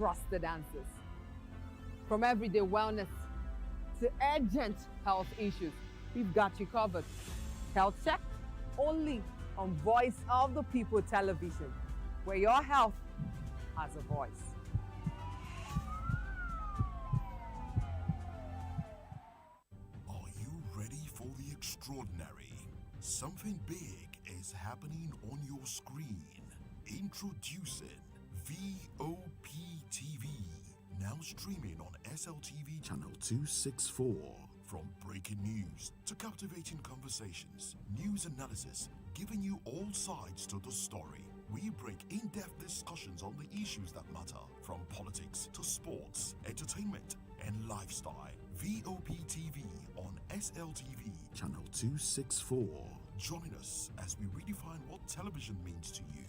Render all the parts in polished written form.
trusted answers. From everyday wellness to urgent health issues, we've got you covered. Health Check only on Voice of the People television, where your health has a voice. Are you ready for the extraordinary? Something big is happening on your screen. Introducing VOP TV, now streaming on SLTV channel 264. From breaking news to captivating conversations, news analysis, giving you all sides to the story. We break in-depth discussions on the issues that matter, from politics to sports, entertainment, and lifestyle. VOP TV on SLTV channel 264. Join us as we redefine what television means to you.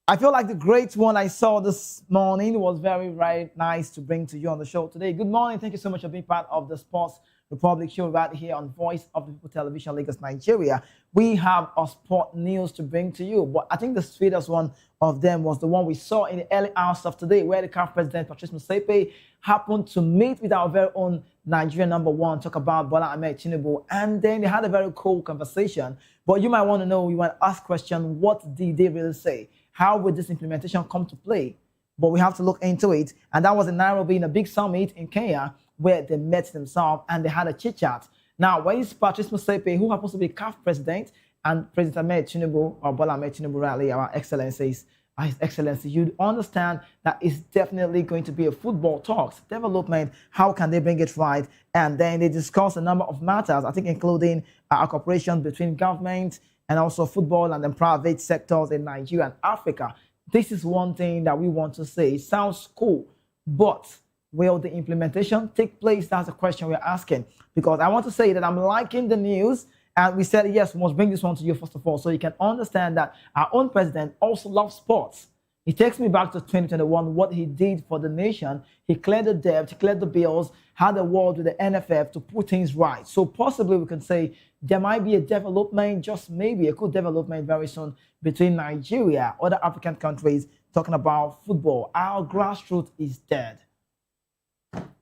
I feel like the great one I saw this morning was very, very nice to bring to you on the show today. Good morning. Thank you so much for being part of the Sports Republic show right here on Voice of the People Television, Lagos, Nigeria. We have a sport news to bring to you, but I think the sweetest one of them was the one we saw in the early hours of today, where the CAF president, Patrice Motsepe, happened to meet with our very own Nigerian number one, talk about Bola Ahmed Tinubu, and then they had a very cool conversation. But you might want to know, you want to ask question, what did they really say? How would this implementation come to play? But we have to look into it. And that was in Nairobi in a big summit in Kenya where they met themselves and they had a chit chat. Now, where is Patrice Motsepe, who happens to be CAF president, and President Ahmed Tinubu, or Bola Ahmed Tinubu, rally, our excellencies, His Excellency, you'd understand that it's definitely going to be a football talks, development, how can they bring it right? And then they discuss a number of matters, I think including a cooperation between government and also football and then private sectors in Nigeria and Africa. This is one thing that we want to say. It sounds cool, but will the implementation take place? That's the question we're asking. Because I want to say that I'm liking the news, and we said, yes, we must bring this one to you first of all, so you can understand that our own president also loves sports. It takes me back to 2021, what he did for the nation. He cleared the debt, he cleared the bills, had a word with the NFF to put things right. So possibly we can say there might be a development, just maybe a good development very soon between Nigeria, other African countries, talking about football. Our grassroots is dead.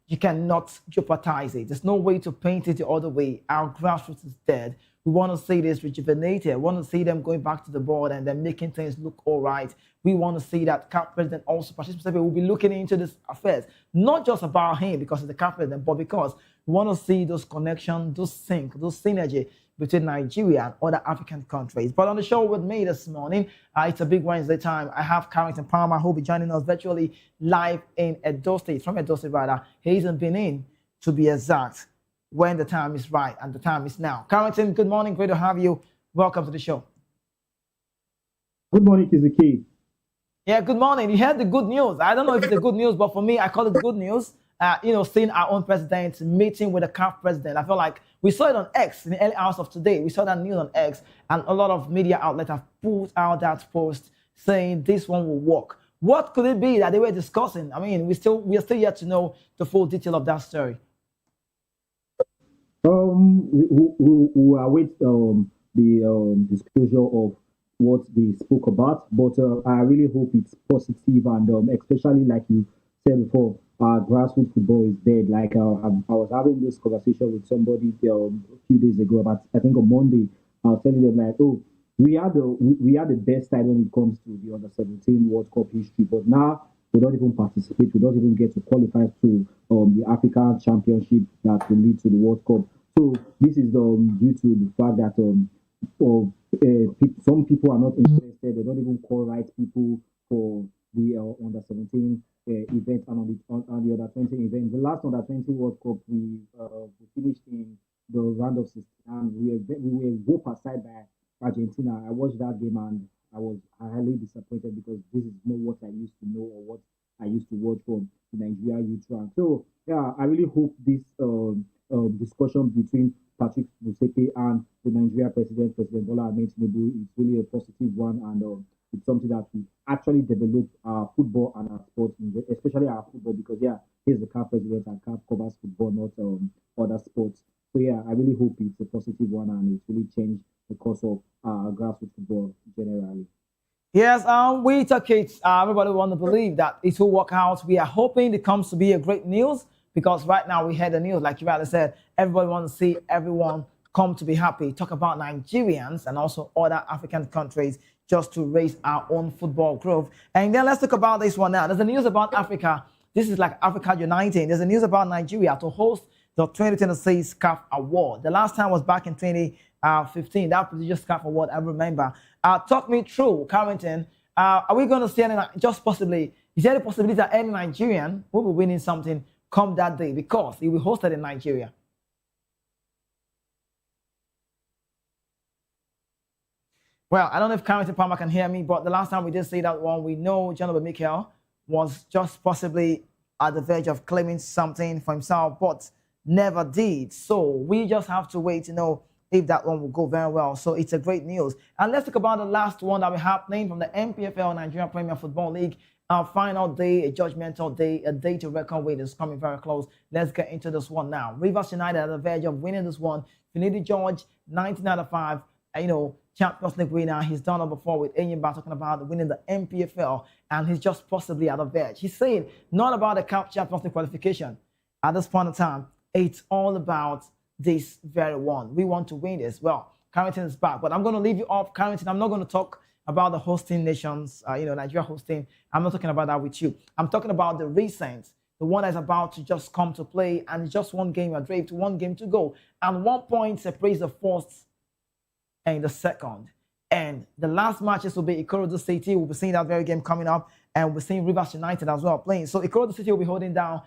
You cannot jeopardize it. There's no way to paint it the other way. Our grassroots is dead. We want to see this rejuvenated. We want to see them going back to the board and then making things look all right. We want to see that CAF president also, Patrice Motsepe, will be looking into this affairs. Not just about him because he's the CAF president, but because we want to see those connections, those sync, those synergy between Nigeria and other African countries. But on the show with me this morning, it's a big Wednesday time. I have Carrington Palmer who will be joining us virtually live in Edo State, from Edo State rather. He's in Benin, to be exact, when the time is right, and the time is now. Carrington, good morning. Great to have you. Welcome to the show. Good morning, Kiziki. Yeah, good morning. You heard the good news. I don't know if it's the good news, but for me, I call it good news. Seeing our own president meeting with the CAF president. I feel like we saw it on X in the early hours of today. We saw that news on X, and a lot of media outlets have put out that post saying this one will work. What could it be that they were discussing? I mean, we are still yet to know the full detail of that story. We await the disclosure of what they spoke about, but I really hope it's positive and especially like you said before, grassroots football is dead. Like I was having this conversation with somebody a few days ago about, I think on Monday, I was telling them like, oh, we are the best side when it comes to the under 17 World Cup history, but now we don't even participate. We don't even get to qualify to the African Championship that will lead to the World Cup. So this is due to the fact that some people are not interested. They don't even call right people for the under 17 event and on the under 20 event. The last under 20 World Cup we finished in the round of 16 and we were whooped aside by Argentina. I watched that game and I was highly disappointed because this is not what I used to know or what I used to watch from the Nigeria youth rank. So yeah, I really hope this discussion between Patrick Musepe and the Nigeria president, President Bola Ahmed Tinubu, is really a positive one, and it's something that we actually develop our football and our sports, especially our football, because yeah, he's the CAF president and CAF covers football, not other sports. So yeah, I really hope it's a positive one and it's really changed the course of grassroots football generally. Yes, we took it. Everybody want to believe that it will work out. We are hoping it comes to be a great news because right now we had the news, like you rather said, everybody wants to see everyone come to be happy. Talk about Nigerians and also other African countries just to raise our own football growth. And then let's talk about this one now. There's the news about Africa. This is like Africa Uniting. There's a news about Nigeria to host the 2026 CAF Award. The last time was back in 2015. That prestigious CAF Award, I remember. Talk me through, Carrington. Are we going to see any, just possibly, is there a possibility that any Nigerian will be winning something come that day because it will be hosted in Nigeria? Well, I don't know if Carrington Palmer can hear me, but the last time we did say that one, we know Jonathan Mikel was just possibly at the verge of claiming something for himself, but never did. So we just have to wait to know if that one will go very well. So it's a great news. And let's talk about the last one that will happening from the MPFL Nigerian Premier Football League. Our final day, a judgmental day, a day to reckon with is coming very close. Let's get into this one now. Rivers United at the verge of winning this one. Finidi George, 1995, Champions League winner. He's done it before with Enyimba talking about winning the MPFL, and he's just possibly at the verge. He's saying not about the CAF Champions League qualification. At this point in time, it's all about this very one. We want to win this. Well, Carrington is back, but I'm going to leave you off, Carrington. I'm not going to talk about the hosting nations, Nigeria hosting. I'm not talking about that with you. I'm talking about the recent, the one that's about to just come to play, and it's just one game adrift, one game to go. And 1 point separates the first and the second. And the last matches will be Ikorodu City. We'll be seeing that very game coming up, and we're seeing Rivers United as well playing. So Ikorodu City will be holding down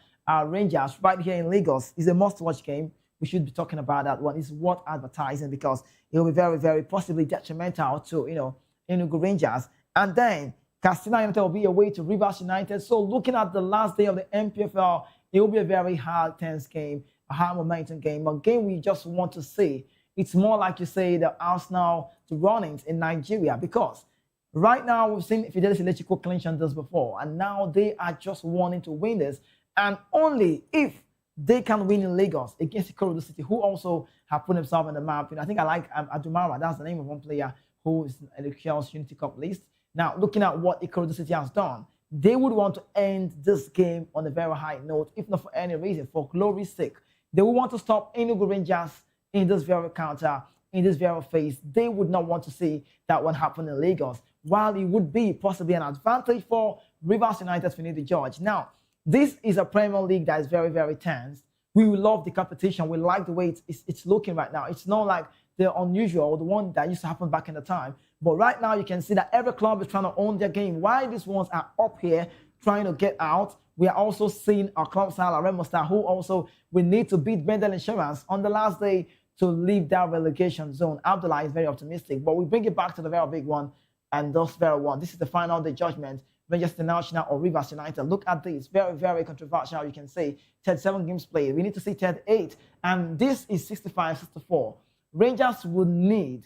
Rangers right here in Lagos. It's a must-watch game. We should be talking about that one. It's worth advertising because it will be very, very possibly detrimental to, Enugu Rangers. And then Katsina United will be away to Rivers United. So looking at the last day of the MPFL, it will be a very hard, tense game, a high momentum game, a game we just want to see. It's more like you say the Arsenal, the runnings in Nigeria, because right now we've seen Fidelis Electrical clinch on this before, and now they are just wanting to win this. And only if they can win in Lagos against Ikorodu City, who also have put themselves on the map. I think I like Adumara. That's the name of one player who is in the Chaos Unity Cup list. Now, looking at what Ikorodu City has done, they would want to end this game on a very high note, if not for any reason, for glory's sake. They would want to stop Enugu Rangers in this very counter, in this very phase. They would not want to see that one happen in Lagos, while it would be possibly an advantage for Rivers United Finidi George. Now, this is a Premier League that is very, very tense. We love the competition. We like the way it's looking right now. It's not like the unusual, the one that used to happen back in the time. But right now, you can see that every club is trying to own their game. While these ones are up here trying to get out, we are also seeing our club style, Remo Star, who also will need to beat Bendel Insurance on the last day to leave that relegation zone. Abdullah is very optimistic, but we bring it back to the very big one and those very one. This is the final day judgment. Rangers International or Rivers United. Look at this. Very, very controversial, you can say. 37 games played. We need to see 38. And this is 65-64. Rangers would need,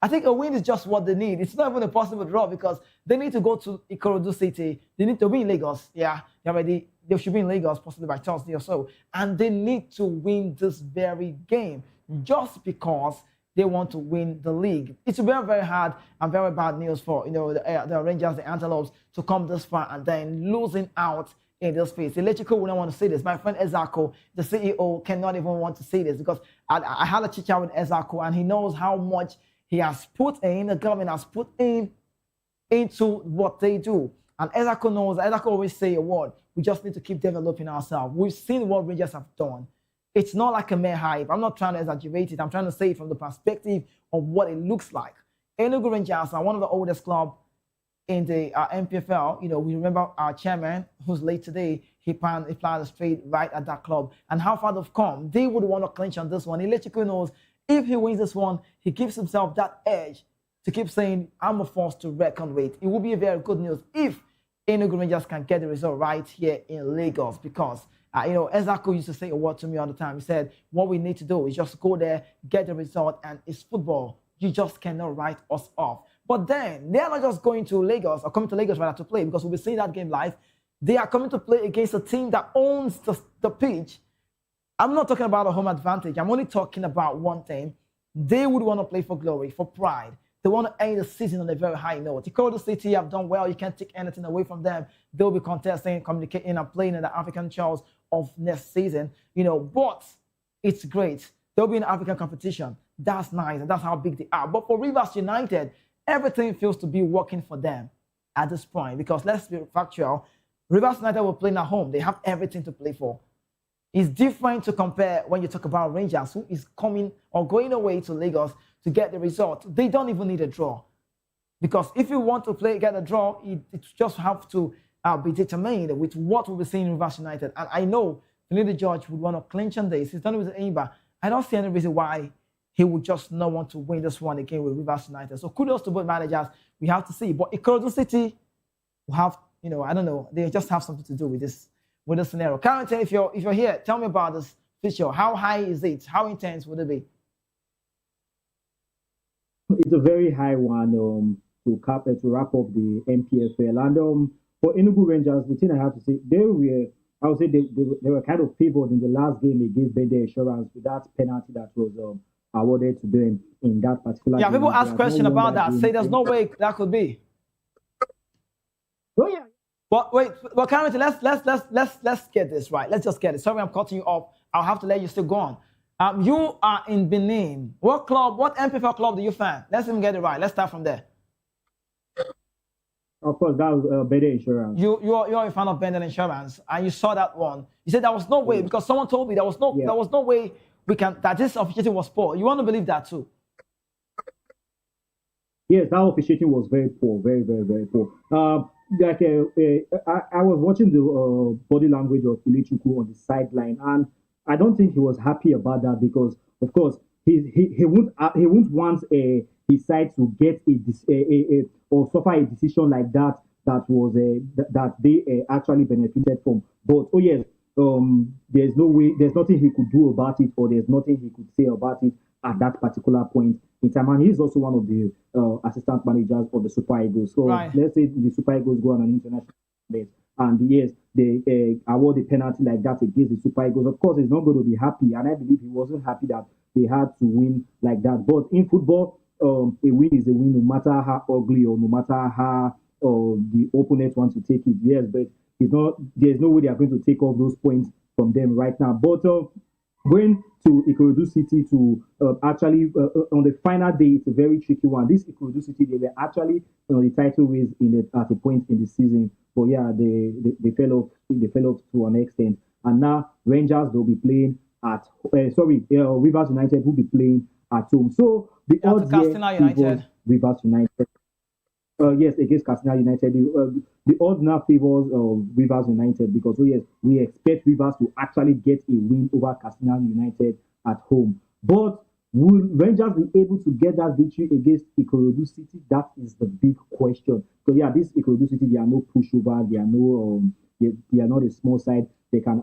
I think a win is just what they need. It's not even a possible draw because they need to go to Ikorodu City. They need to win Lagos. Yeah, they should be in Lagos possibly by Thursday or so. And they need to win this very game just because they want to win the league. It's very, very hard and very bad news for the Rangers, the Antelopes, to come this far and then losing out in this phase. The Electrical would not want to see this. My friend Ezako, the CEO, cannot even want to see this because I had a chit chat with Ezako and he knows how much he has put in, the government has put in into what they do. And Ezako knows, Ezako always say a word, we just need to keep developing ourselves. We've seen what Rangers have done. It's not like a mere hype. I'm not trying to exaggerate it. I'm trying to say it from the perspective of what it looks like. Enugu Rangers are one of the oldest clubs in the MPFL. We remember our chairman, who's late today, he planted a straight right at that club. And how far they've come. They would want to clinch on this one. Electrical knows if he wins this one, he gives himself that edge to keep saying I'm a force to reckon with. It will be a very good news if Enugu Rangers can get the result right here in Lagos because Ezako used to say a word to me all the time. He said, what we need to do is just go there, get the result, and it's football. You just cannot write us off. But then they're not just going to Lagos or coming to Lagos rather to play because we'll be seeing that game live. They are coming to play against a team that owns the pitch. I'm not talking about a home advantage. I'm only talking about one thing. They would want to play for glory, for pride. They want to end the season on a very high note. Ikorodu City have done well. You can't take anything away from them. They'll be contesting, communicating, and playing in the African Challenge of next season. But it's great. They'll be in African competition. That's nice, and that's how big they are. But for Rivers United, everything feels to be working for them at this point because let's be factual. Rivers United will play at home. They have everything to play for. It's different to compare when you talk about Rangers, who is coming or going away to Lagos to get the result. They don't even need a draw. Because if you want to get a draw, it just have to be determined with what we'll be seeing in Rivers United. And I know Finidi George would want to clinch on this. He's done it with Aimba. I don't see any reason why he would just not want to win this one again with Rivers United. So kudos to both managers. We have to see. But Ikorodu City will have, I don't know, they just have something to do with this scenario. Carrington, if you're here, tell me about this fixture. How high is it? How intense would it be? It's a very high one to wrap up the MPFL. And for Enugu Rangers, the thing I have to say, they were kind of favored in the last game against Bende Insurance with that penalty that was awarded to them in that particular game. Yeah, people ask questions about that. Say there's no way that could be. Oh yeah. But wait, well, Carrington, let's get this right. Let's just get it. Sorry, I'm cutting you off. I'll have to let you still go on. You are in Benin. What MPFL club do you fan? Let's even get it right. Let's start from there. Of course, that was Bende Insurance. You're a fan of Bende Insurance, and you saw that one. You said there was no way because someone told me there was no way that this officiating was poor. You want to believe that too? Yes, that officiating was very poor, very, very, very poor. I was watching the body language of Ilichukwu on the sideline, and I don't think he was happy about that because, of course, he won't want his side to get or suffer a decision like that that they actually benefited from. But there's nothing he could do about it, or there's nothing he could say about it at that particular point in time. And he's also one of the assistant managers of the Super Eagles. So let's say the Super Eagles go on an international base, and yes, they award a penalty like that against the Super Eagles. Of course, he's not going to be happy, and I believe he wasn't happy that they had to win like that. But in football, a win is a win, no matter how ugly or no matter how the opponent wants to take it. Yes, but there's no way they are going to take off those points from them right now. But going to Ikorodu City to actually on the final day, it's a very tricky one. This Ikorodu City, they were actually the title race at a point in the season, but yeah, they fell off. They fell off to an extent, and now Rangers will be playing at Rivers United will be playing at home. So the odds here Rivers United. Yes, against Katsina United. The odds now favors Rivers United because, we expect Rivers to actually get a win over Katsina United at home. But will Rangers be able to get that victory against Ikorodu City? That is the big question. So, this Ikorodu City, they are no pushover. They are no, they are not a small side. They can.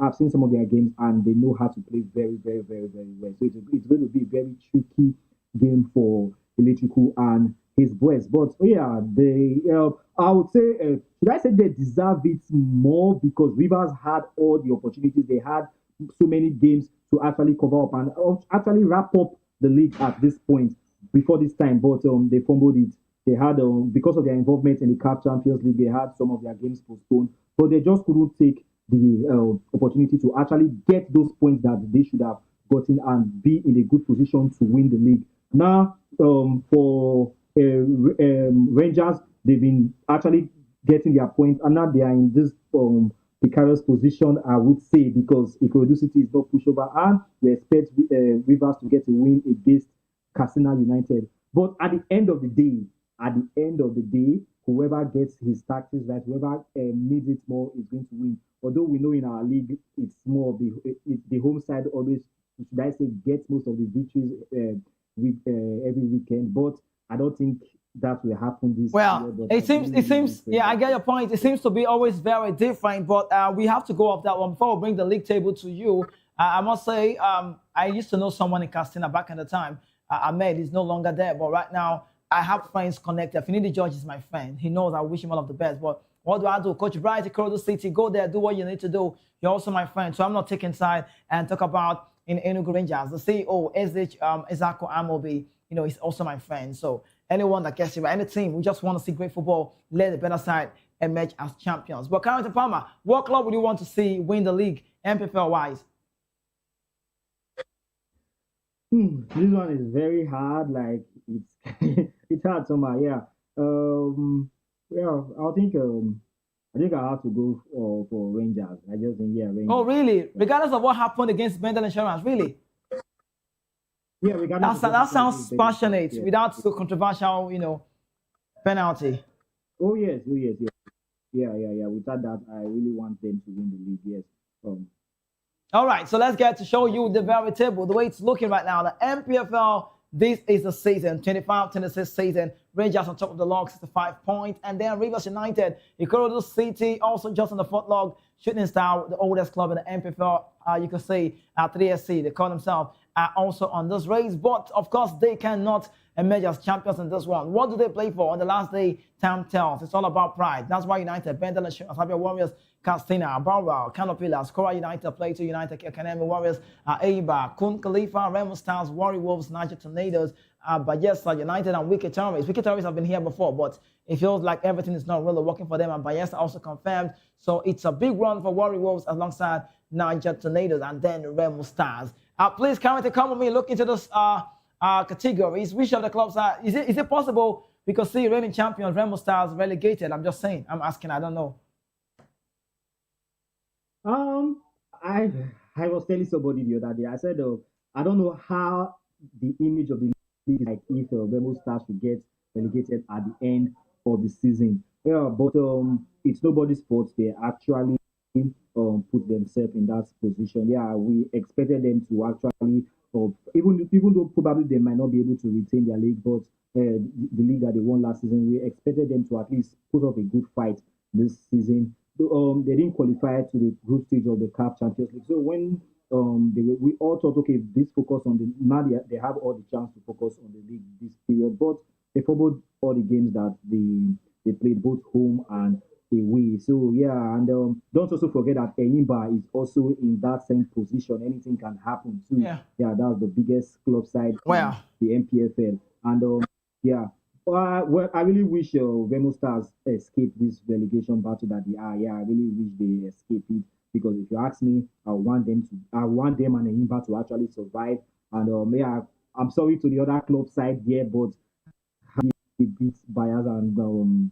I've seen some of their games and they know how to play very, very, very, very well. So it's going to be a very tricky game for Electrical and his boys. But I would say, should I say they deserve it more because Rivers had all the opportunities. They had so many games to actually cover up and actually wrap up the league at this point before this time. But they fumbled it. They had because of their involvement in the CAF Champions League, they had some of their games postponed, but they just couldn't take the opportunity to actually get those points that they should have gotten and be in a good position to win the league. Now, for Rangers, they've been actually getting their points, and now they are in this precarious position, I would say, because Ikorodu City is not pushover, and we expect Rivers to get a win against Katsina United. But at the end of the day, whoever gets his tactics right, whoever needs it more is going to win. Although we know in our league, it's more of the home side always, should I say, gets most of the victories every weekend. But I don't think that will happen this year. Well, But it I seems, really, it really seems, pray yeah, I that. get your point. It seems to be always very different, but we have to go off that one before we bring the league table to you. I must say, I used to know someone in Castina back in the time. Ahmed is no longer there, but right now I have friends connected. Finidi George is my friend. He knows I wish him all of the best. But what do I do? Coach Bright, Ikorodu City, go there, do what you need to do. You're also my friend, so I'm not taking side and talk about in Enugu Rangers. The CEO, SH Ezako Amobi, he's also my friend. So anyone that gets it right, any team, we just want to see great football, let the better side emerge as champions. But Carrington Palmer, what club would you want to see win the league, MPFL wise? This one is very hard. Like it's it's hard somehow. Yeah. Yeah. I think I have to go for Rangers. I just think yeah, Oh, Rangers. really? Regardless of what happened against Bendel Insurance, really? Yeah, regardless of what That happened sounds against Benfica. passionate Yeah. without so controversial, penalty. Oh yes. Oh yes. Yeah. Yeah. Without that, I really want them to win the league. Yes. Um. All right, so let's get to show you the very table, the way it's looking right now. The MPFL, this is the season, 25-26 season. Rangers on top of the log, 65 points. And then Rivers United, Ikorodu City, also just on the fourth log. Shooting Star, the oldest club in the MPFL, you can see 3SC, they call themselves, also on this race. But, of course, they cannot emerge as champions in this one. What do they play for? On the last day, time tells. It's all about pride. That's why United, Bendel Insurance, Sabia Warriors, Castina, Barwell, Canopilas, Cora United, Plateau United, Academy Warriors, Aiba, Kun Khalifa, Remo Stars, Warrior Wolves, Niger Tornadoes, Bayelsa United, and Wicked Tourists. Wicked Tourists have been here before, but it feels like everything is not really working for them, and Bayelsa also confirmed. So it's a big run for Warrior Wolves alongside Niger Tornadoes and then Remo Stars. Please, Carrington, come with me, look into this categories. Which of the clubs are, is it possible we could see reigning champions, Remo Stars, relegated? I'm just saying, I'm asking, I don't know. I I was telling somebody the other day. I said, I don't know how the image of the league is like if Remo Stars should get relegated at the end of the season. Yeah, but it's nobody's fault. They actually put themselves in that position. Yeah, we expected them to actually, even though probably they might not be able to retain their league, but the league that they won last season, we expected them to at least put up a good fight this season. They didn't qualify to the group stage of the CAF Champions League. So when we all thought, okay, this focus on the now they have all the chance to focus on the league this period, but they fumbled all the games that they played both home and away. So yeah, and don't also forget that Enyimba is also in that same position. Anything can happen too. Yeah. Yeah, that's the biggest club side Wow. in the MPFL, and yeah. Well, I really wish Remo Stars escape this relegation battle that they are. Yeah, I really wish they escape it because if you ask me, I want them and Enyimba to actually survive. And yeah, I'm sorry to the other club side here, but a bit biased and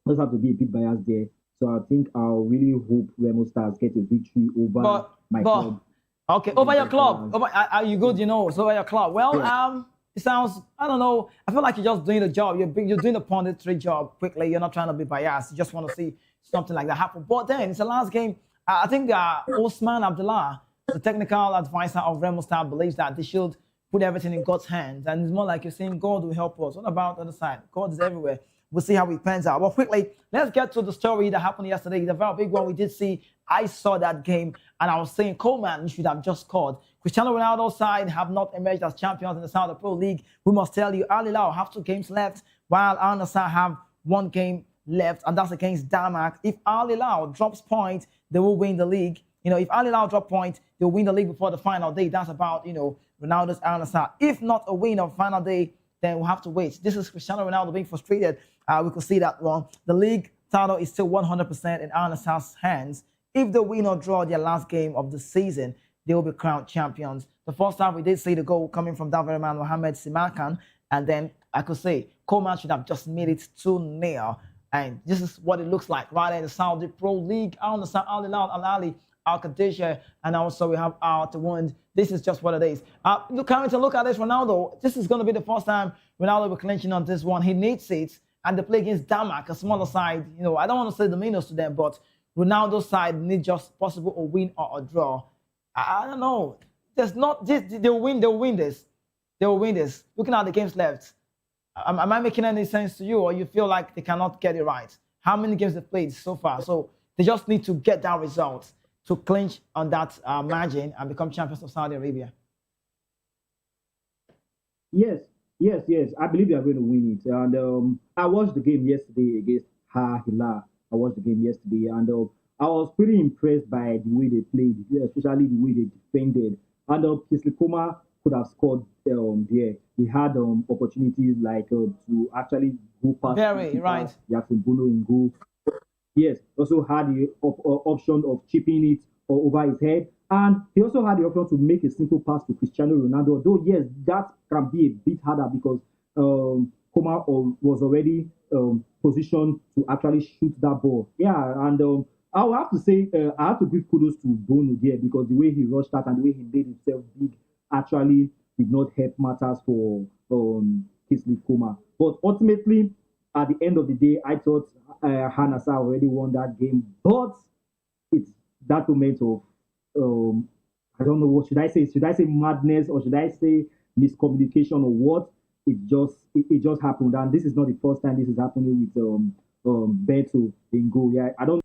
just have to be a bit biased there. So I think I'll really hope Remo Stars get a victory over my club. Okay, over your club. Are you good? So over your club. Well, Yeah. It sounds, I don't know. I feel like you're just doing the job. You're doing the punditry job quickly. You're not trying to be biased. You just want to see something like that happen. But then it's the last game. I think Osimhen Abdullah, the technical advisor of Remo Star, believes that they should put everything in God's hands. And it's more like you're saying God will help us. What about the other side? God is everywhere. We'll see how it pans out. Well, quickly, let's get to the story that happened yesterday. The very big one we did see. I saw that game, and I was saying, Coleman, you should have just scored. Cristiano Ronaldo's side have not emerged as champions in the Saudi Pro League. We must tell you, Al Hilal have 2 games left, while Al Nassr have 1 game left, and that's against Denmark. If Al Hilal drops points, they will win the league. If Al Hilal drop points, they'll win the league before the final day. That's about, Ronaldo's Al Nassr. If not a win on final day, then we'll have to wait. This is Cristiano Ronaldo being frustrated. We could see that one. The league title is still 100% in Al Nassr's hands. If they win or draw their last game of the season, they will be crowned champions. The first time we did see the goal coming from that very man, Mohamed Simakan, and then I could say Coleman should have just made it 2-0. And this is what it looks like right in the Saudi Pro League. Al Nassr, Al Hilal, Al Ahly, Al Qadisha, and also we have Al Tawund. This is just what it is. Look at this, Ronaldo. This is going to be the first time Ronaldo will clinching on this one. He needs it, and they play against Denmark, a smaller side. I don't want to say the minus to them, but Ronaldo's side need just possible a win or a draw. I don't know. There's not this. They'll win this. Looking at the games left, Am I making any sense to you, or you feel like they cannot get it right? How many games they played so far? So they just need to get that result to clinch on that margin and become champions of Saudi Arabia. Yes, yes. I believe they are going to win it. And I watched the game yesterday against Ha Hilal. I watched the game yesterday, and I was pretty impressed by the way they played, especially the way they defended. And Kingsley Coman could have scored there. He had opportunities like to actually go past the Very keeper, right. Jackson Bruno in goal. Yes, also had the option of chipping it over his head. And he also had the option to make a simple pass to Cristiano Ronaldo. Though, yes, that can be a bit harder because Coman was already positioned to actually shoot that ball. Yeah, and I will have to say, I have to give kudos to Bono there because the way he rushed out and the way he made himself big actually did not help matters for Kingsley Coman. But ultimately, at the end of the day, I thought Hanasa already won that game, but it's that moment of I don't know what should I say. Should I say madness or should I say miscommunication or what? It just happened, and this is not the first time this is happening with Beto in goal. Yeah, I don't.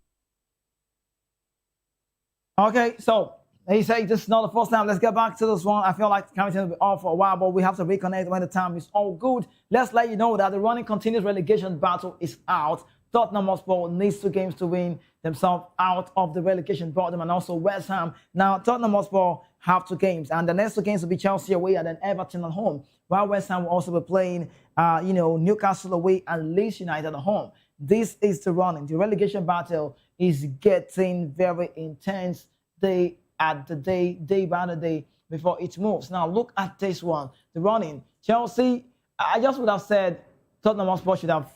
Okay, so he said this is not the first time. Let's get back to this one. I feel like Carrington will be off for a while, but we have to reconnect when the time is all good. Let's let you know that the running continuous relegation battle is out. Tottenham Hotspur needs 2 games to win themselves out of the relegation bottom, and also West Ham. Now, Tottenham Hotspur have 2 games, and the next 2 games will be Chelsea away and then Everton at home, while West Ham will also be playing, Newcastle away and Leeds United at home. This is the running. The relegation battle is getting very intense day by the day before it moves. Now, look at this one. The running. Chelsea, I just would have said Tottenham Hotspur should have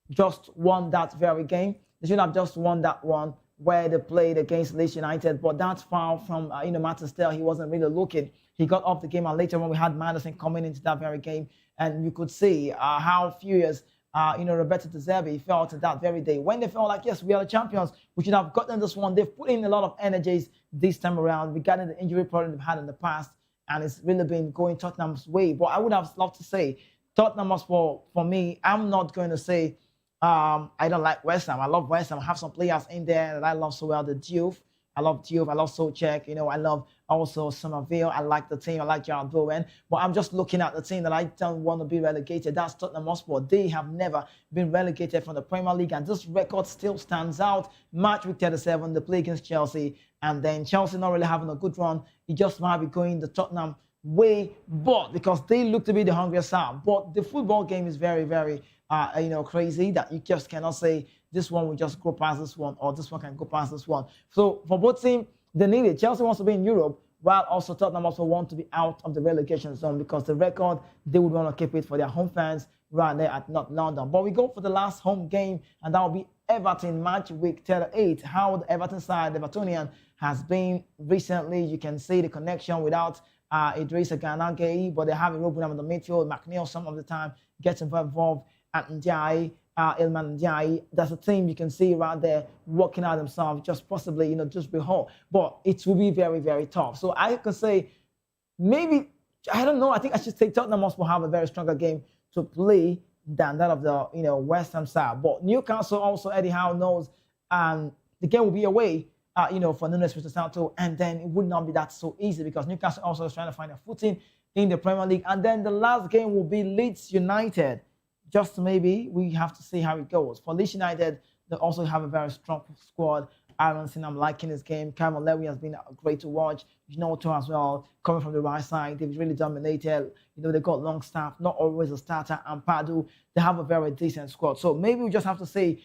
just won that very game. They should have just won that one where they played against Leeds United, but that's foul from Martin Stell. He wasn't really looking. He got off the game, and later on we had Madison coming into that very game, and you could see how furious Roberto De Zerbi felt that very day when they felt like, yes, we are the champions. We should have gotten this one. They've put in a lot of energies this time around regarding the injury problem they've had in the past, and it's really been going Tottenham's way. But I would have loved to say Tottenham Hotspur, for me, I'm not going to say I don't like West Ham. I love West Ham. I have some players in there that I love so well. The Diouf. I love Diouf. I love Soucek. I love also Somerville. I like the team. I like Jared Bowen. But I'm just looking at the team that I don't want to be relegated. That's Tottenham Hotspur. They have never been relegated from the Premier League, and this record still stands out. Match week 37, they play against Chelsea, and then Chelsea not really having a good run. It just might be going the Tottenham way, but because they look to be the hungriest side. But the football game is very, very crazy that you just cannot say this one will just go past this one or this one can go past this one. So for both teams, they need it. Chelsea wants to be in Europe, while also Tottenham also want to be out of the relegation zone because the record, they would want to keep it for their home fans right there at North London. But we go for the last home game, and that will be Everton match week 38. How the Everton side, the Evertonian, has been recently. You can see the connection without Idrissa Gana Gueye, but they have a Ruben in the midfield. McNeil some of the time gets involved. And Ndiaye, Ilman Ndiaye, that's a team you can see right there working out themselves, just possibly, just behold. But it will be very, very tough. So I could say maybe, I don't know, I think I should say Tottenham Hotspur have a very stronger game to play than that of the, West Ham side. But Newcastle also, Eddie Howe knows the game will be away, for Nunes Espirito Santo, and then it would not be that so easy because Newcastle also is trying to find a footing in the Premier League. And then the last game will be Leeds United. Just maybe we have to see how it goes. For Leeds United, they also have a very strong squad. Aronson, I'm liking his game. Cameron Lewis has been great to watch. Ginoto as well, coming from the right side. They've really dominated. They got Longstaff, not always a starter. And Padu, they have a very decent squad. So maybe we just have to say,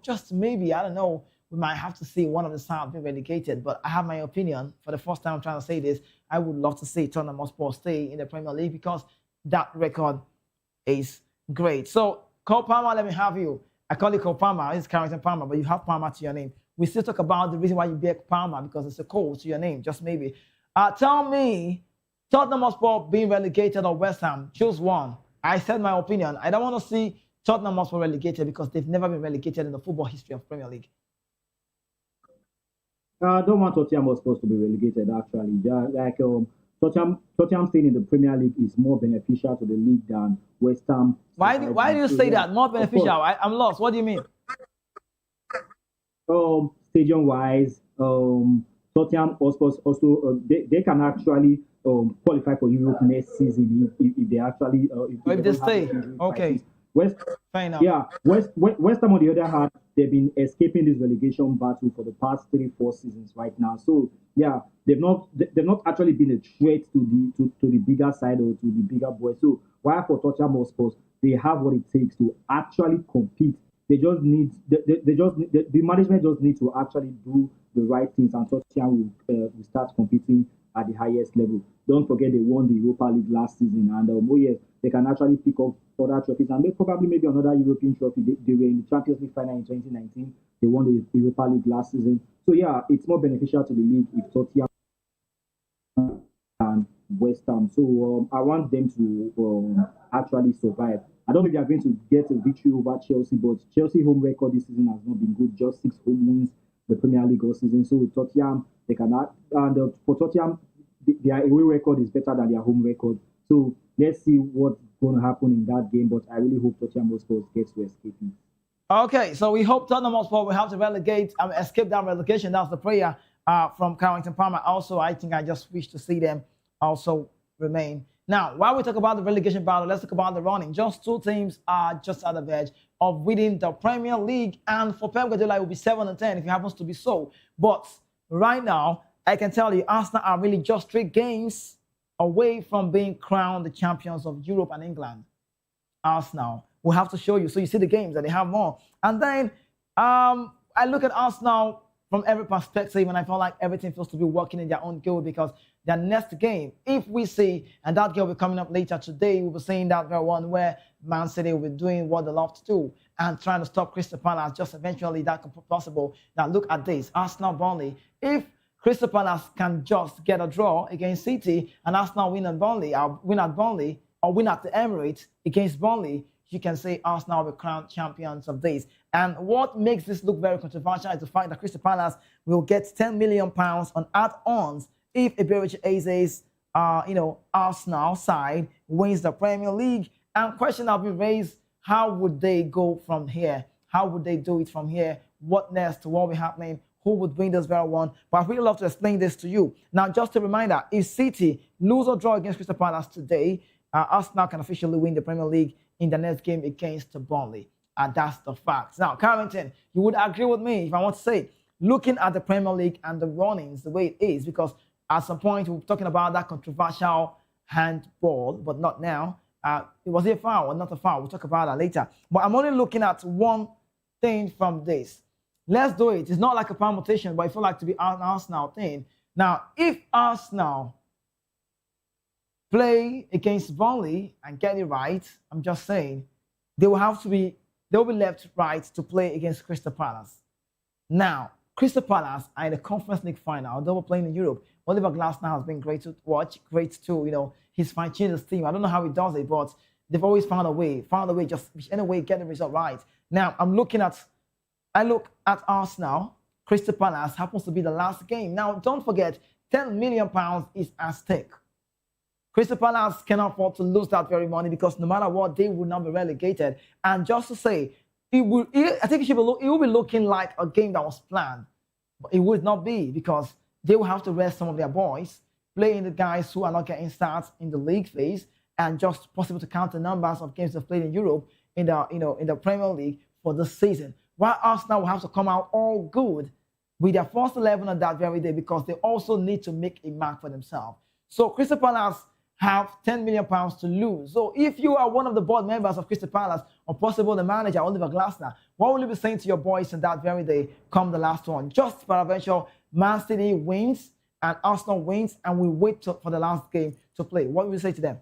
just maybe, I don't know, we might have to see one of the sides be relegated. But I have my opinion. For the first time I'm trying to say this, I would love to see Tottenham Hotspur stay in the Premier League because that record is great. So, Cole Palmer, let me have you. I call you Cole Palmer. It's Carrington Palmer, but you have Palmer to your name. We still talk about the reason why you get Palmer because it's a Cole to your name, just maybe. Tell me, Tottenham Hotspur being relegated or West Ham, choose one. I said my opinion. I don't want to see Tottenham Hotspur relegated because they've never been relegated in the football history of Premier League. I don't want Tottenham Hotspur to be relegated, actually. Tottenham staying in the Premier League is more beneficial to the league than West Ham Why do surviving. you So say yeah, that? More of beneficial. course, I'm lost. What do you mean? stadium wise, Tottenham also they can actually qualify for Europe next season if they actually Or if if they they don't have stay? any injury crisis. Okay, West fair enough. Yeah, West Ham on the other hand, they've been escaping this relegation battle for the past 3 4 seasons right now. So yeah, they've not actually been a threat to the bigger side or to the bigger boys. So while for Tottenham Hotspur, they have what it takes to actually compete. They just the management just need to actually do the right things, and Tottenham will start competing at the highest level. Don't forget they won the Europa League last season, and oh yes, they can actually pick up other trophies and probably maybe another European trophy. They were in the Champions League final in 2019. They won the Europa League last season. So yeah, it's more beneficial to the league if Tottenham and West Ham. So I want them to actually survive. I don't know if they are going to get a victory over Chelsea, but Chelsea home record this season has not been good. Just 6 home wins the Premier League all season. So Tottenham, they cannot. And for Tottenham, their away record is better than their home record. So let's see what's going to happen in that game. But I really hope Tottenham Hotspur gets to escape it. Okay, so we hope Tottenham Hotspur will have to escape that relegation. That's the prayer from Carrington Palmer. Also, I think I just wish to see them also remain. Now, while we talk about the relegation battle, let's talk about the running. Just two teams are just at the edge of winning the Premier League, and for Pep Guardiola, it will be 7-10 if it happens to be so. But right now, I can tell you, Arsenal are really just 3 games away from being crowned the champions of Europe and England. Arsenal. We'll have to show you. So you see the games that they have more. And then I look at Arsenal from every perspective, and I feel like everything feels to be working in their own good because their next game, if we see, and that game will be coming up later today, we'll be seeing that very one where Man City will be doing what they love to do and trying to stop Crystal Palace. Just eventually that could be possible. Now look at this, Arsenal Burnley. If Crystal Palace can just get a draw against City and Arsenal win at Burnley, or win at the Emirates against Burnley, you can say Arsenal will be crowned champions of this. And what makes this look very controversial is the fact that Crystal Palace will get £10 million on add-ons if Eberechi Eze's, Arsenal side wins the Premier League. And question will be raised, how would they go from here? How would they do it from here? What next? What will be happening? Who would win this very one? But I'd really love to explain this to you. Now, just a reminder, if City lose or draw against Crystal Palace today, Arsenal can officially win the Premier League in the next game against Burnley. And that's the facts. Now, Carrington, you would agree with me if I want to say, looking at the Premier League and the runnings the way it is, because at some point we're talking about that controversial handball, but not now. It was a foul or not a foul. We'll talk about that later. But I'm only looking at one thing from this. Let's do it. It's not like a permutation, but I feel like to be an Arsenal thing. Now, if Arsenal play against Burnley and get it right, I'm just saying, they'll be left right to play against Crystal Palace. Now, Crystal Palace are in the Conference League final. They were playing in Europe. Oliver Glasner has been great to watch, great to, he's fine-tuned his team. I don't know how he does it, but they've always found a way, just anyway, get the result right. Now, I look at Arsenal. Crystal Palace happens to be the last game. Now, don't forget, £10 million is at stake. Crystal Palace cannot afford to lose that very money because no matter what, they will not be relegated. And just to say, I think it will be looking like a game that was planned, but it would not be because they will have to rest some of their boys, playing the guys who are not getting starts in the league phase, and just possible to count the numbers of games they've played in Europe in the Premier League for this season. While Arsenal will have to come out all good with their first 11 on that very day because they also need to make a mark for themselves. So Crystal Palace have £10 million to lose. So if you are one of the board members of Crystal Palace or possible the manager, Oliver Glasner, what will you be saying to your boys on that very day come the last one? Just for eventual Man City wins and Arsenal wins and we wait for the last game to play. What will you say to them?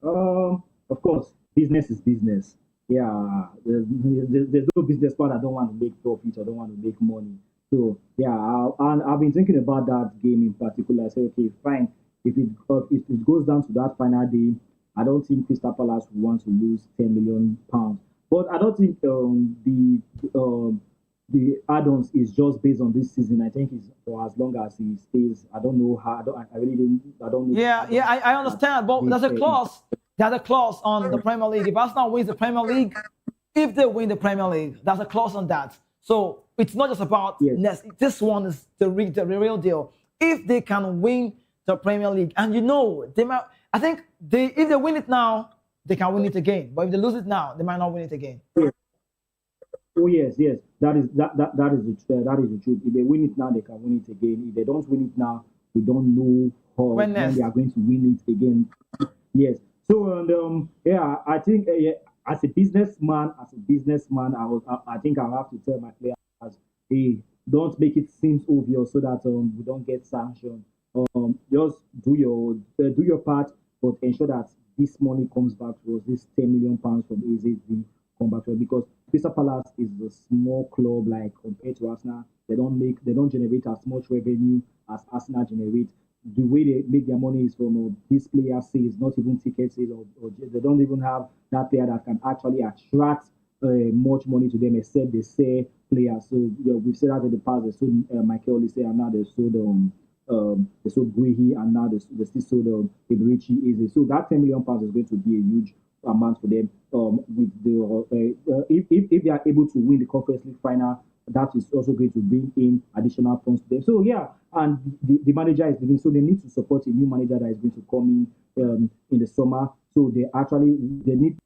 Of course, business is business. Yeah, there's no business part that don't want to make profit or don't want to make money. So yeah, and I've been thinking about that game in particular. I say, okay, fine. If it goes down to that final day, I don't think Crystal Palace would want to lose £10 million. But I don't think the add-ons is just based on this season. I think it's for as long as he stays. I don't know how. I really didn't. I don't know. I understand, but there's a clause. There's a clause on the Premier League. If Arsenal wins the Premier League, if they win the Premier League, there's a clause on that. So it's not just about Yes. this one is the real deal. If they can win the Premier League, and they might. I think if they win it now, they can win it again. But if they lose it now, they might not win it again. Oh yes, yes. That is the truth. If they win it now, they can win it again. If they don't win it now, we don't know when they are going to win it again. Yes. So and I think as a businessman, I think I have to tell my players, hey, don't make it seem obvious so that we don't get sanctioned. Just do your part, but ensure that this money comes back to us. This £10 million from AZD come back to us, because Crystal Palace is a small club, like compared to Arsenal. They don't generate as much revenue as Arsenal generate. The way they make their money is from this player sales, not even ticket sales, or they don't even have that player that can actually attract much money to them, except they sell players. So we've said that in the past. They sold Michael Olise, and now they sold Guehi, and now they still sold Eberichi Eze. So that £10 million is going to be a huge amount for them. With the if they are able to win the Conference League final, that is also going to bring in additional funds to them. So and the manager is leaving, so they need to support a new manager that is going to come in the summer. So they need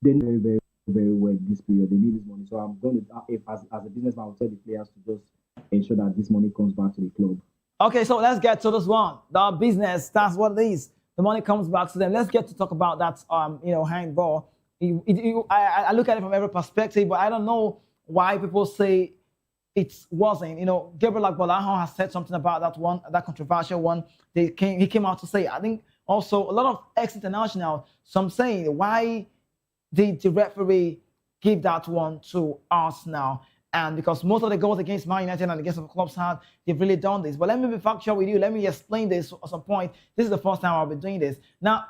very, very, very well this period. They need this money. So I'm going to, as a businessman, I'll tell the players to just ensure that this money comes back to the club. Okay, so let's get to this one. The business, that's what it is. The money comes back to them. Let's get to talk about that, handball. I look at it from every perspective, but I don't know why people say it wasn't. Gabriel Agbolahan has said something about that one, that controversial one. He came out to say, I think also a lot of ex-international, some saying, why did the referee give that one to Arsenal? And because most of the goals against Man United and against the clubs they've really done this. But let me be factual with you. Let me explain this at some point. This is the first time I'll be doing this. Now,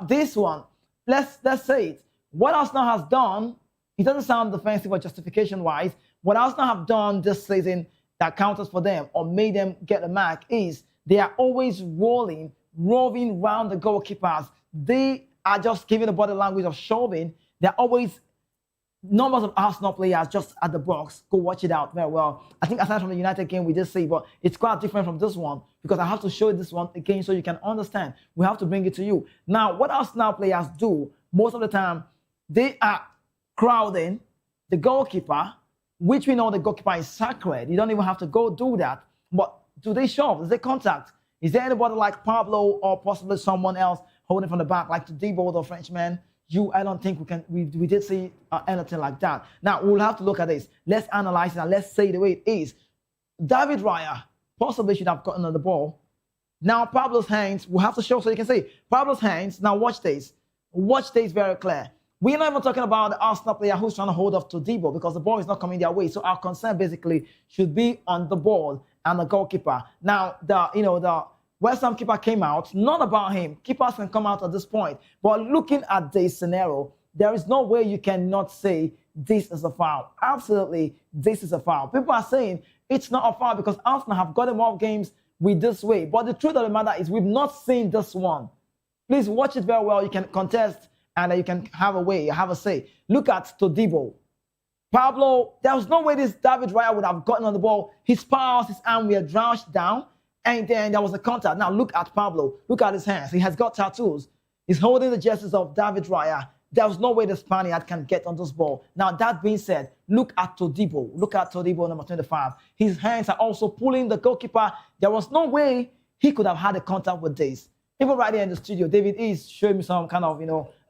this one, let's say it. What Arsenal has done, it doesn't sound defensive or justification-wise. What Arsenal have done this season that counts for them or made them get a mark is they are always roving around the goalkeepers. They are just giving the body language of shoving. They're always numbers of Arsenal players just at the box. Go watch it out very well. I think aside from the United game we just see, but it's quite different from this one because I have to show you this one again so you can understand. We have to bring it to you. Now, what Arsenal players do most of the time, they are crowding the goalkeeper, which we know the goalkeeper is sacred. You don't even have to go do that. But do they shove? Is there contact? Is there anybody like Pablo or possibly someone else holding from the back, like Todibo, the Frenchman? I don't think we did see anything like that. Now, we'll have to look at this. Let's analyze it and let's say the way it is. David Raya possibly should have gotten on the ball. Now, Pablo's hands, we'll have to show so you can see. Pablo's hands, now watch this. Watch this very clear. We're not even talking about the Arsenal player who's trying to hold off Todibo because the ball is not coming their way. So our concern basically should be on the ball and the goalkeeper. Now, the West Ham keeper came out, not about him. Keepers can come out at this point. But looking at this scenario, there is no way you cannot say this is a foul. Absolutely, this is a foul. People are saying it's not a foul because Arsenal have gotten more games with this way. But the truth of the matter is we've not seen this one. Please watch it very well. You can contest and you can have a say. Look at Todibo. Pablo, there was no way this David Raya would have gotten on the ball. His powers, his arm were drowned down. And then there was a contact. Now look at Pablo. Look at his hands. He has got tattoos. He's holding the jerseys of David Raya. There was no way the Spaniard can get on this ball. Now that being said, look at Todibo. Look at Todibo, number 25. His hands are also pulling the goalkeeper. There was no way he could have had a contact with this. Even right here in the studio, David is showing me some kind of,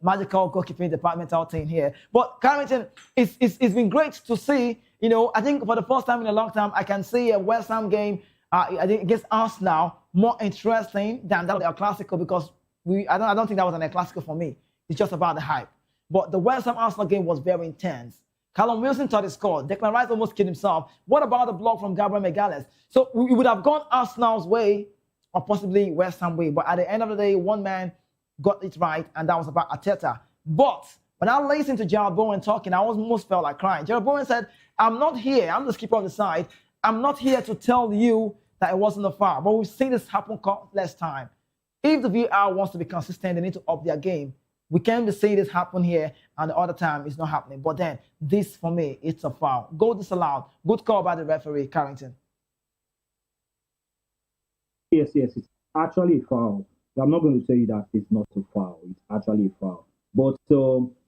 magical goalkeeping departmental thing here. But Carrington, it's been great to see. I think for the first time in a long time, I can see a West Ham game I think against Arsenal more interesting than that of El Clasico because I don't think that was an El Clasico for me. It's just about the hype. But the West Ham Arsenal game was very intense. Callum Wilson thought he scored. Declan Rice almost killed himself. What about the block from Gabriel Magalhaes? So we would have gone Arsenal's way or possibly West Ham way. But at the end of the day, one man got it right, and that was about Arteta. But When I listened to Gerald Bowen talking, I almost felt like crying. Gerald Bowen said, I'm not here. I'm the skipper of the side. I'm not here to tell you that it wasn't a foul. But we've seen this happen countless times. If the VR wants to be consistent, they need to up their game. We can't be seeing this happen here and the other time it's not happening. But then this, for me, it's a foul. Goal disallowed. Good call by the referee, Carrington. Yes, it's actually a foul. I'm not going to tell you that it's not a foul. It's actually a foul. But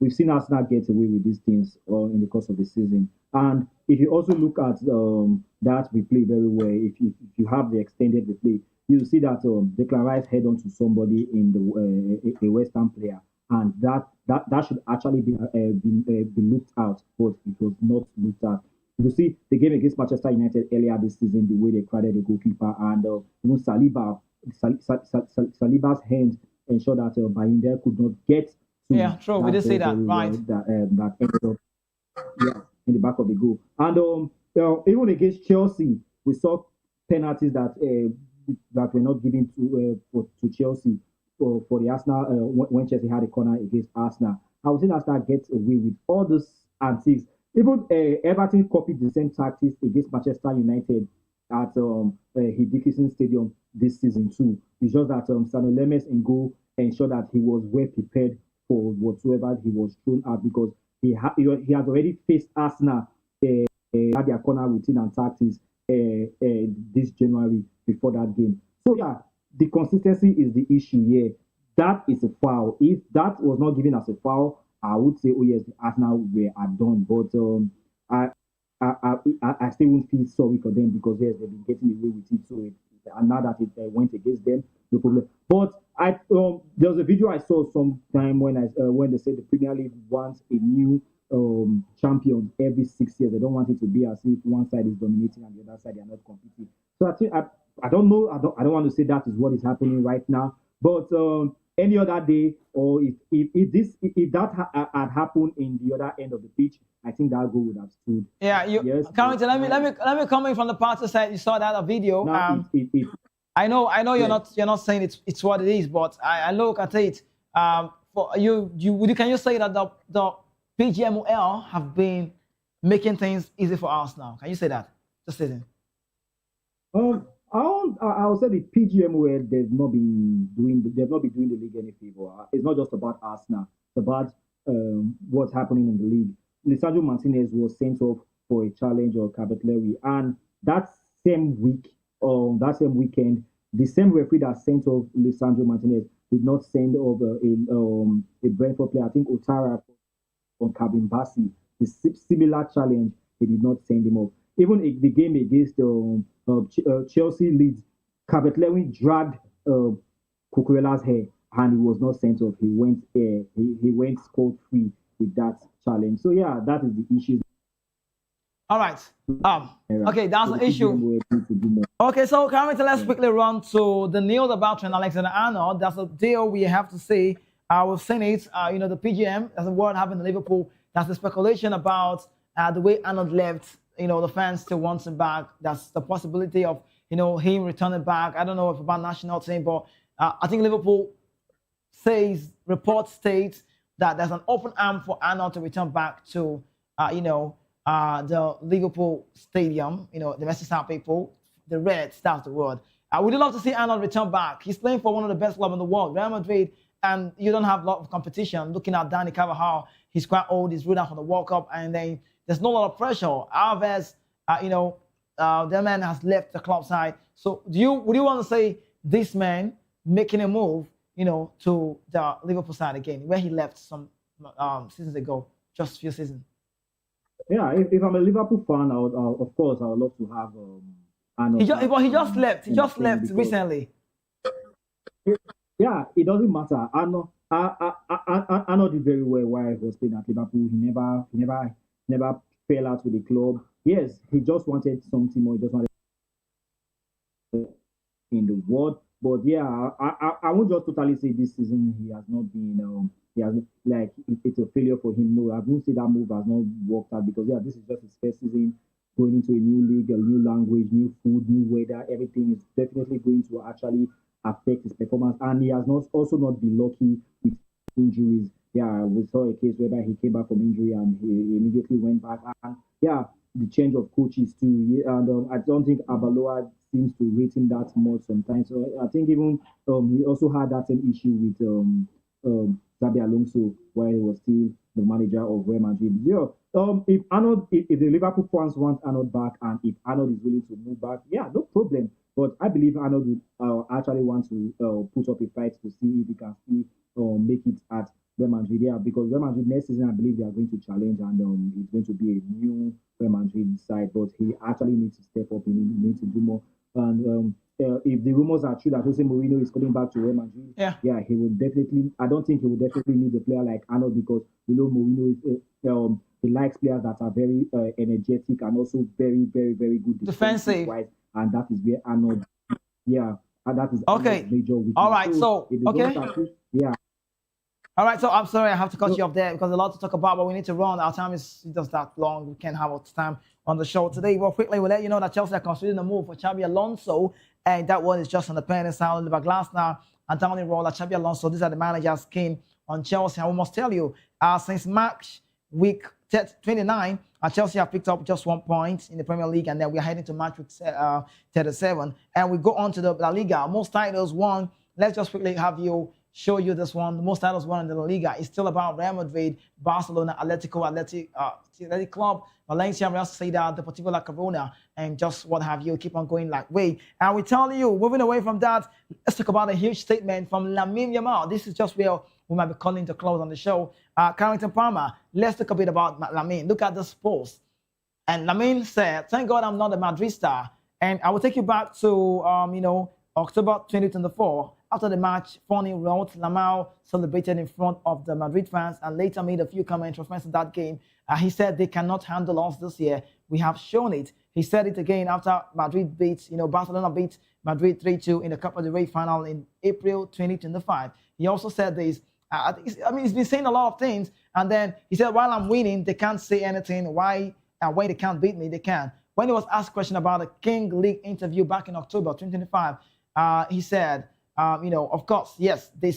we've seen Arsenal get away with these things in the course of the season. And if you also look at that replay very well, if you have the extended replay, you'll see that Declan Rice head on to somebody in the a West Ham player, and that should actually be looked at, but it was not looked at. You see the game against Manchester United earlier this season, the way they crowded the goalkeeper, and Saliba's hand ensured that Bayindir could not get to. Yeah, true. We did see that, right? That ended up, yeah, in the back of the goal. And even against Chelsea, we saw penalties that were not given to Chelsea for the Arsenal when Chelsea had a corner against Arsenal. I would say Arsenal gets away with all those antics. Even Everton copied the same tactics against Manchester United at Hugh Dickinson Stadium this season too. It's just that Sano Lemes in goal ensured that he was well prepared for whatsoever he was thrown at, because he had already faced Arsenal at their corner routine and tactics this January before that game. So yeah, the consistency is the issue here. That is a foul. If that was not given as a foul, I would say, oh yes, Arsenal are done. But I still won't feel sorry for them, because yes, they've been getting away with it. So and now that it went against them, no problem. But there was a video I saw sometime when they said the Premier League wants a new champion every 6 years. They don't want it to be as if one side is dominating and the other side they are not competing. So I think I don't know. I don't want to say that is what is happening right now. But any other day, or if that had happened in the other end of the pitch, I think that goal would have stood. Yeah, yes. Carrington, let me come in from the party side. You saw that video. Now, I know yeah. you're not saying it's what it is, but I look at it. For can you say that the PGMOL have been making things easy for us now? Can you say that? Just say it. I'll say the PGMOL they've not been doing the league any favor. It's not just about Arsenal. It's about what's happening in the league. Lisandro Martinez was sent off for a challenge of Cabot-Lewis, and that same weekend, the same referee that sent off Lisandro Martinez did not send off a Brentford player, I think Otara, on Cabin Bassi. The similar challenge, they did not send him off. Even the game against Chelsea Leeds, Cabot-Lewis dragged Cucurella's hair, and he was not sent off. He went scot-free with that challenge. So yeah, that is the issue. All right. Okay, that's the issue. Okay, so Carrington, let's quickly run to the news about Trent Alexander-Arnold. That's a deal we have to say. We've seen it. The PGM, as a word happened in Liverpool. That's the speculation about the way Arnold left. The fans still want him back. That's the possibility of him returning back. I don't know if about national team, but I think Liverpool reports states that there's an open arm for Arnold to return back to the Liverpool Stadium, the Merseyside people, the Reds, that's the word. We'd love to see Arnold return back. He's playing for one of the best clubs in the world, Real Madrid, and you don't have a lot of competition. Looking at Danny Carvajal, he's quite old, he's ruled out for the World Cup, and then there's no lot of pressure. Alves, the man has left the club side. So would you want to say this man making a move, to the Liverpool side again, where he left some seasons ago, just a few seasons? Yeah, if I'm a Liverpool fan, of course I would love to have Arnold. He just left. He just left recently. Yeah, it doesn't matter. Arnold did very well while he was playing at Liverpool. He never fell out with the club. Yes, he just wanted something more. He just wanted in the world. But yeah, I won't just totally say this season he has not been. It's a failure for him. No, I won't say that move has not worked out, because yeah, this is just his first season going into a new league, a new language, new food, new weather. Everything is definitely going to actually affect his performance, and he has also not been lucky with injuries. yeah, we saw a case whereby he came back from injury and he immediately went back. And yeah, the change of coaches too. And I don't think Abaloa seems to rate him that much sometimes. So I think even he also had that same issue with Xabi Alonso while he was still the manager of Real Madrid. Yeah, if the Liverpool fans want Arnold back and if Arnold is willing to move back, yeah, no problem. But I believe Arnold would actually want to put up a fight to see if he can still make it at Real Madrid. Yeah, because Real Madrid next season, I believe they are going to challenge and it's going to be a new Real Madrid side. But he actually needs to step up. He needs to do more. And if the rumors are true that Jose Mourinho is coming back to Real Madrid, Yeah. yeah, he will definitely. I don't think he will definitely need a player like Arnold because we know Mourinho is. He likes players that are very energetic and also very, very, very good Defensive. wise, and that is where Arnold. Yeah, and that is Okay. Arnold's major weakness. All right. So if the okay. rumors are true, yeah. All right, so I'm sorry I have to cut you off there because a lot to talk about, but we need to run. Our time is just that long. We can't have our time on the show today. Well, quickly, we'll let you know that Chelsea are considering a move for Xabi Alonso, and that one is just on the pen and sound. Oliver Glasner and Tony Roller, Xabi Alonso. These are the managers keen on Chelsea. I must tell you, since March week 29, Chelsea have picked up just 1 point in the Premier League, and then we're heading to match week 37, and we go on to the La Liga. Most titles won. Let's just quickly have you show you this one. The most titles won in the La Liga is still about Real Madrid, Barcelona, Athletic Club, Valencia, Real Sociedad, Deportivo La Corona, and just what have you. Keep on going like way. And we tell you, moving away from that, let's talk about a huge statement from Lamine Yamal. This is just where we might be calling to close on the show. Carrington Palmer, let's talk a bit about Lamine. Look at this post. And Lamine said, "Thank God I'm not a Madrid star." And I will take you back to, October 2024. After the match, Fonny wrote, Lamau celebrated in front of the Madrid fans and later made a few comments referring to that game. He said they cannot handle us this year. We have shown it. He said it again after Madrid beat, Barcelona beat Madrid 3-2 in the Copa del Rey final in April 2025. He also said this. He's been saying a lot of things. And then he said, while I'm winning, they can't say anything. Why they can't beat me, they can. When he was asked a question about a King League interview back in October 2025, he said, of course, yes, they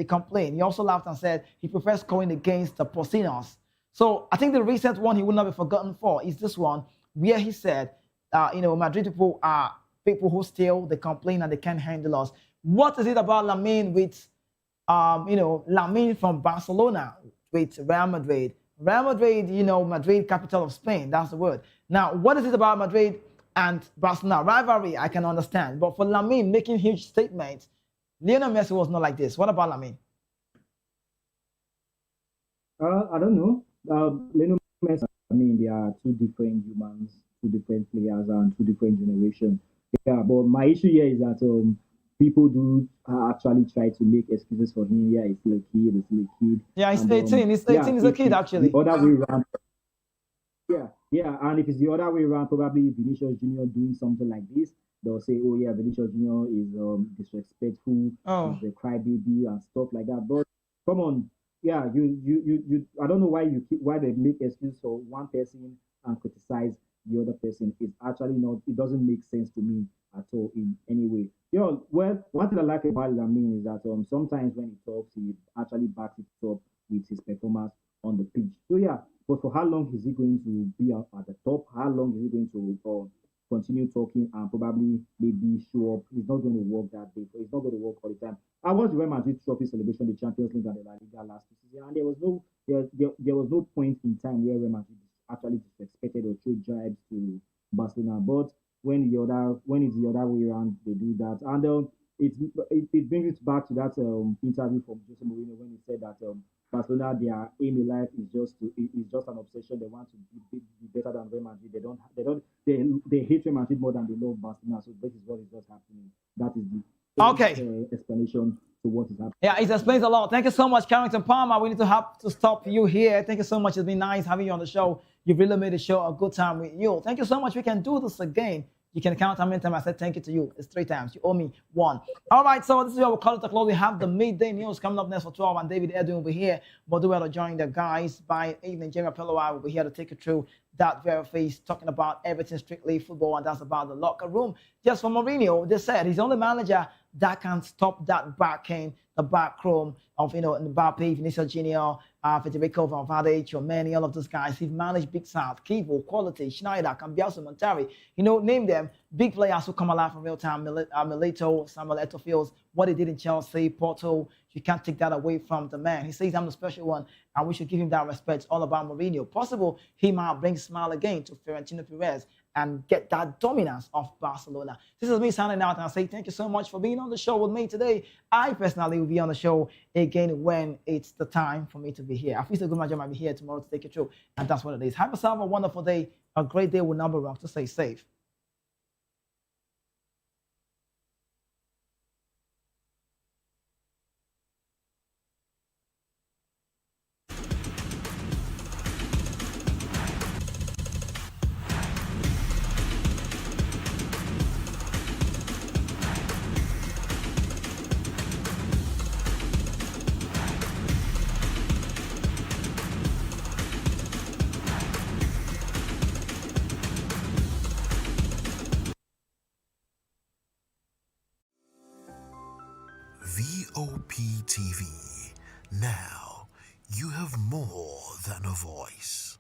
complain. He also laughed and said he prefers scoring against the Porcinos. So I think the recent one he will not be forgotten for is this one, where he said, Madrid people are people who steal, they complain, and they can't handle us. What is it about Lamine with, Lamine from Barcelona with Real Madrid? Real Madrid, Madrid, capital of Spain, that's the word. Now, what is it about Madrid and Barcelona? Rivalry, I can understand. But for Lamine making huge statements, Lionel Messi was not like this. What about Lamine? I don't know. Lionel Messi, they are two different humans, two different players, and two different generations. Yeah, but my issue here is that people do actually try to make excuses for him. Yeah, he's still a kid. Yeah, he's 18. He's 18. He's a kid, actually. The other way around. Yeah, and if it's the other way around, probably Vinicius Junior doing something like this, they'll say, "Oh yeah, Vinicius Junior is disrespectful, he's a crybaby and stuff like that." But come on, yeah, you I don't know why they make excuses for one person and criticize the other person. It's actually not. It doesn't make sense to me at all in any way. Well, what I like about Lamine is that sometimes when he talks, he actually backs it up with his performance on the pitch. So yeah, but for how long is he going to be at the top? How long is he going to continue talking and probably maybe show up? He's not going to work that day. He's not going to work all the time. I watched the Real Madrid Trophy celebration, the Champions League and the La Liga last season, and there was no point in time where Real Madrid actually disrespected or threw jibes to Barcelona. But when it's the other way around, they do that. And it brings it back to that interview from Jose Mourinho when he said that Barcelona, their aim in life is just an obsession. They want to be better than Real Madrid. They hate Real Madrid more than they love Barcelona. So this is what is just happening. That is the explanation to what is happening. Yeah, it explains a lot. Thank you so much, Carrington Palmer. We need to have to stop you here. Thank you so much. It's been nice having you on the show. You've really made the show a good time with you. Thank you so much. We can do this again. You can count how many times I said thank you to you. It's 3 times. You owe me 1. All right, so this is where we'll call it a close. We have the midday news coming up next for 12, and David Edwin will be here. But do well to join the guys by evening. Jeremy Pellowa will be here to take you through that very face, talking about everything strictly football, and that's about the locker room. Just for Mourinho, they said he's the only manager that can stop that back end, the back room of Mbappe, Vinicius Junior, Federico Valverde, Chomeni, all of those guys. He's managed Big South, Kivo, Quality, Schneider, Cambiaso, Montari. Name them. Big players who come alive from real time. Milito, Samuel Eto'o Fields, what he did in Chelsea, Porto. You can't take that away from the man. He says I'm the special one, and we should give him that respect. It's all about Mourinho. Possible he might bring smile again to Florentino Perez and get that dominance of Barcelona. This is me signing out, and I say thank you so much for being on the show with me today. I personally will be on the show again when it's the time for me to be here. I feel so good, my job might be here tomorrow to take you through, and that's what it is. Have yourself a wonderful day, a great day with number wrong to stay safe. VOP TV. Now you have more than a voice.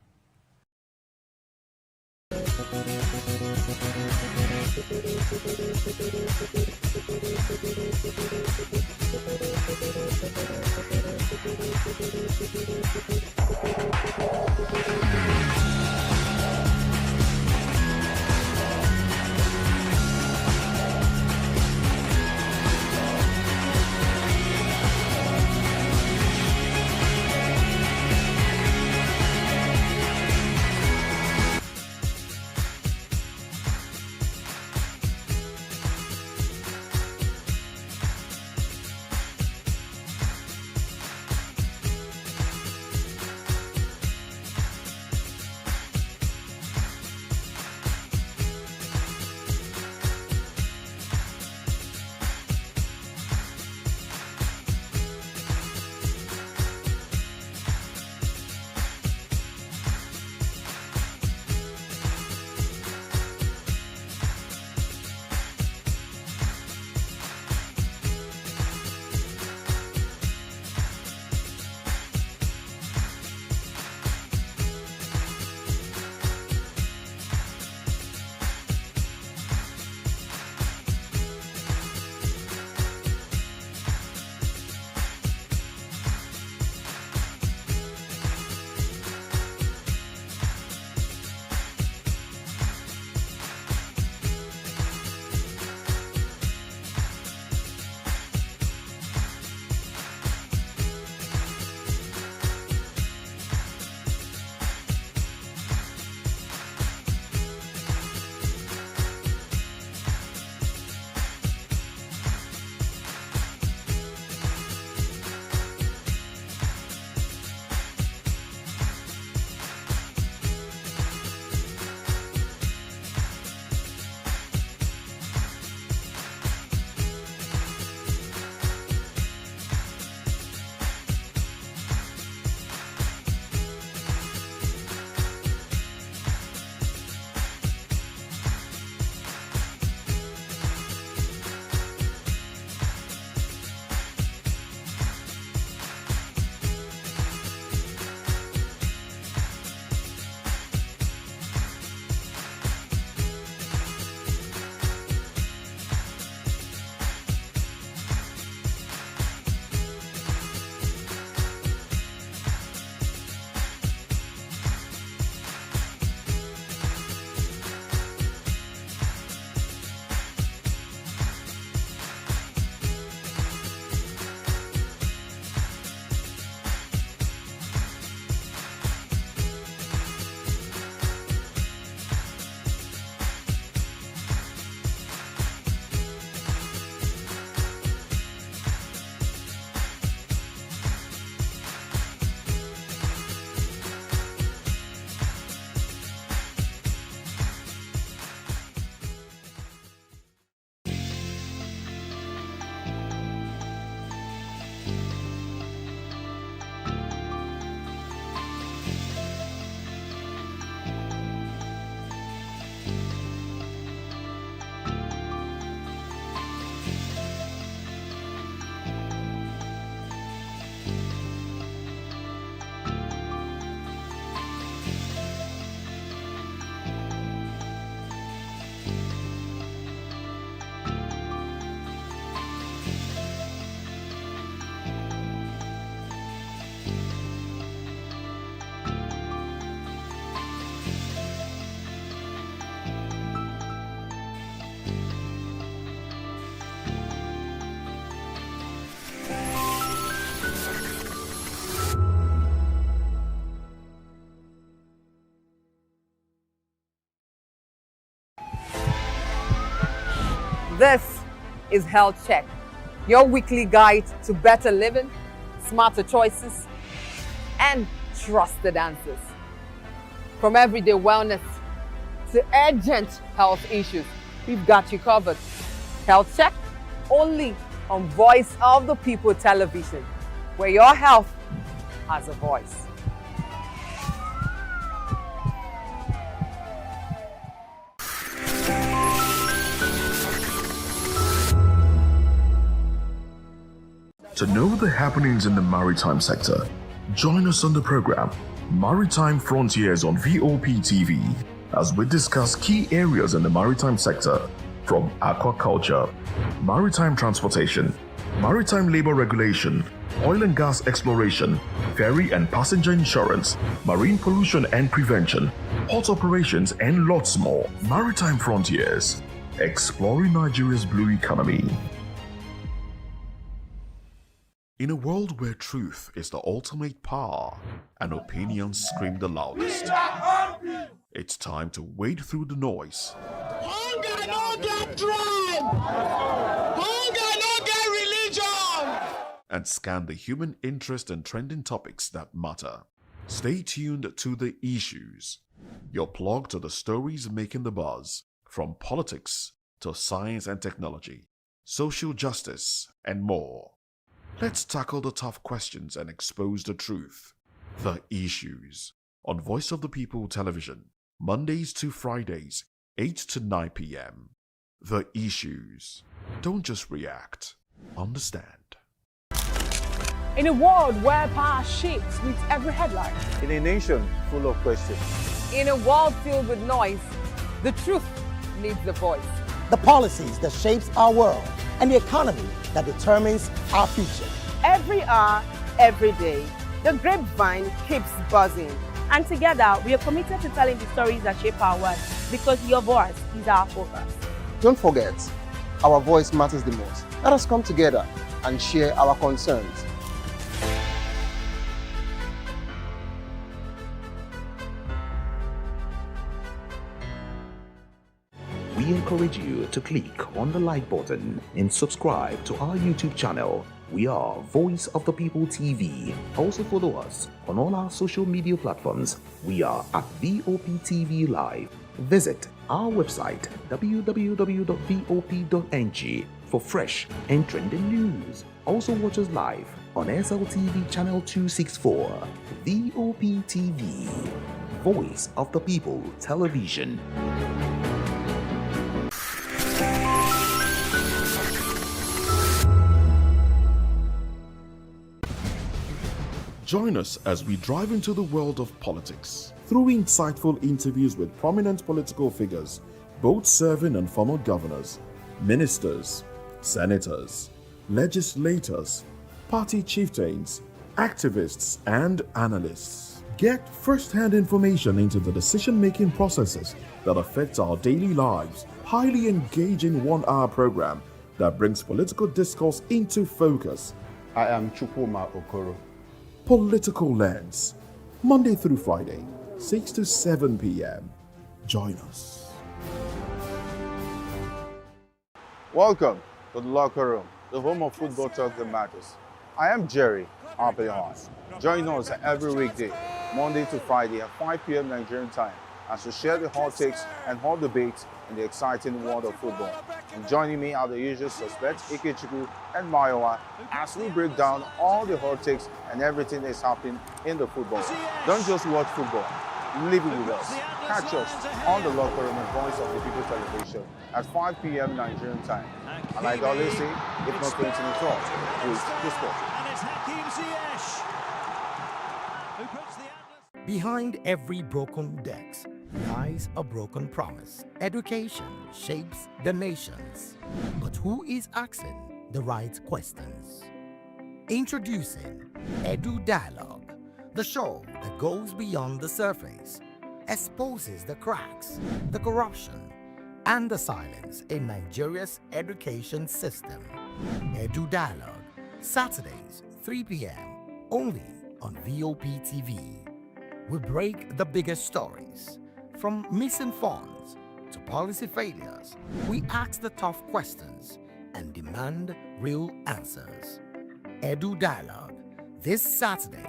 This is Health Check, your weekly guide to better living, smarter choices, and trusted answers. From everyday wellness to urgent health issues, we've got you covered. Health Check, only on Voice of the People television, where your health has a voice. To know the happenings in the maritime sector, join us on the program Maritime Frontiers on VOP TV as we discuss key areas in the maritime sector, from aquaculture, maritime transportation, maritime labor regulation, oil and gas exploration, ferry and passenger insurance, marine pollution and prevention, port operations, and lots more. Maritime Frontiers, exploring Nigeria's blue economy. In a world where truth is the ultimate power and opinions scream the loudest, it's time to wade through the noise. Hunger no get tribe! Hunger no get religion! And scan the human interest and trending topics that matter. Stay tuned to The Issues, your plug to the stories making the buzz, from politics to science and technology, social justice, and more. Let's tackle the tough questions and expose the truth. The Issues on Voice of the People television, Mondays to Fridays, 8 to 9 p.m. The Issues. Don't just react, understand. In a world where power shakes with every headline, In a nation full of questions, in a world filled with noise, the truth needs the voice. the policies that shapes our world, and the economy that determines our future. Every hour, every day, the grapevine keeps buzzing. And together, we are committed to telling the stories that shape our world, because your voice is our focus. Don't forget, our voice matters the most. Let us come together and share our concerns. We encourage you to click on the like button and subscribe to our YouTube channel. We are Voice of the People TV. Also follow us on all our social media platforms. We are at VOP TV Live. Visit our website www.vop.ng for fresh and trending news. Also watch us live on SLTV channel 264. VOP TV, Voice of the People Television. Join us as we drive into the world of politics through insightful interviews with prominent political figures, both serving and former governors, ministers, senators, legislators, party chieftains, activists, and analysts. Get first-hand information into the decision-making processes that affect our daily lives. Highly engaging one-hour program that brings political discourse into focus. I am Chukwuma Okoro. Political Lens, Monday through Friday, 6 to 7 p.m. Join us. Welcome to the locker room, the home of football talk that matters. I am Jerry Apelon. Join us every weekday, Monday to Friday at 5 p.m. Nigerian time, as we share the hot takes and hot debates in the exciting world of football. And joining me are the usual suspects, Ikechukwu and Mayowa, as we break down all the hot takes and everything that's happening in the football. Don't just watch football, live it with us. Catch us on the locker room and Voice of the People television at 5 p.m. Nigerian time. And like I always say, if not 20 minutes off, please discuss. Behind every broken desk lies a broken promise. Education shapes the nations. But who is asking the right questions? Introducing Edu Dialogue, the show that goes beyond the surface, exposes the cracks, the corruption, and the silence in Nigeria's education system. Edu Dialogue, Saturdays, 3 p.m., only on VOP TV. We break the biggest stories, from missing funds to policy failures, we ask the tough questions and demand real answers. Edu Dialogue, this Saturday,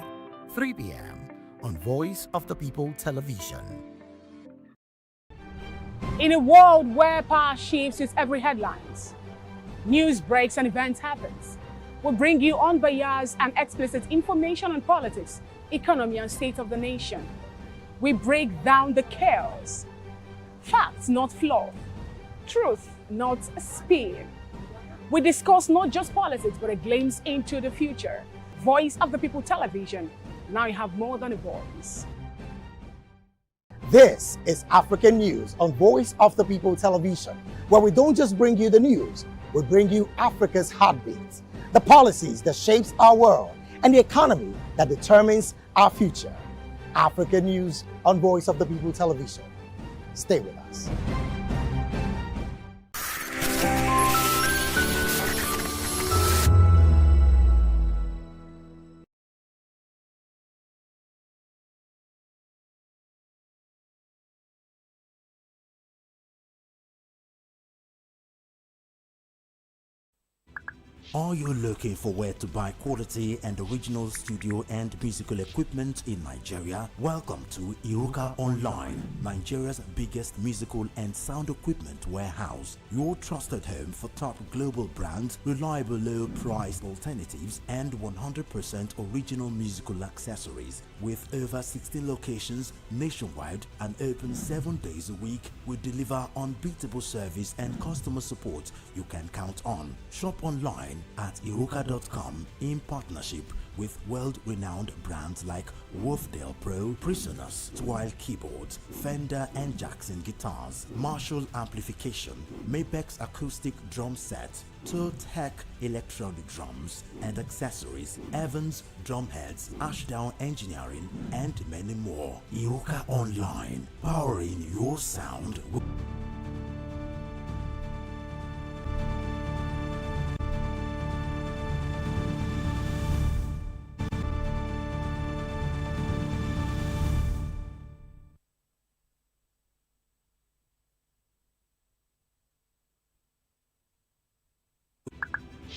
3 p.m. on Voice of the People Television. In a world where power shifts with every headlines, news breaks and events happens, we bring you unbiased and explicit information on politics, economy, and state of the nation. We break down the chaos. Facts, not fluff. Truth, not spin. We discuss not just politics, but a glimpse into the future. Voice of the People Television. Now you have more than a voice. This is African News on Voice of the People Television, where we don't just bring you the news, we bring you Africa's heartbeats, the policies that shapes our world, and the economy that determines our future. African News on Voice of the People Television. Stay with us. Are you looking for where to buy quality and original studio and musical equipment in Nigeria? Welcome to Iruka Online, Nigeria's biggest musical and sound equipment warehouse. Your trusted home for top global brands, reliable low-priced alternatives, and 100% original musical accessories. With over 16 locations nationwide and open 7 days a week, we deliver unbeatable service and customer support you can count on. Shop online at iruka.com in partnership with world-renowned brands like Wolfdale Pro, Prisoners, Twile Keyboards, Fender and Jackson Guitars, Marshall Amplification, Mapex Acoustic Drum Set, Tech Electronic Drums and Accessories, Evans Drumheads, Ashdown Engineering, and many more. Iruka Online, powering your sound.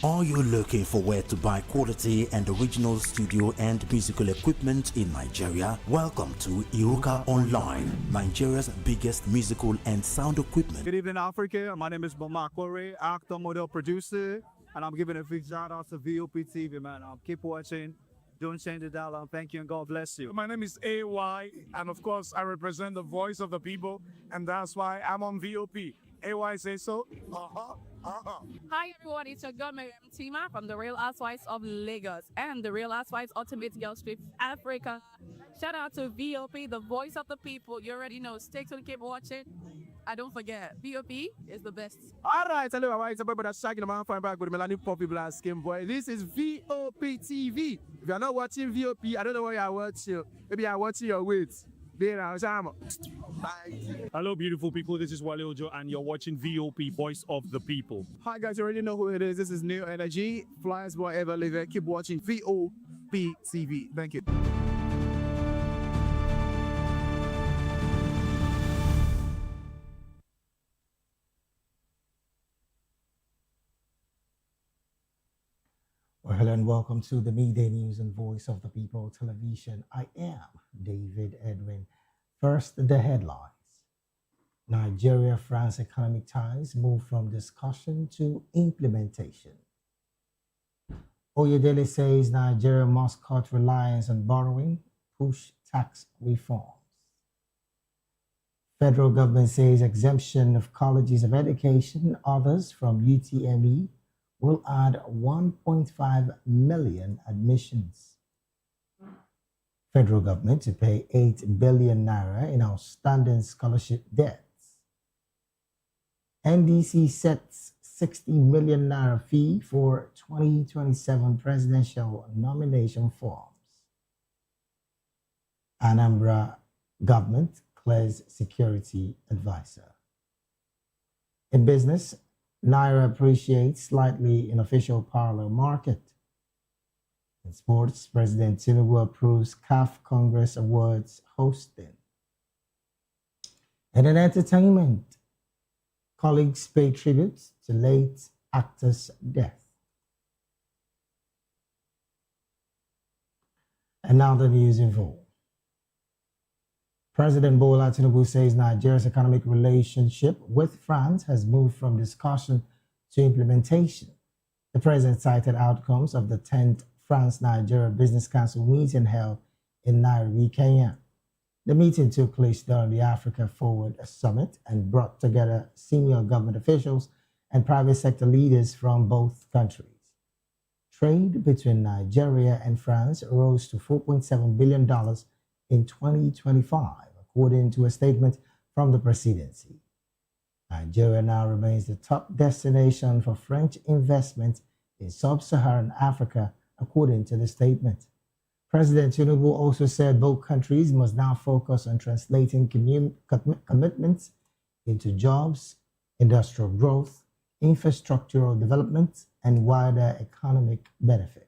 Are you looking for where to buy quality and original studio and musical equipment in Nigeria? Welcome to Iruka Online, Nigeria's biggest musical and sound equipment. Good evening, Africa. My name is Bamakore, actor, model, producer, and I'm giving a big shout out to VOP TV, man. Keep watching. Don't change the dial. Thank you and God bless you. My name is AY, and of course, I represent the voice of the people, and that's why I'm on VOP. AY say so. Hi everyone, it's your girl Miriam Tima from the Real Housewives of Lagos and the Real Housewives Ultimate Girls Trip Africa. Shout out to VOP, the voice of the people. You already know. Stay tuned, keep watching. And don't forget, VOP is the best. Alright, hello, it's a boy that's shaking the man fine back with Melanie Poppy Black Skin Boy. This is VOP TV. If you're not watching VOP, I don't know why you're watching. Maybe you're watching your weight. Hello, beautiful people. This is Wale Ojo, and you're watching VOP, Voice of the People. Hi, guys. You already know who it is. This is New Energy. Flyers boy ever live. Keep watching VOP TV. Thank you. Well, hello and welcome to the Midday News and Voice of the People Television. I am David Edwin. First, the headlines. Nigeria-France economic ties move from discussion to implementation. Oyedele says Nigeria must cut reliance on borrowing, push tax reforms. Federal government says exemption of colleges of education, others from UTME, will add 1.5 million admissions. Federal government to pay 8 billion naira in outstanding scholarship debts. NDC sets 60 million naira fee for 2027 presidential nomination forms. Anambra government clears security advisor. In business, Naira appreciates slightly in official parallel market. In sports, President Tinubu approves CAF Congress Awards hosting. And in entertainment, Colleagues pay tribute to late actor's death. And now the news in full. President Bola Tinubu says Nigeria's economic relationship with France has moved from discussion to implementation. The president cited outcomes of the 10th France-Nigeria Business Council meeting held in Nairobi, Kenya. The meeting took place during the Africa Forward Summit and brought together senior government officials and private sector leaders from both countries. Trade between Nigeria and France rose to $4.7 billion in 2025, according to a statement from the presidency. Nigeria now remains the top destination for French investment in sub-Saharan Africa, according to the statement. President Tinubu also said both countries must now focus on translating commitments into jobs, industrial growth, infrastructural development, and wider economic benefits.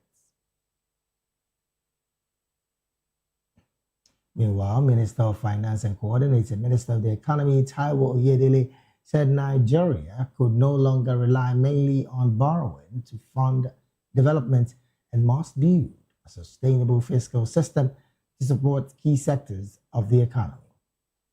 Meanwhile, Minister of Finance and Coordinating Minister of the Economy, Taiwo Oyedele, said Nigeria could no longer rely mainly on borrowing to fund development and must build a sustainable fiscal system to support key sectors of the economy.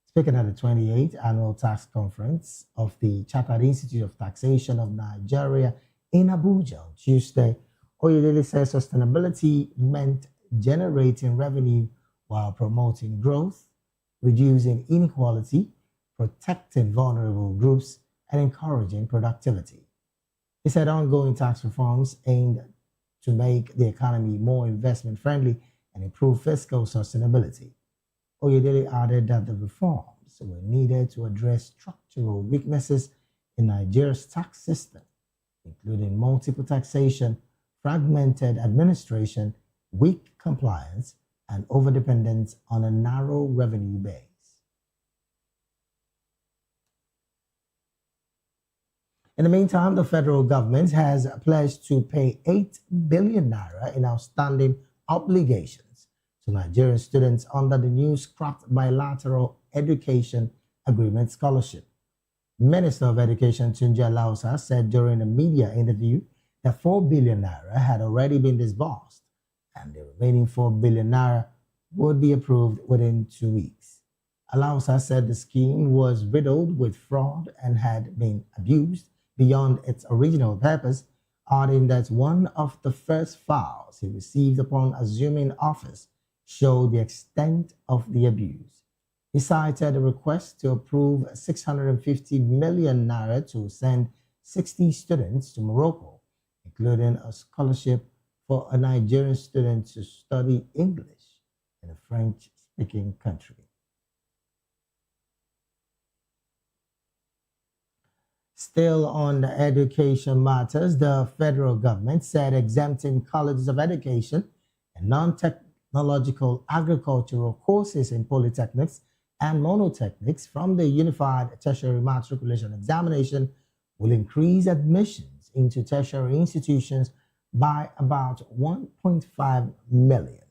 Speaking at the 28th Annual Tax Conference of the Chartered Institute of Taxation of Nigeria in Abuja on Tuesday, Oyedele said sustainability meant generating revenue while promoting growth, reducing inequality, protecting vulnerable groups, and encouraging productivity. He said ongoing tax reforms aimed to make the economy more investment-friendly and improve fiscal sustainability. Oyedele added that the reforms were needed to address structural weaknesses in Nigeria's tax system, including multiple taxation, fragmented administration, weak compliance, and overdependence on a narrow revenue base. In the meantime, the federal government has pledged to pay 8 billion naira in outstanding obligations to Nigerian students under the new scrapped bilateral education agreement scholarship. Minister of Education Tunji Alausa said during a media interview that 4 billion naira had already been disbursed and the remaining 4 billion naira would be approved within 2 weeks. Alausa said the scheme was riddled with fraud and had been abused beyond its original purpose, adding that one of the first files he received upon assuming office showed the extent of the abuse. He cited a request to approve 650 million naira to send 60 students to Morocco, including a scholarship for a Nigerian student to study English in a French-speaking country. Still on the education matters, the federal government said exempting colleges of education and non-technological agricultural courses in polytechnics and monotechnics from the Unified Tertiary Matriculation Examination will increase admissions into tertiary institutions by about 1.5 million.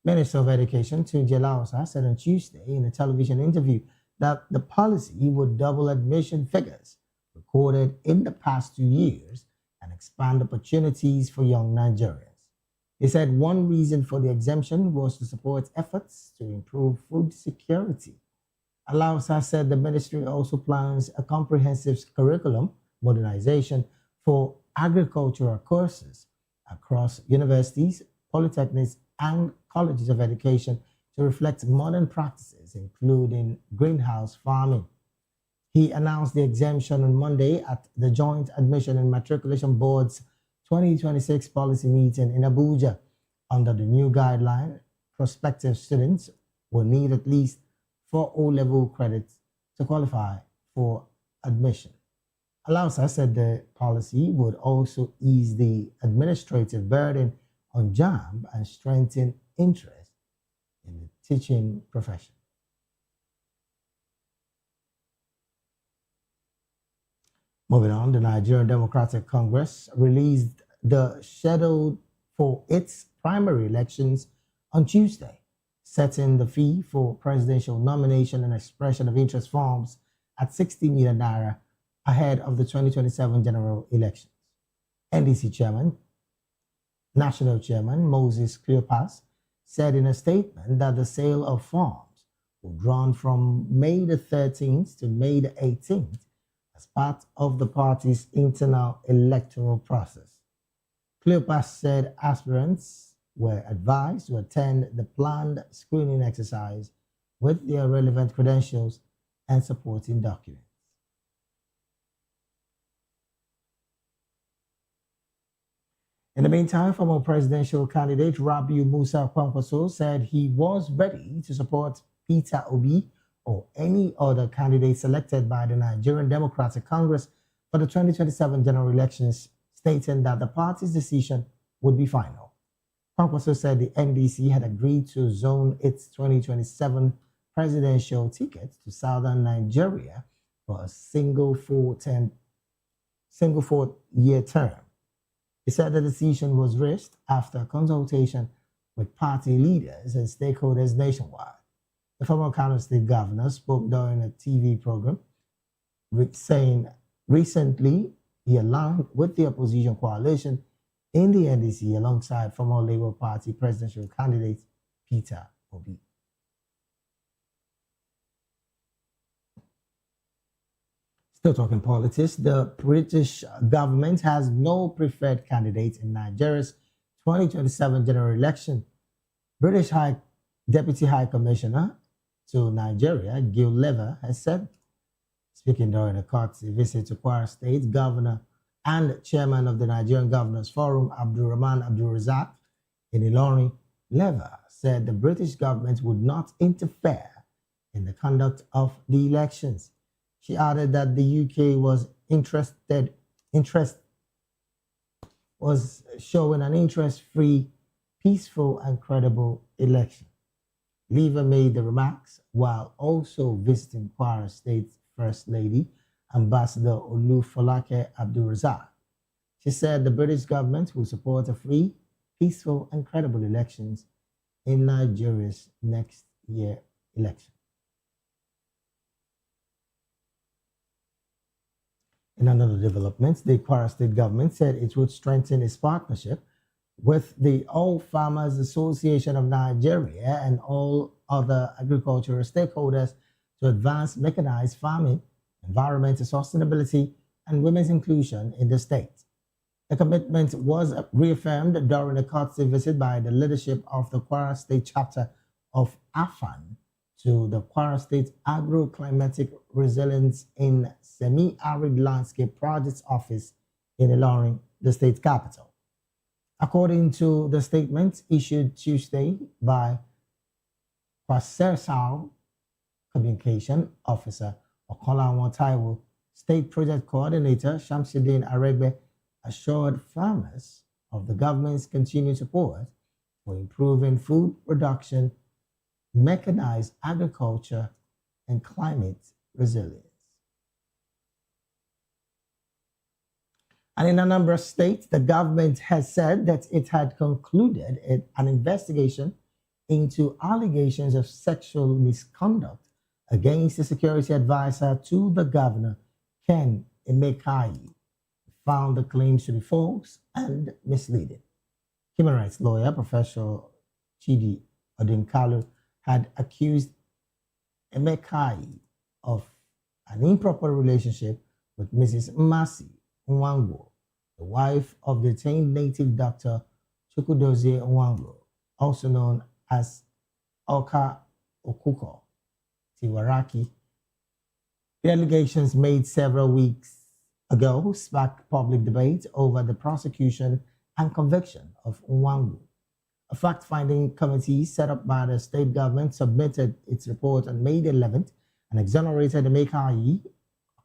Minister of Education Tunji Alausa said on Tuesday in a television interview that the policy would double admission figures recorded in the past 2 years and expand opportunities for young Nigerians. He said one reason for the exemption was to support efforts to improve food security. Alausa said the ministry also plans a comprehensive curriculum modernization for agricultural courses across universities, polytechnics, and colleges of education to reflect modern practices, including greenhouse farming. He announced the exemption on Monday at the Joint Admission and Matriculation Board's 2026 policy meeting in Abuja. Under the new guideline, prospective students will need at least 4 O-level credits to qualify for admission. Alausa said the policy would also ease the administrative burden on JAMB and strengthen interest in the teaching profession. Moving on, the Nigerian Democratic Congress released the schedule for its primary elections on Tuesday, setting the fee for presidential nomination and expression of interest forms at 60 million naira ahead of the 2027 general elections. NDC chairman, national chairman Moses Cleopas said in a statement that the sale of farms will run from May the 13th to May the 18th as part of the party's internal electoral process. Cleopas said aspirants were advised to attend the planned screening exercise with their relevant credentials and supporting documents. In the meantime, former presidential candidate Rabiu Musa Kwankwaso said he was ready to support Peter Obi or any other candidate selected by the Nigerian Democratic Congress for the 2027 general elections, stating that the party's decision would be final. Kwankwaso said the NDC had agreed to zone its 2027 presidential ticket to southern Nigeria for a single four-year term. He said the decision was reached after consultation with party leaders and stakeholders nationwide. The former Kano State governor spoke during a TV program, saying recently he aligned with the opposition coalition in the NDC alongside former Labour Party presidential candidate Peter Obi. Still talking politics, the British government has no preferred candidate in Nigeria's 2027 general election. British Deputy High Commissioner to Nigeria, Gil Lever, has said, speaking during a courtesy visit to Kwara State, Governor and Chairman of the Nigerian Governors Forum, Abdulrahman Abdulrazak, in Ilorin, Lever said the British government would not interfere in the conduct of the elections. She added that the UK was showing an interest-free, peaceful and credible election. Lever made the remarks while also visiting Kwara State's First Lady, Ambassador Olufolake Abdulrazak. She said the British government will support a free, peaceful and credible elections in Nigeria's next year election. In another development, the Kwara State government said it would strengthen its partnership with the All Farmers Association of Nigeria and all other agricultural stakeholders to advance mechanized farming, environmental sustainability, and women's inclusion in the state. The commitment was reaffirmed during a courtesy visit by the leadership of the Kwara State chapter of AFAN to the Kwara State Agro-Climatic Resilience in Semi-Arid Landscape Projects Office in Ilorin, the state capital. According to the statement issued Tuesday by Kwasersal Communication Officer Okolawon Taiwo, State Project Coordinator Shamsuddin Aregbe assured farmers of the government's continued support for improving food production, mechanized agriculture, and climate resilience. And in Anambra State, the government has said that it had concluded an investigation into allegations of sexual misconduct against the security advisor to the governor, Ken Emekai, found the claims to be false and misleading. Human rights lawyer Professor Chidi Odinkalu had accused Emekai of an improper relationship with Mrs. Masi Nwango, the wife of detained native doctor Chukwudozie Nwango, also known as Oka Okuko Tiwaraki. The allegations made several weeks ago sparked public debate over the prosecution and conviction of Nwango. A fact-finding committee set up by the state government submitted its report on May 11th and exonerated Emekai.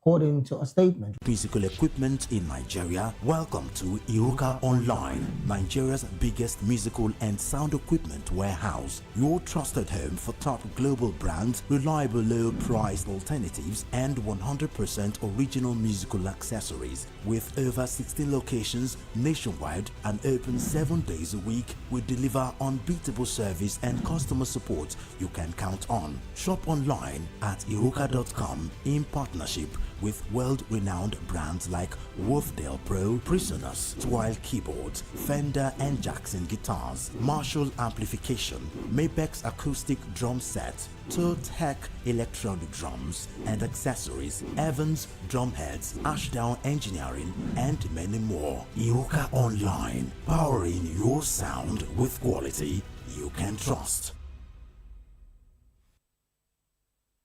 According to a statement, Physical equipment in Nigeria. Welcome to Iruka Online, Nigeria's biggest musical and sound equipment warehouse. Your trusted home for top global brands, reliable low-priced alternatives, and 100% original musical accessories. With over 16 locations nationwide and open 7 days a week, we deliver unbeatable service and customer support you can count on. Shop online at iruka.com in partnership with world-renowned brands like Wolfdale Pro, Prisoners, Twile Keyboards, Fender and Jackson guitars, Marshall amplification, Mapex acoustic drum set, Tech electronic drums and accessories, Evans drumheads, Ashdown engineering, and many more. Iruka Online, powering your sound with quality you can trust.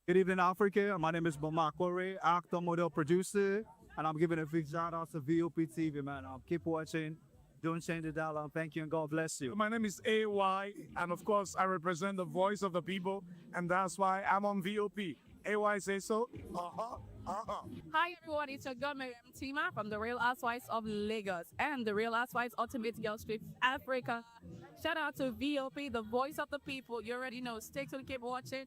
Good evening, Africa. My name is Mama Kore, actor, model, producer, and I'm giving a big shout out to VOP TV, man. Keep watching. Don't change the dial. Thank you and God bless you. My name is AY, and of course, I represent the voice of the people, and that's why I'm on VOP. AY say so. Hi everyone, it's your girl Miriam Tima from the Real Housewives of Lagos and the Real Housewives Ultimate Girls Trip Africa. Shout out to VOP, the voice of the people. You already know. Stay tuned, keep watching.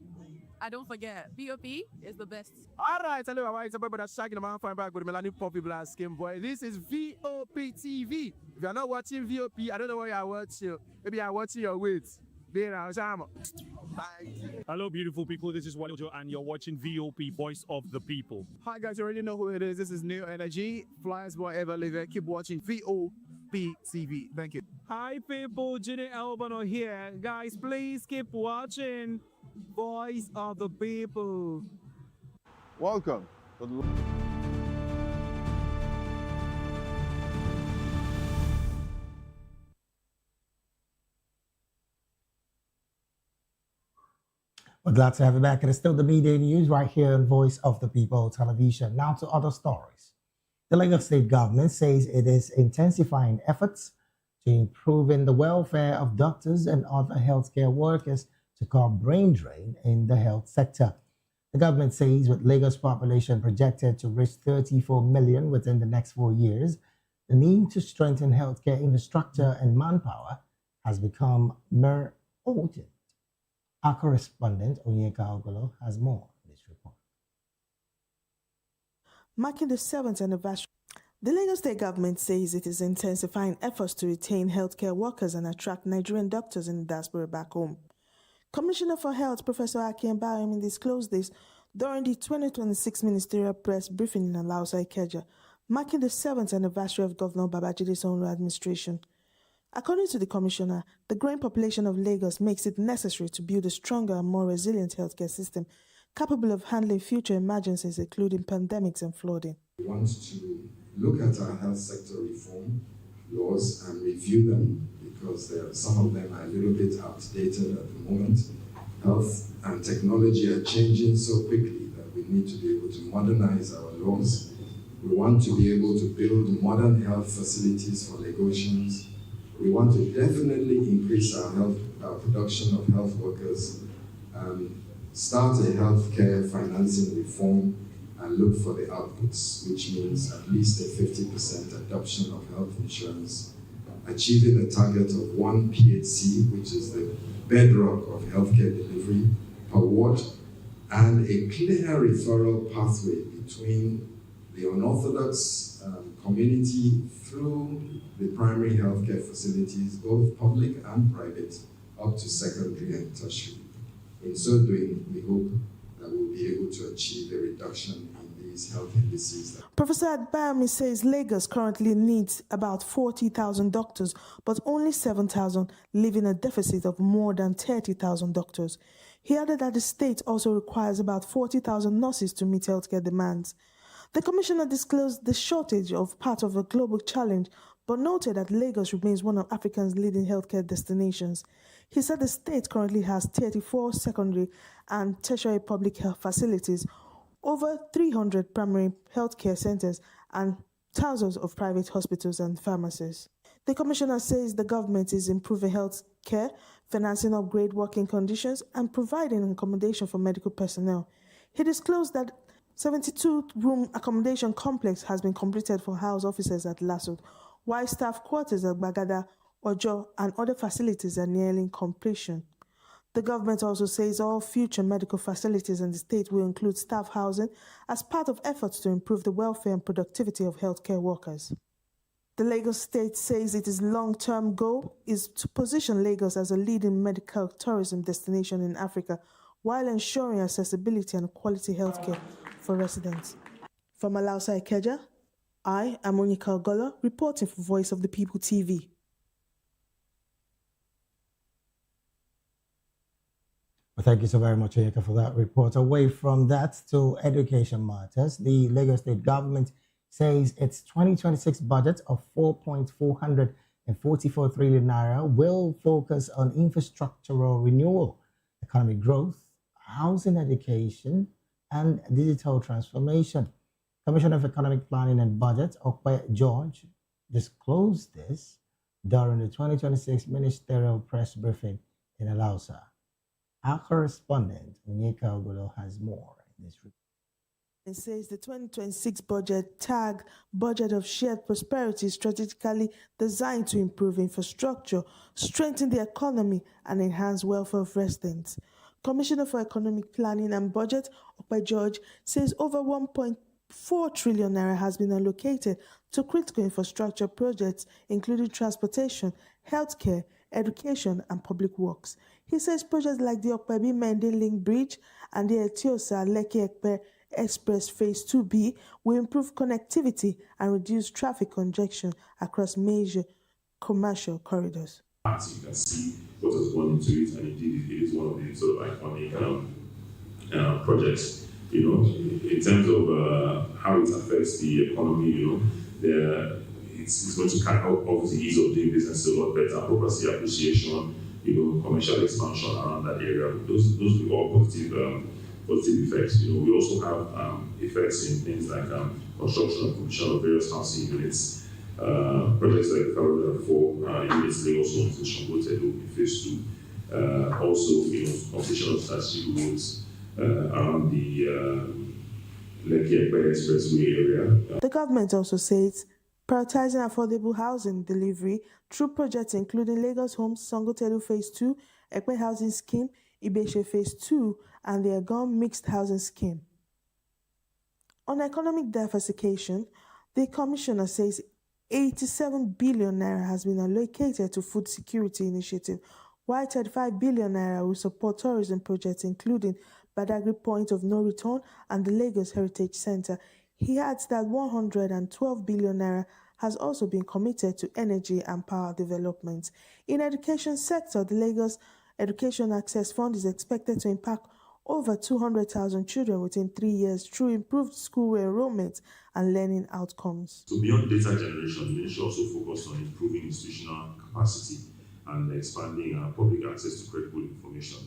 And don't forget, VOP is the best. All right, hello, all right, it's about that shagging man fine back with Melanie Poppy Blast Skin Boy. This is VOP TV. If you're not watching VOP, I don't know why you're watching. Maybe you're watching your weights. Hello, beautiful people. This is Walojo, and you're watching VOP, Voice of the People. Hi, guys, you already know who it is. This is New Energy. Flyers, whatever, live it. Keep watching VOP TV. Thank you. Hi, people. Ginny Albano here. Guys, please keep watching Voice of the People. Welcome to the We're glad to have you back. It is still the midday news right here on Voice of the People television. Now to other stories. The Lagos State government says it is intensifying efforts to improving the welfare of doctors and other healthcare workers to curb brain drain in the health sector. The government says with Lagos population projected to reach 34 million within the next 4 years, the need to strengthen healthcare infrastructure and manpower has become more urgent. Our correspondent, Onyeka Ogolo, has more in this report. Marking the 7th anniversary, the Lagos State government says it is intensifying efforts to retain healthcare workers and attract Nigerian doctors in the diaspora back home. Commissioner for Health, Professor Akin Bawemi, disclosed this during the 2026 ministerial press briefing in Alausa, Ikeja, marking the 7th anniversary of Governor Babajide's own administration. According to the commissioner, the growing population of Lagos makes it necessary to build a stronger and more resilient healthcare system capable of handling future emergencies, including pandemics and flooding. We want to look at our health sector reform laws and review them because some of them are a little bit outdated at the moment. Health and technology are changing so quickly that we need to be able to modernize our laws. We want to be able to build modern health facilities for Lagosians. We want to definitely increase our production of health workers, start a healthcare financing reform, and look for the outputs, which means at least a 50% adoption of health insurance, achieving a target of 1 PHC, which is the bedrock of healthcare delivery per ward, and a clear referral pathway between the unorthodox community through the primary healthcare facilities, both public and private, up to secondary and tertiary. In so doing, we hope that we'll be able to achieve a reduction in these health indices. Professor Adbami says Lagos currently needs about 40,000 doctors, but only 7,000, leaving a deficit of more than 30,000 doctors. He added that the state also requires about 40,000 nurses to meet healthcare demands. The commissioner disclosed the shortage of part of a global challenge, but noted that Lagos remains one of Africa's leading healthcare destinations. He said the state currently has 34 secondary and tertiary public health facilities, over 300 primary healthcare centers, and thousands of private hospitals and pharmacies. The commissioner says the government is improving health care, financing upgrade working conditions, and providing accommodation for medical personnel. He disclosed that 72-room accommodation complex has been completed for house officers at Lasut, while staff quarters at Bagada, Ojo, and other facilities are nearing completion. The government also says all future medical facilities in the state will include staff housing as part of efforts to improve the welfare and productivity of healthcare workers. The Lagos state says its long-term goal is to position Lagos as a leading medical tourism destination in Africa while ensuring accessibility and quality healthcare for residents. From Alausa Ikeja, I am Monica Ogola, reporting for Voice of the People TV. Well, thank you so very much, Onyeka, for that report. Away from that to education matters, the Lagos State government says its 2026 budget of 4.444 trillion naira will focus on infrastructural renewal, economic growth, housing, education, and digital transformation. Commissioner of Economic Planning and Budget, Okpe George, disclosed this during the 2026 ministerial press briefing in Alausa. Our correspondent, Onyeka Ogolo, has more in this report. It says the 2026 budget, tag Budget of Shared Prosperity, strategically designed to improve infrastructure, strengthen the economy, and enhance welfare of residents. Commissioner for Economic Planning and Budget, Okpe George, says over 1.4 trillion naira has been allocated to critical infrastructure projects, including transportation, healthcare, education, and public works. He says projects like the Okpebi Mende Link Bridge and the Etiosa Lekki Ekpe Express Phase 2B will improve connectivity and reduce traffic congestion across major commercial corridors. You can see what has gone into it, and indeed it is one of the sort of iconic projects. You know, in terms of how it affects the economy, you know, it's going to kind of obviously ease of doing business a lot better, property appreciation, you know, commercial expansion around that area. Those will be all positive effects. You know, we also have effects in things like construction and completion of various housing units. Projects like the 4 units Lagos Homes in Shangotedo in Phase 2. Also, you know, completion of strategic roads around the Lekki Ekpe Expressway area. The government also says prioritizing affordable housing delivery through projects including Lagos Homes, Sangotedo Phase 2, Ekpe Housing Scheme, Ibeshe Phase 2, and the Egon Mixed Housing Scheme. On economic diversification, the commissioner says 87 billion naira has been allocated to food security initiative, while 35 billion naira will support tourism projects including Badagry Point of No Return and the Lagos Heritage Center. He adds that 112 billion naira has also been committed to energy and power development. In education sector, the Lagos Education Access Fund is expected to impact over 200,000 children within 3 years through improved school enrollment and learning outcomes. So beyond data generation, the ministry also focused on improving institutional capacity and expanding public access to credible information.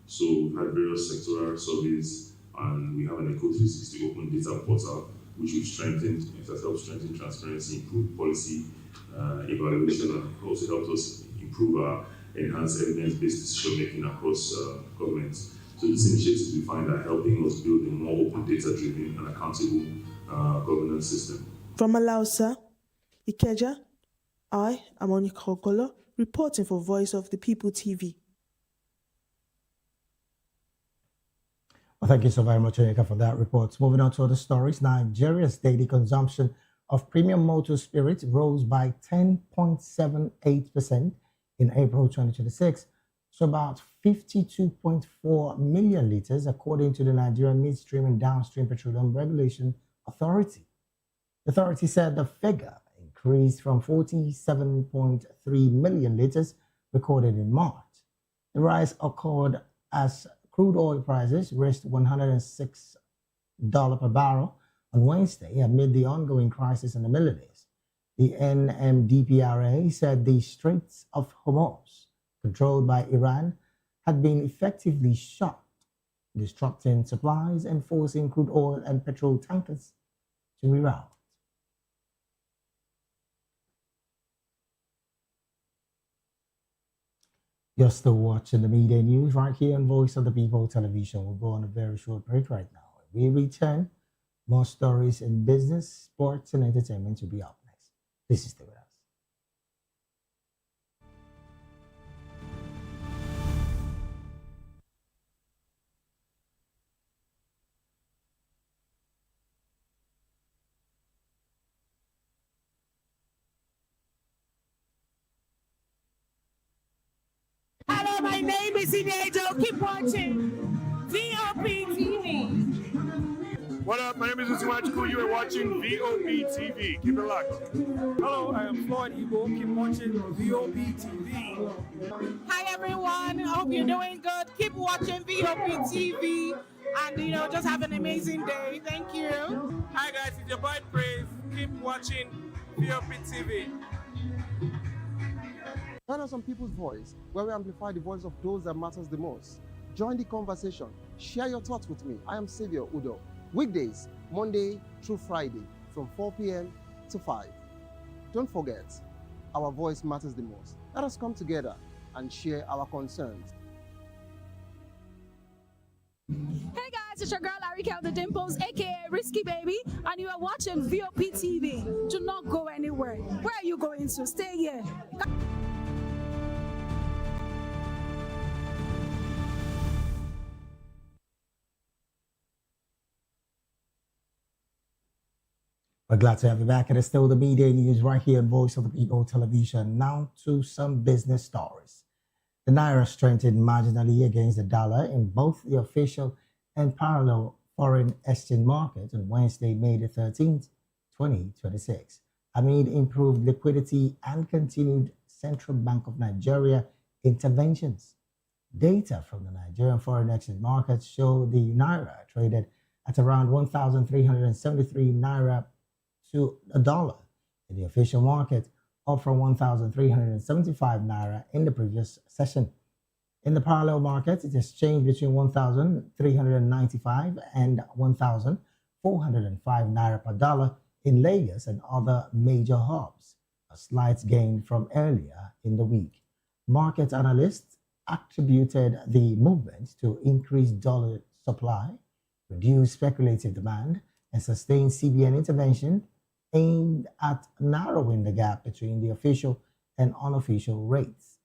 So we've had various sectoral surveys, and we have an Eco 360 open data portal, which we've strengthened. It has helped strengthen transparency, improve policy evaluation, and also helped us improve our enhanced evidence-based decision-making across governments. So these initiatives we find are helping us build a more open, data-driven, and accountable governance system. From Alausa, Ikeja, I am Monica Ogola, reporting for Voice of the People TV. Well, thank you so very much, Onyeka, for that report. Moving on to other stories, Nigeria's daily consumption of premium motor spirits rose by 10.78% in April 2026 to about 52.4 million liters, according to the Nigerian Midstream and Downstream Petroleum Regulation Authority. The authority said the figure increased from 47.3 million liters recorded in March. The rise occurred as crude oil prices reached $106 per barrel on Wednesday amid the ongoing crisis in the Middle East. The NMDPRA said the Straits of Hormuz, controlled by Iran, had been effectively shut, disrupting supplies and forcing crude oil and petrol tankers to reroute. You're still watching the media news right here on Voice of the People television. We'll go on a very short break right now. When we return, more stories in business, sports, and entertainment will be up next. This is the way. Hello, my name is Inedo. Keep watching VOP TV. What up? My name is Osimhen. You are watching VOP TV. Keep it locked. Hello, I am Floyd Igbo. Keep watching VOP TV. Hi everyone, I hope you're doing good. Keep watching VOP TV and just have an amazing day. Thank you. Hi guys, it's your boy Praise. Keep watching VOP TV. Turn on some people's voice, where we amplify the voice of those that matters the most. Join the conversation. Share your thoughts with me. I am Savior Udo. Weekdays, Monday through Friday, from 4 p.m. to 5. Don't forget, our voice matters the most. Let us come together and share our concerns. Hey guys, it's your girl Arika the Dimples, aka Risky Baby, and you are watching VOP TV. Do not go anywhere. Where are you going to? Stay here. We're glad to have you back. It is still the media news right here on Voice of the People Television. Now to some business stories. The Naira strengthened marginally against the dollar in both the official and parallel foreign exchange market on Wednesday, May the 13th, 2026, amid improved liquidity and continued Central Bank of Nigeria interventions. Data from the Nigerian foreign exchange market show the Naira traded at around 1,373 Naira to a dollar in the official market, up from 1,375 Naira in the previous session. In the parallel market, it is changed between 1,395 and 1,405 Naira per dollar in Lagos and other major hubs, a slight gain from earlier in the week. Market analysts attributed the movement to increased dollar supply, reduced speculative demand, and sustained CBN intervention aimed at narrowing the gap between the official and unofficial rates.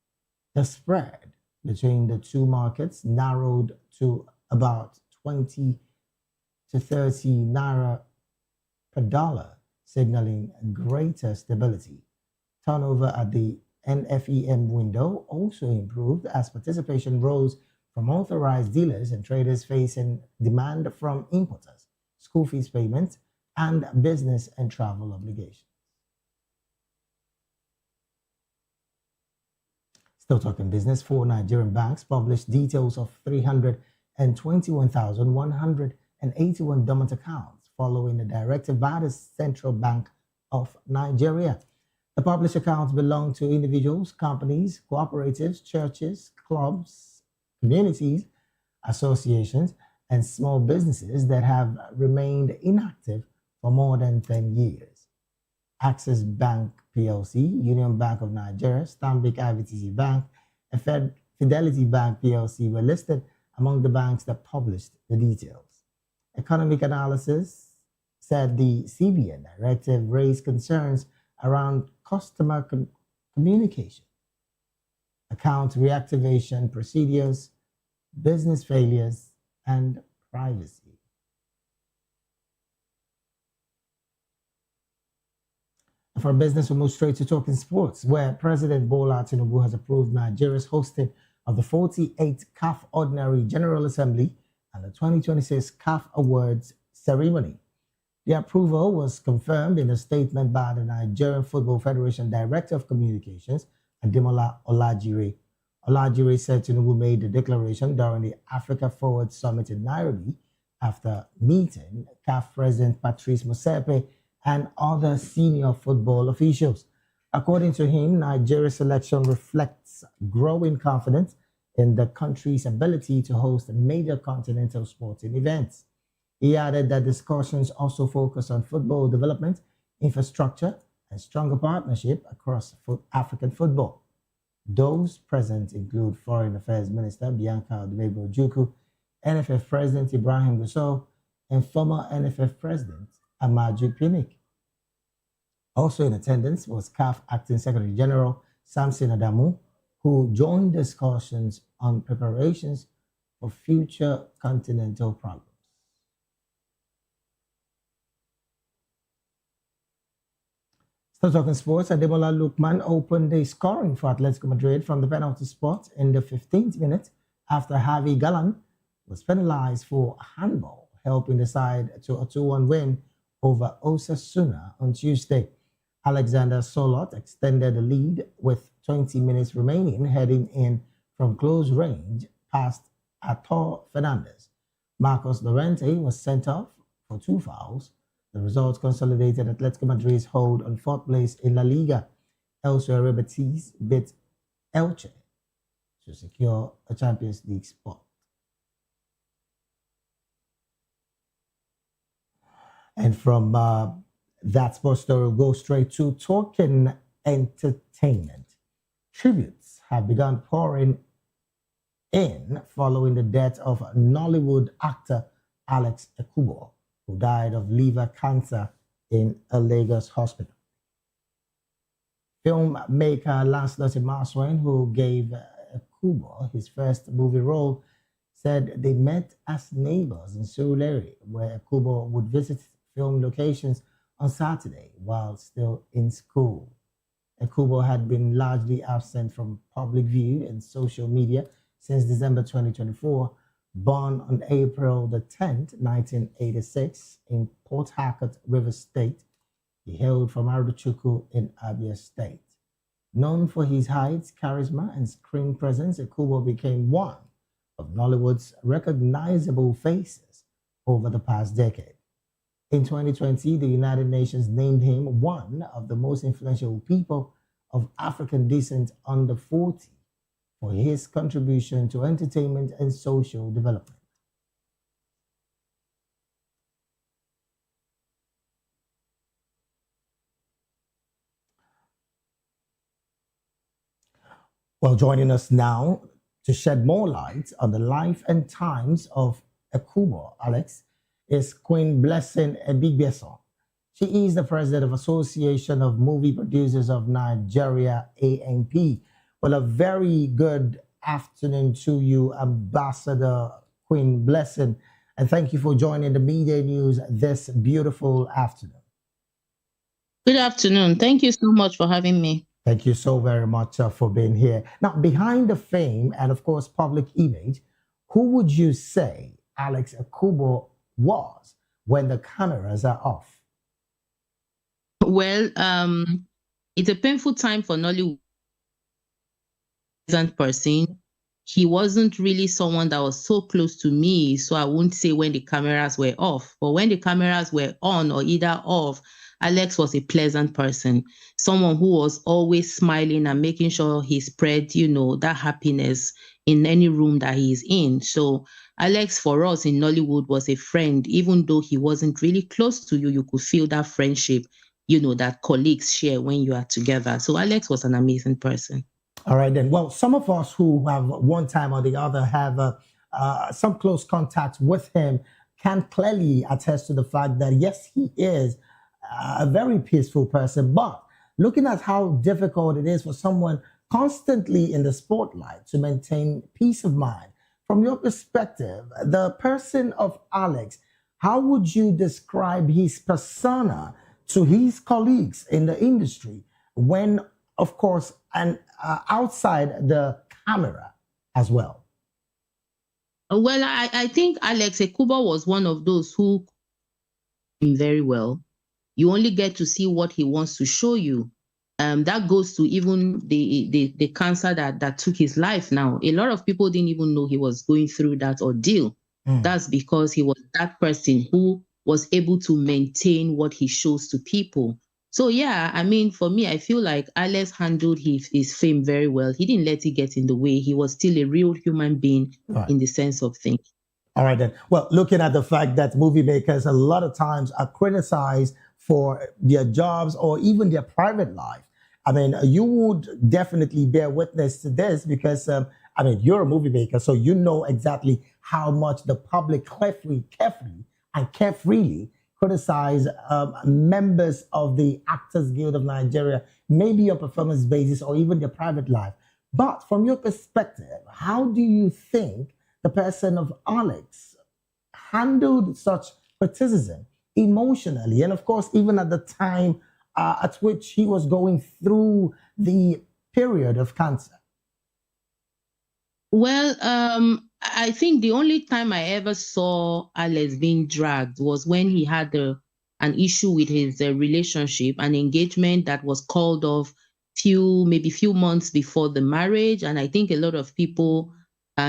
The spread between the two markets narrowed to about 20 to 30 Naira per dollar, signaling greater stability. Turnover at the NFEM window also improved as participation rose from authorized dealers and traders facing demand from importers, school fees payments, and business and travel obligations. Still talking business, 4 Nigerian banks published details of 321,181 dormant accounts following a directive by the Central Bank of Nigeria. The published accounts belong to individuals, companies, cooperatives, churches, clubs, communities, associations, and small businesses that have remained inactive for more than 10 years. Access Bank PLC, Union Bank of Nigeria, Stanbic IBTC Bank, and Fidelity Bank PLC were listed among the banks that published the details. Economic analysis said the CBN directive raised concerns around customer communication, account reactivation procedures, business failures, and privacy. For business, we move straight to talking sports, where President Bola Tinubu has approved Nigeria's hosting of the 48th CAF Ordinary General Assembly and the 2026 CAF Awards ceremony. The approval was confirmed in a statement by the Nigerian Football Federation Director of Communications, Ademola Olajire. Olajire said Tinubu made the declaration during the Africa Forward Summit in Nairobi after meeting CAF President Patrice Motsepe and other senior football officials. According to him, Nigeria's selection reflects growing confidence in the country's ability to host major continental sporting events. He added that discussions also focus on football development, infrastructure, and stronger partnership across African football. Those present include Foreign Affairs Minister Bianca Odumegwu Ojukwu, NFF President Ibrahim Gusau, and former NFF President Amaju Pinnick. Also in attendance was CAF Acting Secretary General Samson Adamu, who joined discussions on preparations for future continental programs. Still talking sports, Ademola Lookman opened the scoring for Atletico Madrid from the penalty spot in the 15th minute after Javi Galán was penalized for handball helping the side to a 2-1 win over Osasuna on Tuesday. Alexander Solot extended the lead with 20 minutes remaining, heading in from close range past Artur Fernandez. Marcos Llorente was sent off for 2 fouls. The result consolidated Atletico Madrid's hold on 4th place in La Liga. Elsewhere, Real Betis beat Elche to secure a Champions League spot. And from that sports story, we'll go straight to talking entertainment. Tributes have begun pouring in following the death of Nollywood actor Alex Ekubo, who died of liver cancer in a Lagos hospital. Filmmaker Lancelot Emaswen, who gave Ekubo his first movie role, said they met as neighbors in Surulere, where Ekubo would visit film locations on Saturday while still in school. Ekubo had been largely absent from public view and social media since December 2024. Born on April the 10th, 1986 in Port Harcourt, Rivers State, he hailed from Aruchuku in Abia State. Known for his height, charisma, and screen presence, Ekubo became one of Nollywood's recognizable faces over the past decade. In 2020, the United Nations named him one of the most influential people of African descent under 40 for his contribution to entertainment and social development. Well, joining us now to shed more light on the life and times of Ekubo, Alex, is Queen Blessing Ebigbeson. She is the president of Association of Movie Producers of Nigeria, AMP. Well, a very good afternoon to you, Ambassador Queen Blessing, and thank you for joining the media news this beautiful afternoon. Good afternoon. Thank you so much for having me. Thank you so very much for being here. Now, behind the fame and, of course, public image, who would you say Alex Ekubo was when the cameras are off? Well, it's a painful time for Nollywood person. He wasn't really someone that was so close to me, so I wouldn't say when the cameras were off. But when the cameras were on or either off, Alex was a pleasant person, someone who was always smiling and making sure he spread, that happiness in any room that he's in. So Alex, for us in Nollywood, was a friend. Even though he wasn't really close to you, you could feel that friendship, that colleagues share when you are together. So Alex was an amazing person. All right, then. Well, some of us who have one time or the other have some close contact with him can clearly attest to the fact that, yes, he is a very peaceful person. But looking at how difficult it is for someone constantly in the spotlight to maintain peace of mind, from your perspective, the person of Alex, how would you describe his persona to his colleagues in the industry when, of course, and outside the camera as well? Well, I think Alex Ekubo was one of those who very well. You only get to see what he wants to show you. That goes to even the cancer that took his life now. A lot of people didn't even know he was going through that ordeal. That's because he was that person who was able to maintain what he shows to people. So yeah, I mean, for me, I feel like Alex handled his fame very well. He didn't let it get in the way. He was still a real human being in the sense of things. All right, then. Well, looking at the fact that movie makers a lot of times are criticized for their jobs or even their private life, I mean, you would definitely bear witness to this because, you're a movie maker, so you know exactly how much the public carefully and carefreely criticize members of the Actors Guild of Nigeria, maybe on performance basis or even their private life. But from your perspective, how do you think the person of Alex handled such criticism emotionally? And of course, even at the time at which he was going through the period of cancer? Well, I think the only time I ever saw Alex being dragged was when he had an issue with his relationship, an engagement that was called off maybe few months before the marriage, and I think a lot of people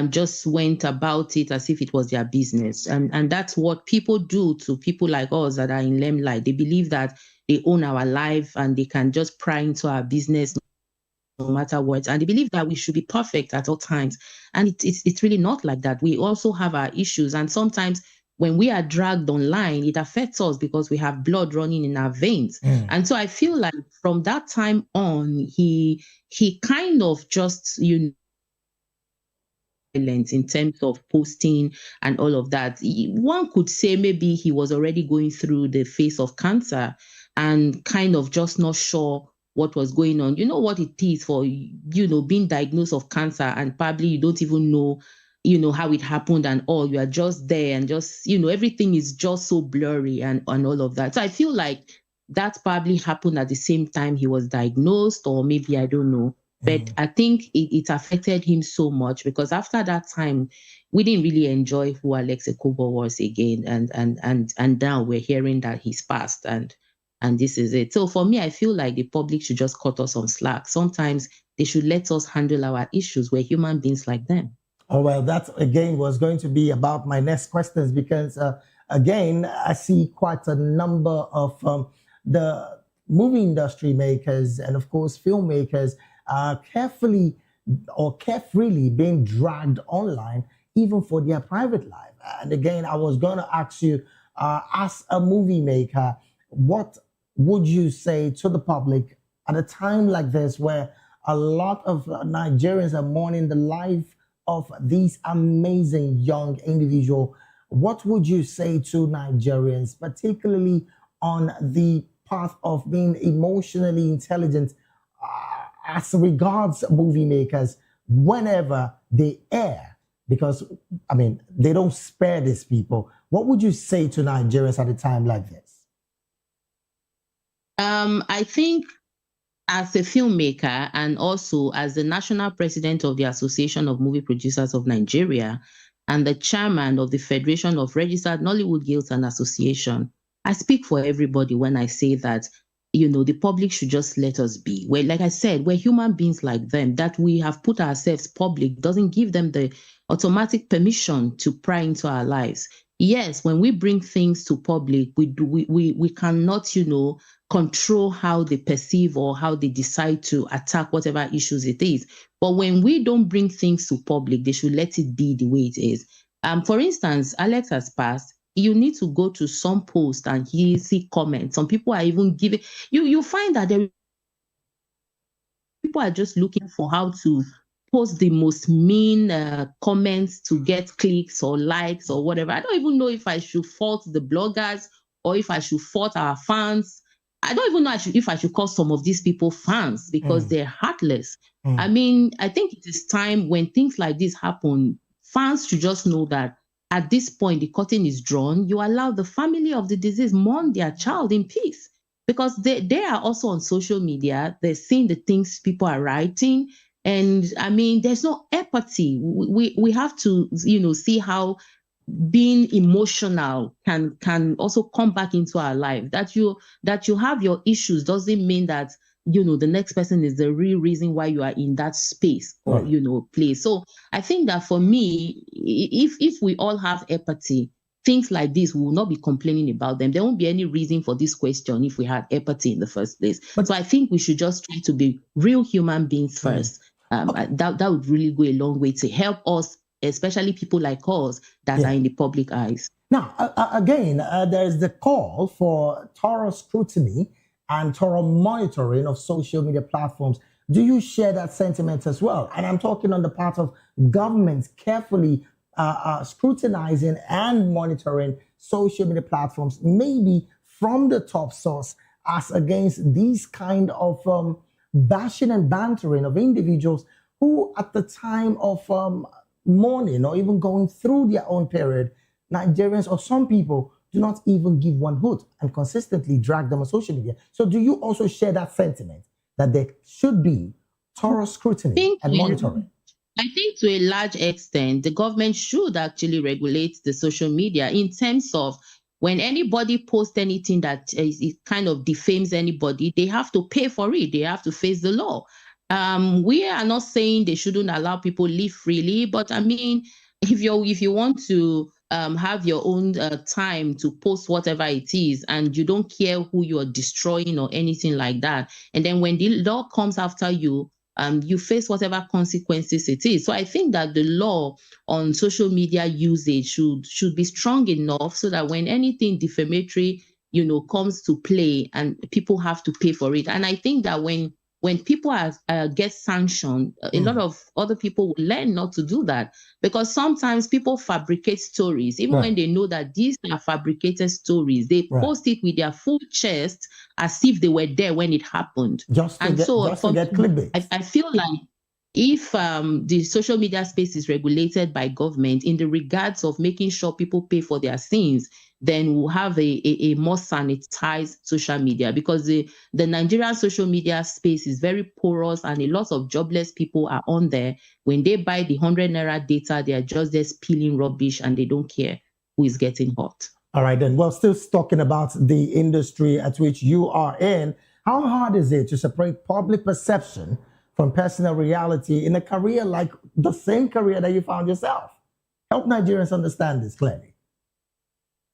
just went about it as if it was their business, and that's what people do to people like us that are in limelight. They believe that they own our life and they can just pry into our business no matter what. And they believe that we should be perfect at all times. And it's really not like that. We also have our issues. And sometimes when we are dragged online, it affects us because we have blood running in our veins. And so I feel like from that time on, he kind of just, in terms of posting and all of that. One could say maybe he was already going through the phase of cancer and kind of just not sure what was going on. You know what it is for, being diagnosed of cancer and probably you don't even know, how it happened and all. You are just there and just, everything is just so blurry and all of that. So I feel like that probably happened at the same time he was diagnosed, or maybe I don't know. But I think it affected him so much because after that time, we didn't really enjoy who Alex Ekubo was again, and now we're hearing that he's passed, and this is it. So for me, I feel like the public should just cut us some slack. Sometimes they should let us handle our issues. We're human beings like them. Oh, well, that again was going to be about my next questions because again, I see quite a number of the movie industry makers and of course filmmakers carefully being dragged online, even for their private life. And again, I was going to ask you, as a movie maker, what would you say to the public at a time like this where a lot of Nigerians are mourning the life of these amazing young individuals? What would you say to Nigerians, particularly on the path of being emotionally intelligent as regards movie makers whenever they air? Because, I mean, they don't spare these people. What would you say to Nigerians at a time like this? I think as a filmmaker and also as the national president of the Association of Movie Producers of Nigeria and the chairman of the Federation of Registered Nollywood Guilds and Association, I speak for everybody when I say that, the public should just let us be. Well, like I said, we're human beings like them. That we have put ourselves public doesn't give them the automatic permission to pry into our lives. Yes, when we bring things to public, we cannot, control how they perceive or how they decide to attack whatever issues it is. But when we don't bring things to public, they should let it be the way it is. For instance, Alex has passed. You need to go to some post and see comments. Some people are even giving you find that people are just looking for how to post the most mean comments to get clicks or likes or whatever. I don't even know if I should fault the bloggers or if I should fault our fans. I don't even know if I should call some of these people fans because they're heartless. I mean, I think it is time when things like this happen, fans should just know that at this point, the curtain is drawn. You allow the family of the deceased mourn their child in peace because they are also on social media. They're seeing the things people are writing. And I mean, there's no empathy. We have to, see how being emotional can also come back into our life. That you have your issues doesn't mean that the next person is the real reason why you are in that space or place. So I think that for me, if we all have empathy, things like this, we will not be complaining about them. There won't be any reason for this question if we had empathy in the first place. So I think we should just try to be real human beings first. That would really go a long way to help us, especially people like us that are in the public eyes. Now, again, there's the call for thorough scrutiny and thorough monitoring of social media platforms. Do you share that sentiment as well? And I'm talking on the part of governments carefully scrutinizing and monitoring social media platforms, maybe from the top source, as against these kind of bashing and bantering of individuals who at the time of mourning or even going through their own period, Nigerians or some people do not even give one hoot and consistently drag them on social media. So do you also share that sentiment that there should be thorough scrutiny and monitoring? I think to a large extent, the government should actually regulate the social media in terms of when anybody posts anything that it kind of defames anybody, they have to pay for it. They have to face the law. We are not saying they shouldn't allow people live freely, but I mean, if you want to have your own time to post whatever it is, and you don't care who you are destroying or anything like that, and then when the law comes after you, you face whatever consequences it is. So I think that the law on social media usage should be strong enough so that when anything defamatory, comes to play, and people have to pay for it. And I think that when people get sanctioned, a lot of other people will learn not to do that, because sometimes people fabricate stories, even when they know that these are fabricated stories. They post it with their full chest as if they were there when it happened. Just to get clickbait. I feel like if the social media space is regulated by government in the regards of making sure people pay for their sins, then we'll have a more sanitized social media, because the Nigerian social media space is very porous, and a lot of jobless people are on there. When they buy the 100 naira data, they are just there spilling rubbish, and they don't care who is getting hurt. All right, then. Well, still talking about the industry at which you are in, how hard is it to separate public perception from personal reality in a career like the same career that you found yourself? Help Nigerians understand this clearly.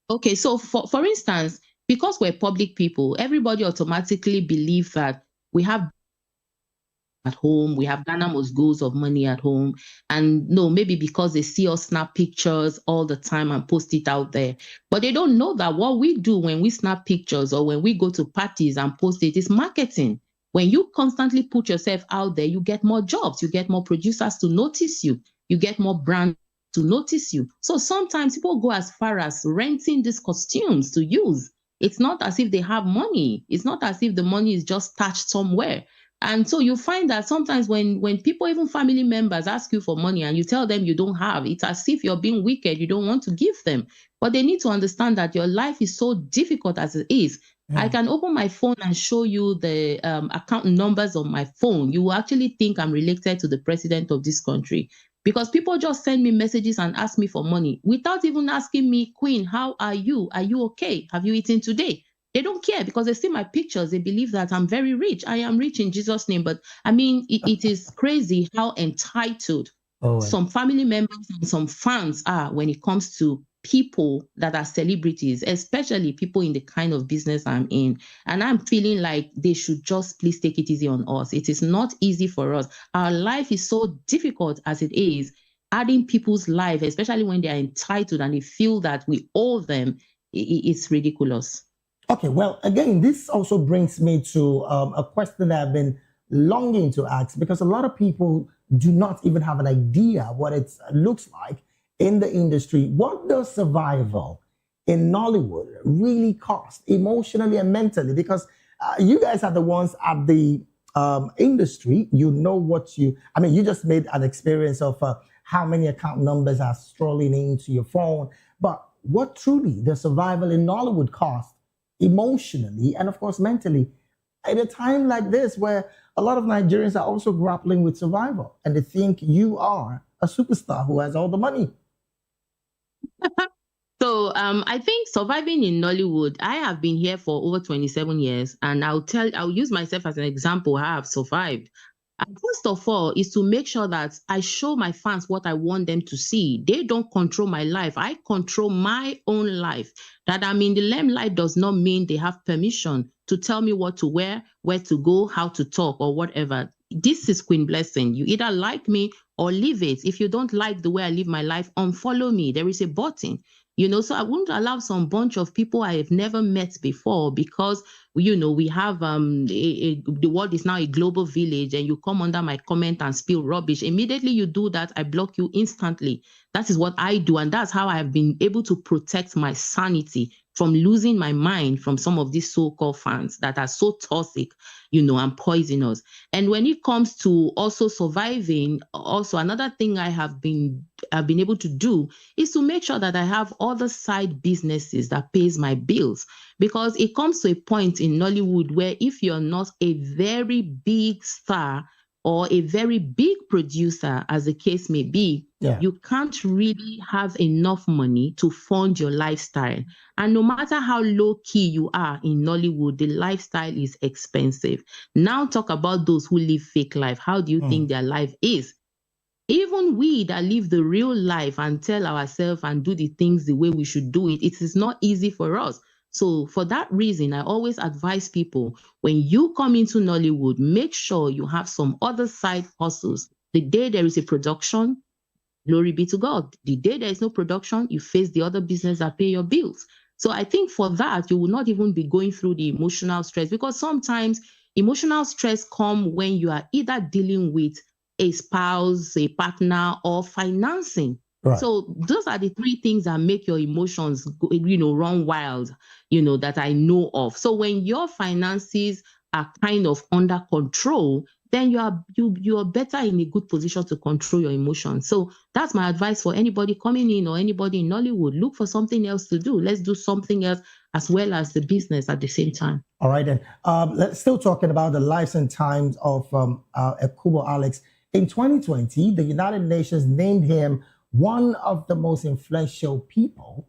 Okay, so for instance, because we're public people, everybody automatically believes that we have at home, we have Ghana must goes of money at home. And no, maybe because they see us snap pictures all the time and post it out there. But they don't know that what we do when we snap pictures or when we go to parties and post it is marketing. When you constantly put yourself out there, you get more jobs, you get more producers to notice you, you get more brands to notice you. So sometimes people go as far as renting these costumes to use. It's not as if they have money. It's not as if the money is just stashed somewhere. And so you find that sometimes when people, even family members, ask you for money and you tell them you don't have, it's as if you're being wicked. You don't want to give them. But they need to understand that your life is so difficult as it is. I can open my phone and show you the account numbers on my phone. You will actually think I'm related to the president of this country, because people just send me messages and ask me for money without even asking me, Queen, how are you? Are you okay? Have you eaten today? They don't care, because they see my pictures. They believe that I'm very rich. I am rich in Jesus' name. But I mean, it is crazy how entitled some family members and some fans are when it comes to people that are celebrities, especially people in the kind of business I'm in. And I'm feeling like they should just please take it easy on us. It is not easy for us. Our life is so difficult as it is. Adding people's life, especially when they're entitled and they feel that we owe them, it's ridiculous. Okay, well, again, this also brings me to a question that I've been longing to ask, because a lot of people do not even have an idea what it looks like in the industry. What does survival in Nollywood really cost emotionally and mentally? Because you guys are the ones at the industry. You know what you just made an experience of how many account numbers are strolling into your phone. But what truly does survival in Nollywood cost emotionally and, of course, mentally at a time like this, where a lot of Nigerians are also grappling with survival and they think you are a superstar who has all the money? So I think surviving in Nollywood, I have been here for over 27 years, and I'll use myself as an example how I've survived. First of all, is to make sure that I show my fans what I want them to see. They don't control my life. I control my own life. That I'm in the limelight does not mean they have permission to tell me what to wear, where to go, how to talk, or whatever. This is Queen Blessing. You either like me or leave it. If you don't like the way I live my life, unfollow me. There is a button. So I wouldn't allow some bunch of people I have never met before, because we have the world is now a global village, and you come under my comment and spill rubbish. Immediately you do that, I block you instantly. That is what I do, and that's how I have been able to protect my sanity from losing my mind from some of these so-called fans that are so toxic, and poisonous. And when it comes to also surviving, also another thing I have been able to do is to make sure that I have other side businesses that pays my bills. Because it comes to a point in Nollywood where if you're not a very big star, or a very big producer, as the case may be, Yeah. you can't really have enough money to fund your lifestyle. And no matter how low key you are in Nollywood, the lifestyle is expensive. Now talk about those who live fake life. How do you think their life is? Even we that live the real life and tell ourselves and do the things the way we should do it, it is not easy for us. So for that reason, I always advise people, when you come into Nollywood, make sure you have some other side hustles. The day there is a production, glory be to God. The day there is no production, you face the other business that pay your bills. So I think for that, you will not even be going through the emotional stress, because sometimes emotional stress come when you are either dealing with a spouse, a partner, or financing. Right. So those are the three things that make your emotions run wild, that I know of. So when your finances are kind of under control, then you are better in a good position to control your emotions. So that's my advice for anybody coming in or anybody in Nollywood. Look for something else to do. Let's do something else as well as the business at the same time. All right, then. Let's still talking about the lives and times of Ekubo Alex. In 2020, the United Nations named him one of the most influential people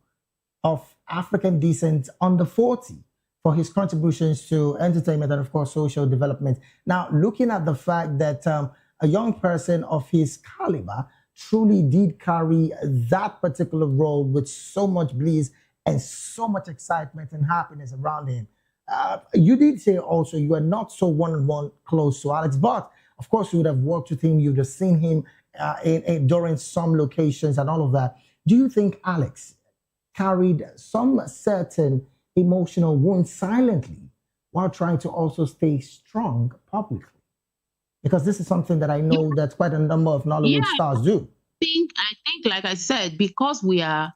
of African descent under 40 for his contributions to entertainment and, of course, social development. Now, looking at the fact that a young person of his caliber truly did carry that particular role with so much bliss and so much excitement and happiness around him. You did say also you are not so one-on-one close to Alex, but of course you would have worked with him, you would have seen him during some locations and all of that. Do you think Alex carried some certain emotional wounds silently while trying to also stay strong publicly? Because this is something that I know that quite a number of Nollywood stars do. I think, like I said, because we are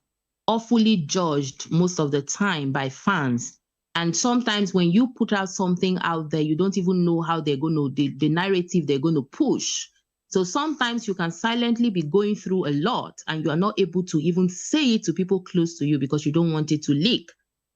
awfully judged most of the time by fans, and sometimes when you put out something out there, you don't even know how they're going to, the narrative they're going to push. So sometimes you can silently be going through a lot and you are not able to even say it to people close to you because you don't want it to leak.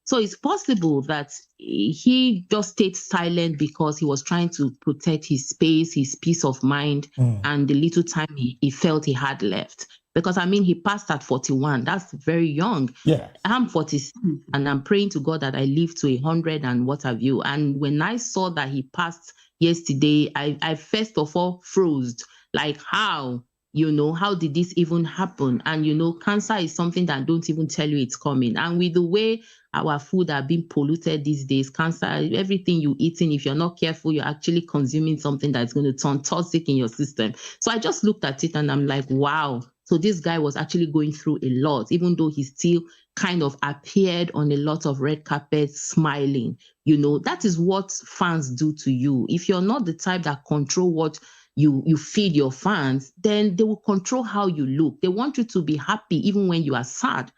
So it's possible that he just stayed silent because he was trying to protect his space, his peace of mind, and the little time he felt he had left. Because, I mean, he passed at 41. That's very young. Yeah. I'm 46, and I'm praying to God that I live to 100 and what have you. And when I saw that he passed yesterday, I first of all froze. Like, how? How did this even happen? And, cancer is something that don't even tell you it's coming. And with the way our food are being polluted these days, cancer, everything you're eating, if you're not careful, you're actually consuming something that's going to turn toxic in your system. So I just looked at it and I'm like, wow. So this guy was actually going through a lot, even though he still kind of appeared on a lot of red carpets smiling. That is what fans do to you. If you're not the type that control what you feed your fans, then they will control how you look. They want you to be happy even when you are sad.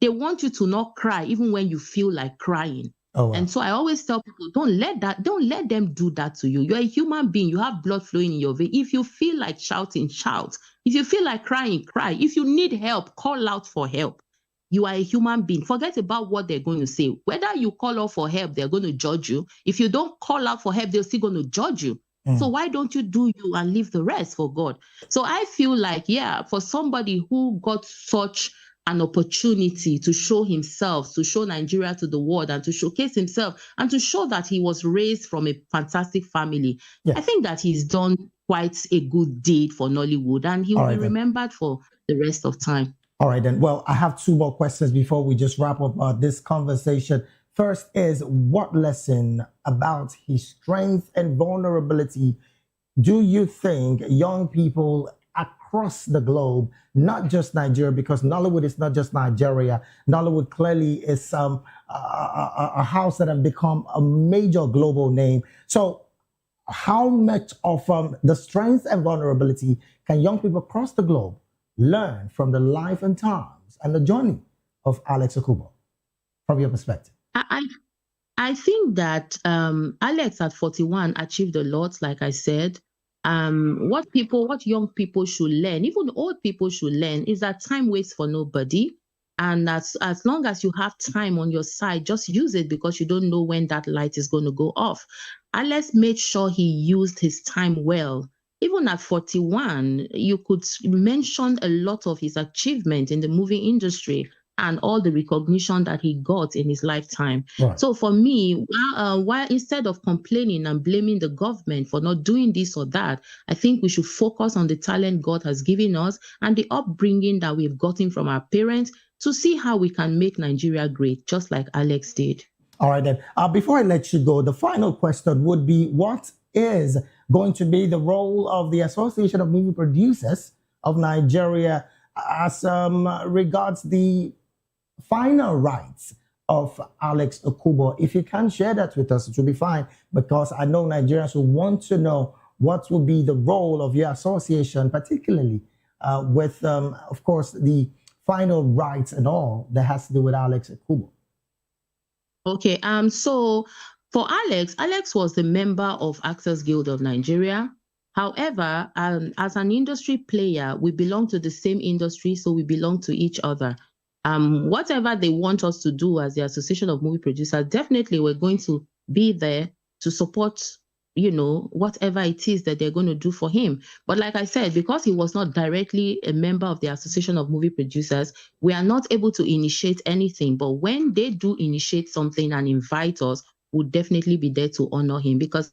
They want you to not cry even when you feel like crying. Oh, wow. And so I always tell people, don't let them do that to you. You're a human being. You have blood flowing in your vein. If you feel like shouting, shout. If you feel like crying, cry. If you need help, call out for help. You are a human being. Forget about what they're going to say. Whether you call out for help, they're going to judge you. If you don't call out for help, they're still going to judge you. So why don't you do you and leave the rest for God? So I feel like, for somebody who got such an opportunity to show himself, to show Nigeria to the world, and to showcase himself, and to show that he was raised from a fantastic family, I think that he's done quite a good deed for Nollywood, and he will be remembered for the rest of time. All right, then. Well, I have two more questions before we just wrap up this conversation. First is, what lesson about his strength and vulnerability do you think young people across the globe, not just Nigeria, because Nollywood is not just Nigeria. Nollywood clearly is a house that have become a major global name. So how much of the strength and vulnerability can young people across the globe learn from the life and times and the journey of Alex Ekubo, from your perspective? I think that Alex at 41 achieved a lot, like I said. What young people should learn, even old people should learn, is that time waits for nobody. And as long as you have time on your side, just use it, because you don't know when that light is going to go off. Alex made sure he used his time well. even at 41, you could mention a lot of his achievements in the movie industry and all the recognition that he got in his lifetime. Right. So for me, while instead of complaining and blaming the government for not doing this or that, I think we should focus on the talent God has given us and the upbringing that we've gotten from our parents to see how we can make Nigeria great, just like Alex did. All right, then. Before I let you go, the final question would be, what is going to be the role of the Association of Movie Producers of Nigeria as regards the final rights of Alex Okubo? If you can share that with us, it will be fine, because I know Nigerians will want to know what will be the role of your association, particularly with, of course, the final rights and all that has to do with Alex Okubo. Okay, so for Alex was the member of Actors Guild of Nigeria. However, as an industry player, we belong to the same industry, so we belong to each other. Whatever they want us to do as the Association of Movie Producers, definitely we're going to be there to support, whatever it is that they're going to do for him. But like I said, because he was not directly a member of the Association of Movie Producers, we are not able to initiate anything. But when they do initiate something and invite us, we'll definitely be there to honor him, because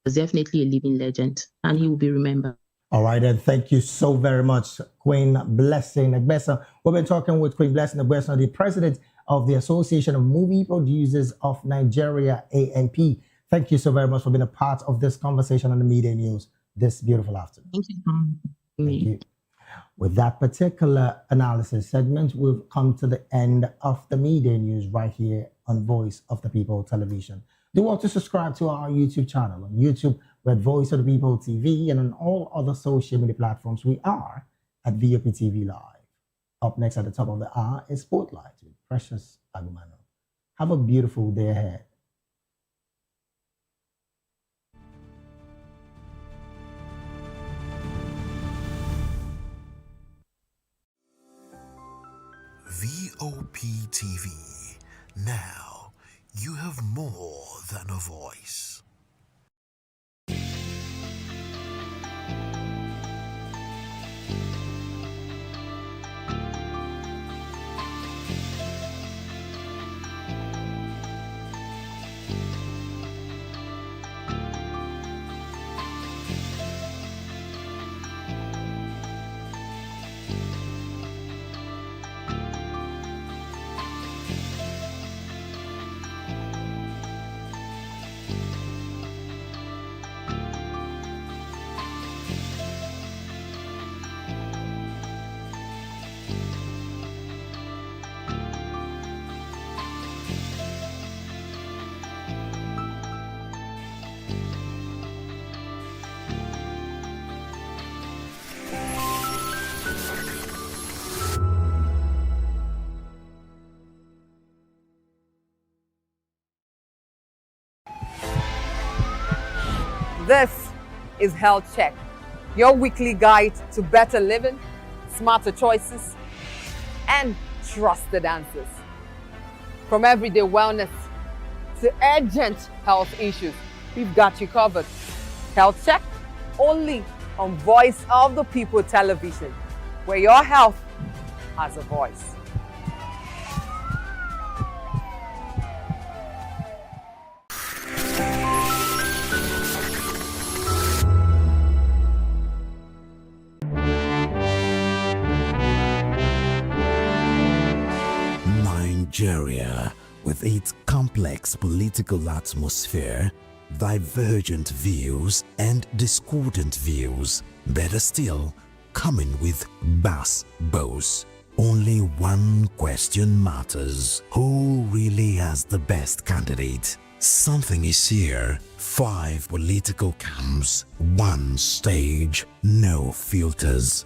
he's definitely a living legend and he will be remembered. All right, and thank you so very much, Queen Blessing Egbesa. We've been talking with Queen Blessing Egbesa, the president of the Association of Movie Producers of Nigeria, AMP. Thank you so very much for being a part of this conversation on the Media News this beautiful afternoon. Thank you. Thank you. With that particular analysis segment, we've come to the end of the Media News right here on Voice of the People Television. Do want to subscribe to our YouTube channel. On YouTube, we're at Voice of the People TV, and on all other social media platforms, we are at VOP TV Live. Up next at the top of the hour is Spotlight with Precious Agumano. Have a beautiful day ahead. VOP TV. Now, you have more than a voice. This is Health Check, your weekly guide to better living, smarter choices, and trusted answers. From everyday wellness to urgent health issues, we've got you covered. Health Check, only on Voice of the People Television, where your health has a voice. Nigeria, with its complex political atmosphere, divergent views, and discordant views, better still, coming with bass bows. Only one question matters: who really has the best candidate? Something is here. 5 political camps, 1 stage, no filters.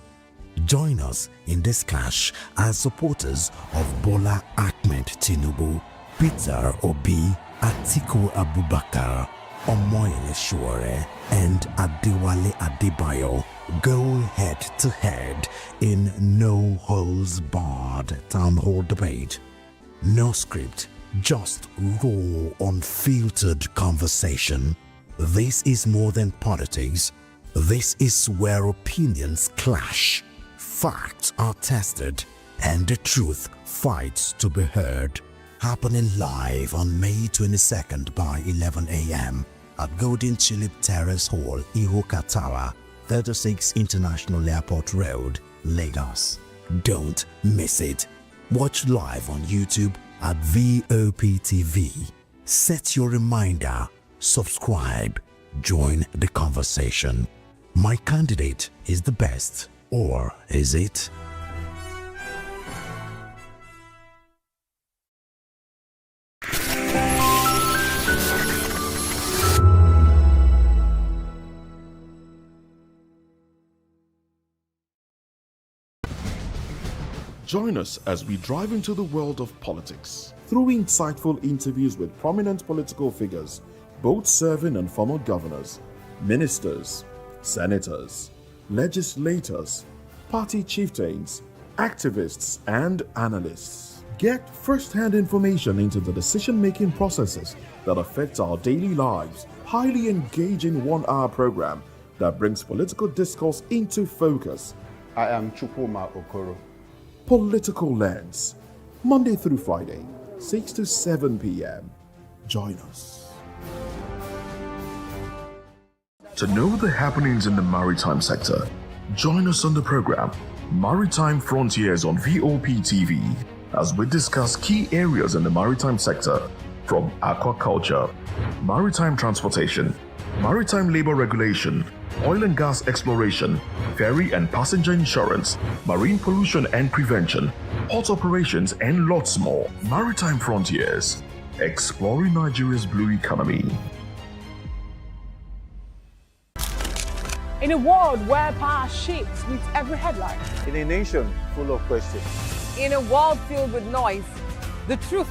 Join us in this clash as supporters of Bola Ahmed Tinubu, Peter Obi, Atiku Abubakar, Omoyele Sowore, and Adewale Adebayo go head to head in no holds barred town hall debate. No script, just raw, unfiltered conversation. This is more than politics. This is where opinions clash, facts are tested, and the truth fights to be heard. Happening live on May 22nd by 11 a.m. at Golden Tulip Terrace Hall, Ihoka Tower, 36 International Airport Road, Lagos. Don't miss it. Watch live on YouTube at VOPTV. Set your reminder, subscribe, join the conversation. My candidate is the best, or is it? Join us as we drive into the world of politics through insightful interviews with prominent political figures, both serving and former governors, ministers, senators, legislators, party chieftains, activists, and analysts. Get first-hand information into the decision-making processes that affect our daily lives. Highly engaging one-hour program that brings political discourse into focus. I am Chukwuma Okoro. Political Lens, Monday through Friday, 6 to 7 p.m. Join us. To know the happenings in the maritime sector, join us on the program Maritime Frontiers on VOP TV as we discuss key areas in the maritime sector from aquaculture, maritime transportation, maritime labor regulation, oil and gas exploration, ferry and passenger insurance, marine pollution and prevention, port operations, and lots more. Maritime Frontiers, exploring Nigeria's blue economy. In a world where power shifts with every headline, In a nation full of questions, In a world filled with noise, the truth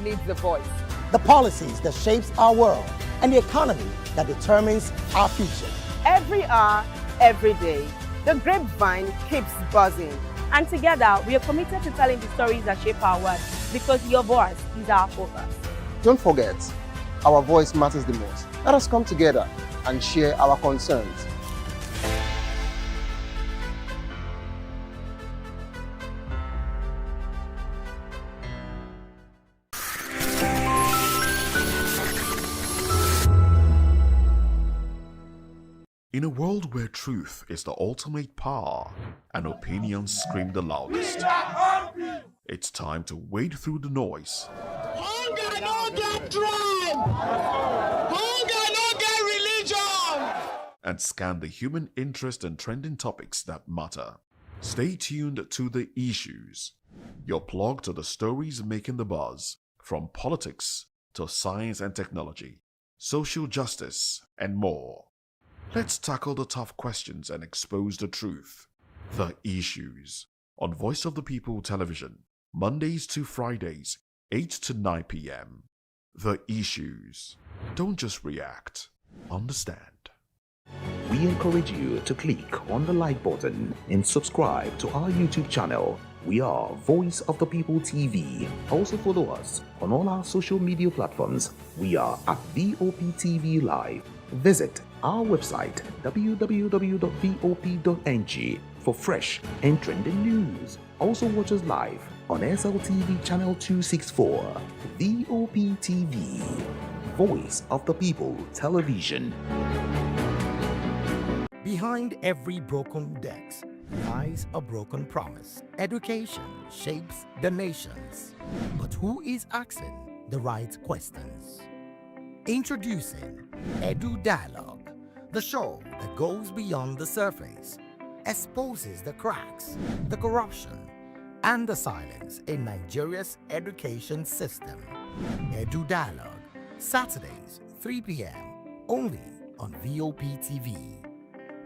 needs a voice. The policies that shapes our world and the economy that determines our future. Every hour, every day, the grapevine keeps buzzing. And together, we are committed to telling the stories that shape our world because your voice is our focus. Don't forget, our voice matters the most. Let us come together and share our concerns. In a world where truth is the ultimate power and opinions scream the loudest, it's time to wade through the noise. Hunger no get tribe. Hunger no get religion. And scan the human interest and trending topics that matter. Stay tuned to The Issues, your plug to the stories making the buzz, from politics to science and technology, social justice, and more. Let's tackle the tough questions and expose the truth. The Issues on Voice of the People Television, Mondays to Fridays, 8 to 9 p.m. The Issues. Don't just react, understand. We encourage you to click on the like button and subscribe to our YouTube channel. We are Voice of the People TV. Also follow us on all our social media platforms. We are at VOPTV Live. Visit our website www.vop.ng for fresh and trending news. Also watch us live on SLTV channel 264, VOP TV, Voice of the People Television. Behind every broken desk lies a broken promise. Education shapes the nations. But who is asking the right questions? Introducing Edu Dialogue, the show that goes beyond the surface, exposes the cracks, the corruption, and the silence in Nigeria's education system. Edu Dialogue, Saturdays, 3 p.m., only on VOP TV.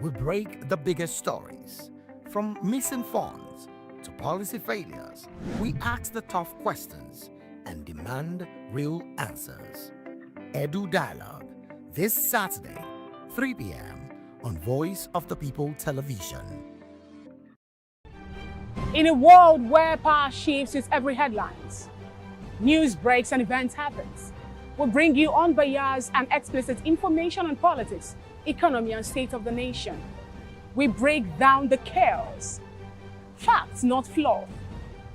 We break the biggest stories, from missing funds to policy failures. We ask the tough questions and demand real answers. Edu Dialogue, this Saturday, 3 p.m. on Voice of the People Television. in a world where power shifts with every headlines, news breaks and events happens, We bring you unbiased and explicit information on politics, economy, and state of the nation. We break down the chaos. Facts, not fluff.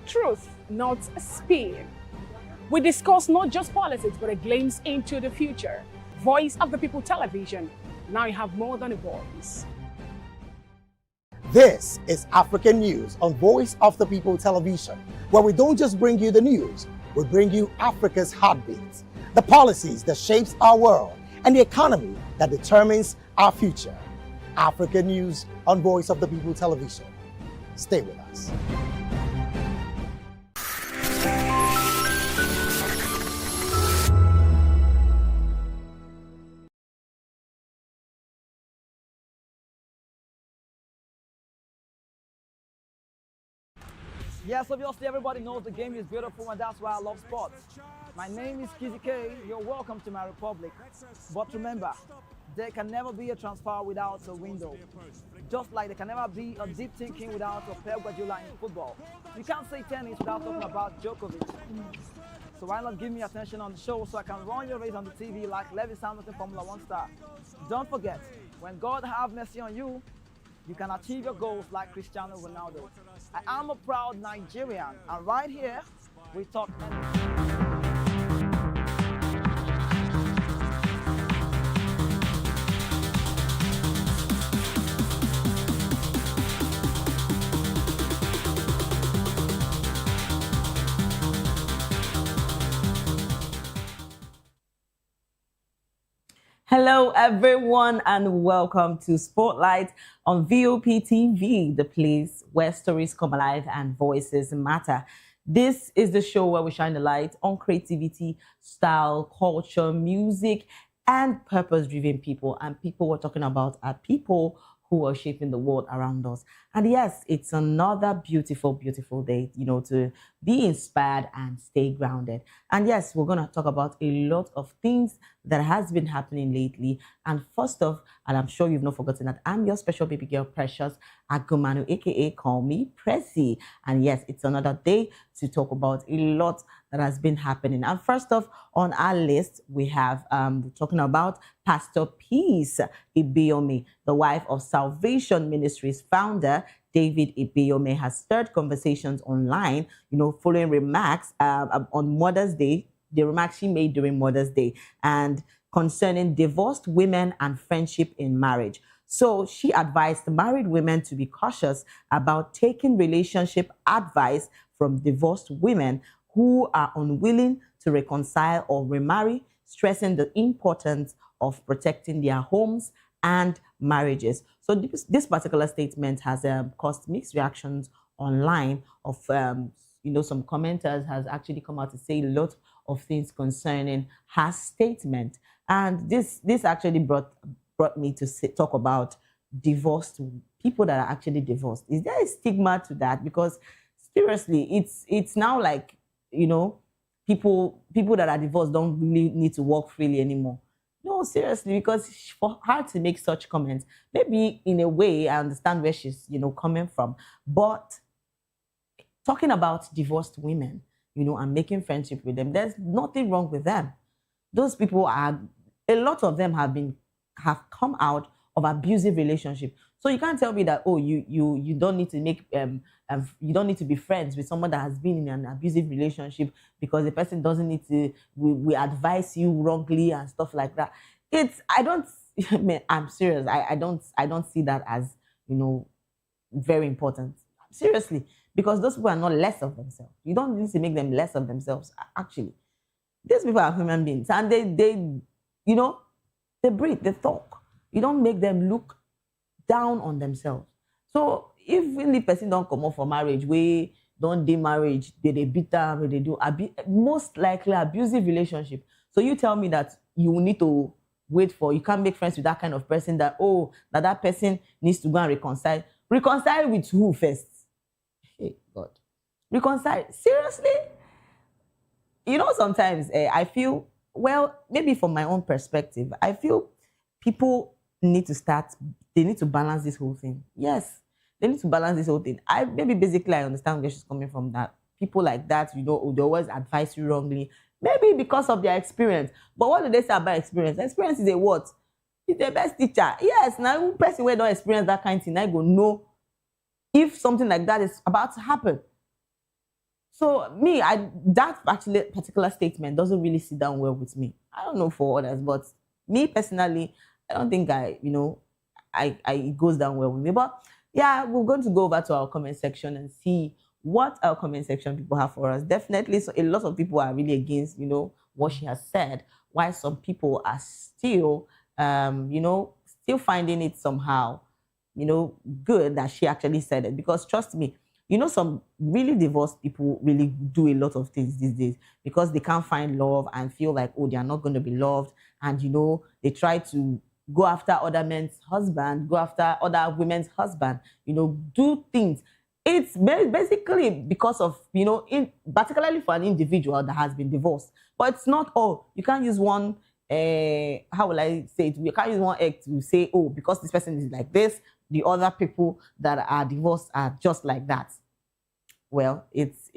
Truth, not spin. We discuss not just politics, but a glimpse into the future. Voice of the People Television. Now you have more than a voice. This is African News on Voice of the People Television, where we don't just bring you the news, we bring you Africa's heartbeats, the policies that shapes our world, and the economy that determines our future. African News on Voice of the People Television. Stay with us. Yes, obviously everybody knows the game is beautiful and that's why I love sports. My name is Kizzy K. You're welcome to my republic. But remember, there can never be a transfer without a window. Just like there can never be a deep thinking without a Pep Guardiola in football. You can't say tennis without talking about Djokovic. So why not give me attention on the show so I can run your race on the TV like Lewis Hamilton Formula 1 star. Don't forget, when God have mercy on you, you can achieve your goals like Cristiano Ronaldo. I am a proud Nigerian, and right here, we talk Hello, everyone, and welcome to Spotlight on VOP TV, the place where stories come alive and voices matter. This is the show where we shine the light on creativity, style, culture, music, and purpose-driven people. And people we're talking about are people who are shaping the world around us. And yes, it's another beautiful, beautiful day, to be inspired and stay grounded. And yes, we're going to talk about a lot of things that has been happening lately. And first off, and I'm sure you've not forgotten that I'm your special baby girl, Precious Agumanu, aka Call Me Pressy. And yes, it's another day to talk about a lot that has been happening. And first off, on our list, we have talking about Pastor Peace Ibiome, the wife of Salvation Ministries founder David Ibiome, has stirred conversations online, following remarks on Mother's Day, the remarks she made during Mother's Day, and concerning divorced women and friendship in marriage. So she advised married women to be cautious about taking relationship advice from divorced women who are unwilling to reconcile or remarry, stressing the importance of protecting their homes and marriages. So this particular statement has caused mixed reactions online. Of some commenters has actually come out to say a lot of things concerning her statement, and this actually brought me to talk about divorced people that are actually divorced. Is there a stigma to that? Because seriously, it's now like people that are divorced don't really need to walk freely anymore. No, seriously, because for her to make such comments, maybe in a way I understand where she's coming from, but talking about divorced women, and making friendship with them, there's nothing wrong with them. Those people a lot of them have come out of abusive relationship. So you can't tell me that, you don't need to make you don't need to be friends with someone that has been in an abusive relationship because the person doesn't need to we advise you wrongly and stuff like that. I'm serious. I don't see that as very important. Seriously, because those people are not less of themselves. You don't need to make them less of themselves. Actually, these people are human beings, and they breathe, they talk. You don't make them look down on themselves. So even the person don't come up for marriage, we don't do marriage, they beat them, they do most likely abusive relationship. So you tell me that you need to wait for, you can't make friends with that kind of person that that person needs to go and reconcile. Reconcile with who first? Hey, God. Reconcile? Seriously? Sometimes I feel, maybe from my own perspective, I feel people need to balance this whole thing. Yes, they need to balance this whole thing. Basically I understand where she's coming from, that people like that, they always advise you wrongly. Maybe because of their experience. But what do they say about experience? Experience is a what? It's the best teacher. Yes, now person who don't experience that kind of thing, I go know if something like that is about to happen. So me, that actually particular statement doesn't really sit down well with me. I don't know for others, but me personally, I don't think it goes down well with me. But yeah, we're going to go over to our comment section and see what our comment section people have for us. Definitely, so a lot of people are really against, what she has said, while some people are still, still finding it somehow, good that she actually said it. Because trust me, some really divorced people really do a lot of things these days because they can't find love and feel like, oh, they are not going to be loved. And, they try to go after other men's husband, go after other women's husband, do things. It's basically because of, particularly for an individual that has been divorced. But it's not all. You can't use one, how will I say it? You can't use one egg to say, oh, because this person is like this, the other people that are divorced are just like that. Well, it's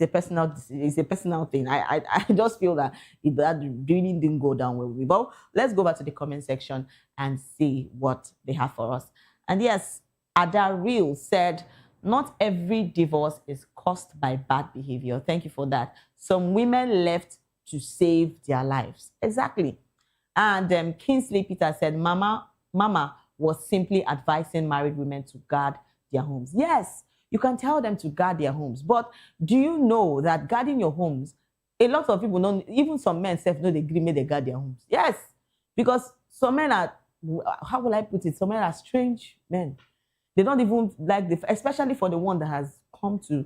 a personal thing. I just feel that that really didn't go down well with me. But let's go back to the comment section and see what they have for us. And yes, Ada Real said, not every divorce is caused by bad behavior. Thank you for that. Some women left to save their lives. Exactly. And Kingsley Peter said, Mama was simply advising married women to guard their homes. Yes, you can tell them to guard their homes. But do you know that guarding your homes, a lot of people don't, even some men know they agree they guard their homes. Yes, because some men are, how will I put it? Some men are strange men. They don't even like especially for the one that has come to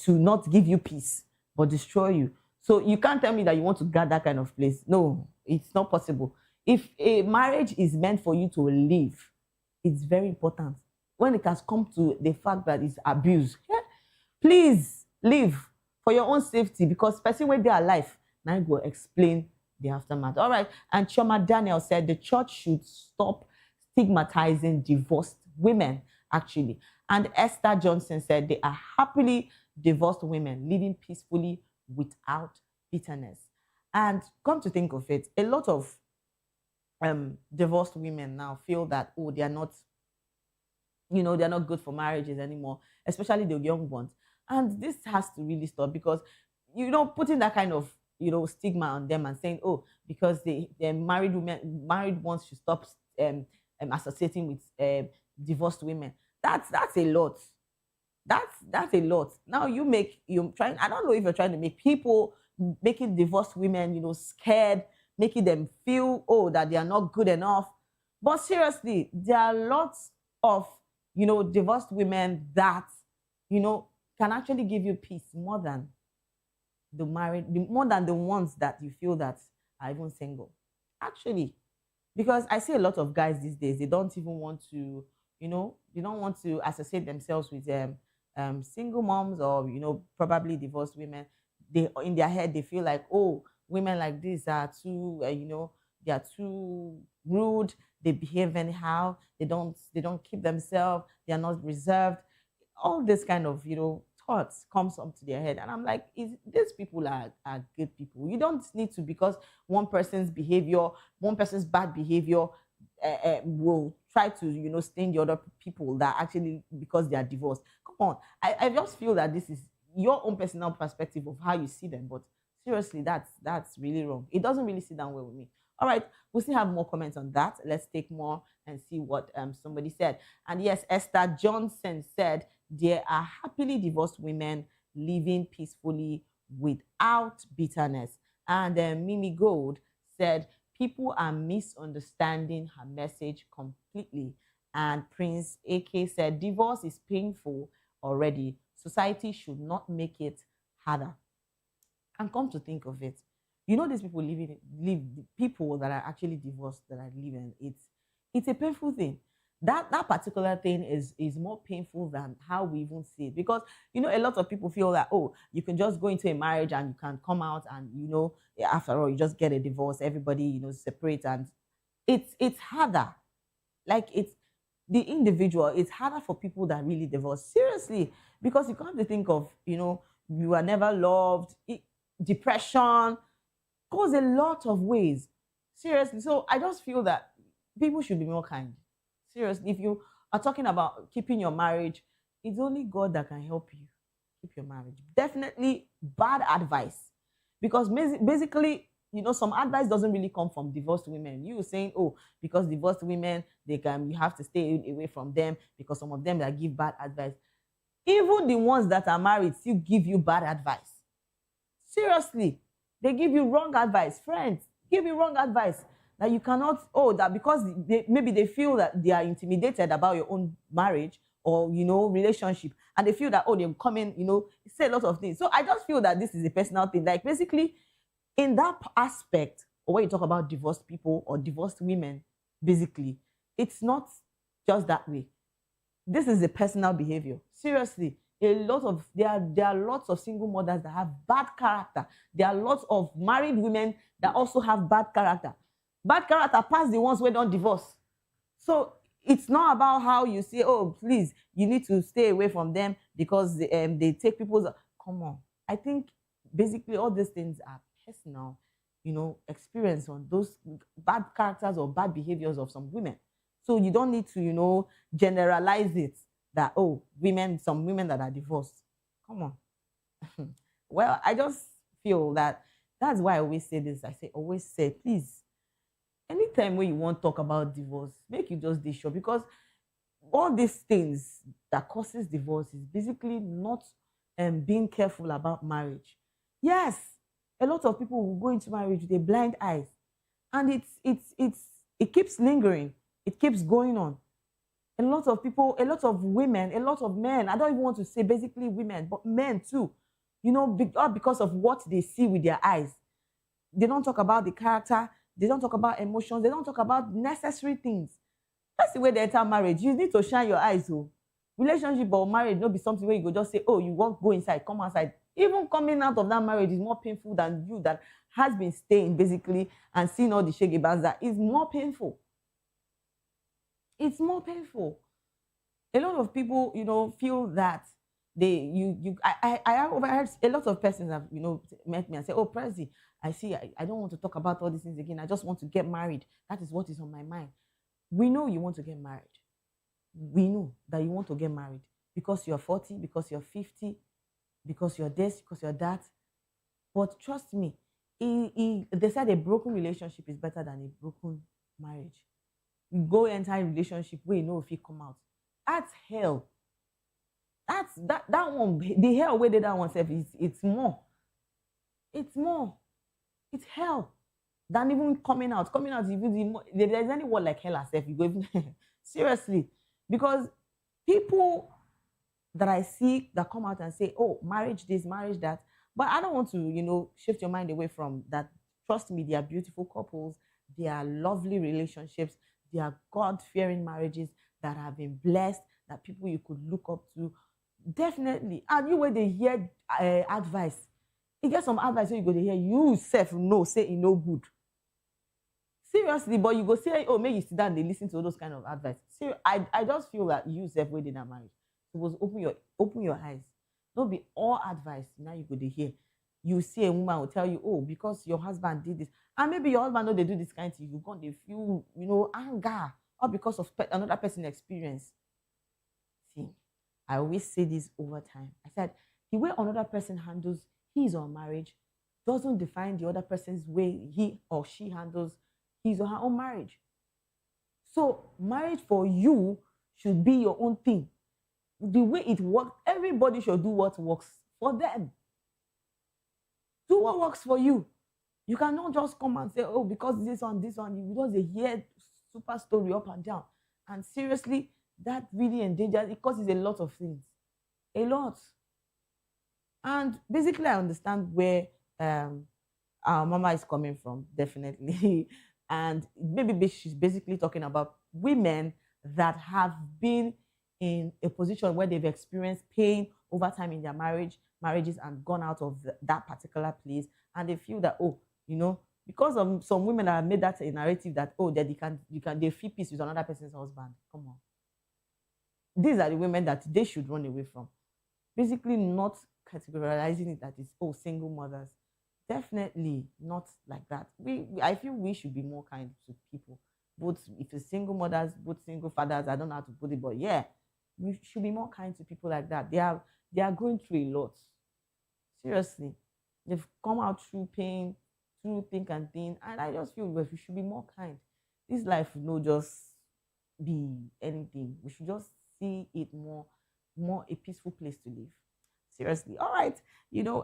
not give you peace, but destroy you. So you can't tell me that you want to guard that kind of place. No, it's not possible. If a marriage is meant for you to live, it's very important. When it has come to the fact that it's abuse, please leave for your own safety, because person when they are alive, now I go explain the aftermath. All right. And Choma Daniel said the church should stop stigmatizing divorced women, actually. And Esther Johnson said they are happily divorced women living peacefully without bitterness. And come to think of it, a lot of divorced women now feel that, oh, they are not, they're not good for marriages anymore, especially the young ones. And this has to really stop, because, putting that kind of, stigma on them and saying, oh, because they're married ones should stop associating with divorced women. That's a lot. That's a lot. Now I don't know if you're trying to make people, making divorced women, scared, making them feel, oh, that they are not good enough. But seriously, there are lots of, divorced women that, can actually give you peace more than more than the ones that you feel that are even single. Actually, because I see a lot of guys these days, they don't even want to, they don't want to associate themselves with single moms or, probably divorced women. They, in their head, they feel like, oh, women like this are too, they are too rude. They behave anyhow. They don't keep themselves. They are not reserved. All this kind of, thoughts comes up to their head. And I'm like, these people are good people. You don't need to, because one person's bad behavior will try to, stain the other people that actually, because they are divorced. Come on. I just feel that this is your own personal perspective of how you see them. But seriously, that's really wrong. It doesn't really sit down well with me. All right, we'll still have more comments on that. Let's take more and see what somebody said. And yes, Esther Johnson said, there are happily divorced women living peacefully without bitterness. And Mimi Gold said, people are misunderstanding her message completely. And Prince AK said, divorce is painful already. Society should not make it harder. And come to think of it, these people people that are actually divorced that are living, it's a painful thing. That particular thing is more painful than how we even see it, because a lot of people feel that, oh, you can just go into a marriage and you can come out and after all you just get a divorce, everybody separate, and it's harder. Like, it's the individual, it's harder for people that really divorce, seriously, because you can't think of you are never loved. depression, goes a lot of ways. Seriously. So I just feel that people should be more kind. Seriously, if you are talking about keeping your marriage, it's only God that can help you keep your marriage. Definitely bad advice. Because basically, some advice doesn't really come from divorced women. You saying, oh, because divorced women, you have to stay away from them because some of them that give bad advice. Even the ones that are married still give you bad advice. Seriously, they give you wrong advice. Friends give you wrong advice that you cannot, that because maybe they feel that they are intimidated about your own marriage or, relationship. And they feel that, they're coming, say a lot of things. So I just feel that this is a personal thing. Like basically, in that aspect, or when you talk about divorced people or divorced women, basically, it's not just that way. This is a personal behavior. Seriously, there are lots of single mothers that have bad character. There are lots of married women that also have bad character. Bad character past the ones who don't divorce. So it's not about how you say, oh, please, you need to stay away from them because they take people's. Come on. I think basically all these things are personal, experience on those bad characters or bad behaviors of some women. So you don't need to, generalize it that, some women that are divorced. Come on. Well, I just feel that's why I always say this. Always say, please, anytime when you want to talk about divorce, make you just be sure, because all these things that causes divorce is basically not being careful about marriage. Yes, a lot of people will go into marriage with a blind eyes, and it keeps lingering. It keeps going on. A lot of people, a lot of women, a lot of men, I don't even want to say basically women, but men too, because of what they see with their eyes. They don't talk about the character. They don't talk about emotions. They don't talk about necessary things. That's the way they enter marriage. You need to shine your eyes. Relationship or marriage, not be something where you go just say, oh, you won't go inside, come outside. Even coming out of that marriage is more painful than you that has been staying basically and seeing all the shaggy bands. That is more painful. It's more painful. A lot of people, feel that I have overheard a lot of persons have, met me and say, oh, Prezi, I see, I don't want to talk about all these things again. I just want to get married. That is what is on my mind. We know you want to get married. We know that you want to get married because you're 40, because you're 50, because you're this, because you're that. But trust me, they said a broken relationship is better than a broken marriage. You go enter a relationship where you know if you come out. That's hell. That's that one. The hell where that one self is, it's more. It's more. It's hell than even coming out. Coming out, if there's any word like hell herself, you go even seriously. Because people that I see that come out and say, oh, marriage this, marriage that. But I don't want to, shift your mind away from that. Trust me, they are beautiful couples. They are lovely relationships. They are God-fearing marriages that have been blessed, that people you could look up to. Definitely. And you when they hear advice, you get some advice where you go to hear, you self know, say it no good. Seriously, but you go say, oh, maybe you sit down and they listen to all those kind of advice. See, I just feel that you self when they not married. Suppose open your eyes. Don't be all advice. Now you go to hear. You see a woman will tell you, oh, because your husband did this. And maybe your husband know they do this kind of thing. You can't feel, anger. Or because of another person's experience. See, I always say this over time. I said, the way another person handles his or her marriage doesn't define the other person's way he or she handles his or her own marriage. So marriage for you should be your own thing. The way it works, everybody should do what works for them. Do what works for you. You cannot just come and say, oh, because this one, you just hear super story up and down. And seriously, that really endangers, it causes a lot of things. A lot. And basically, I understand where our mama is coming from, definitely. And maybe she's basically talking about women that have been in a position where they've experienced pain over time in their marriages and gone out of that particular place. And they feel that, oh, because of some women that have made that a narrative that, oh, that they feel peace with another person's husband. Come on. These are the women that they should run away from. Basically not categorizing it that it's, oh, single mothers. definitely not like that. I feel we should be more kind to people. Both if it's single mothers, both single fathers, I don't know how to put it, but yeah, we should be more kind to people like that. They are going through a lot. Seriously. They've come out through pain, through thick and thin. And I just feel we should be more kind. This life will not just be anything. We should just see it more a peaceful place to live. Seriously. All right.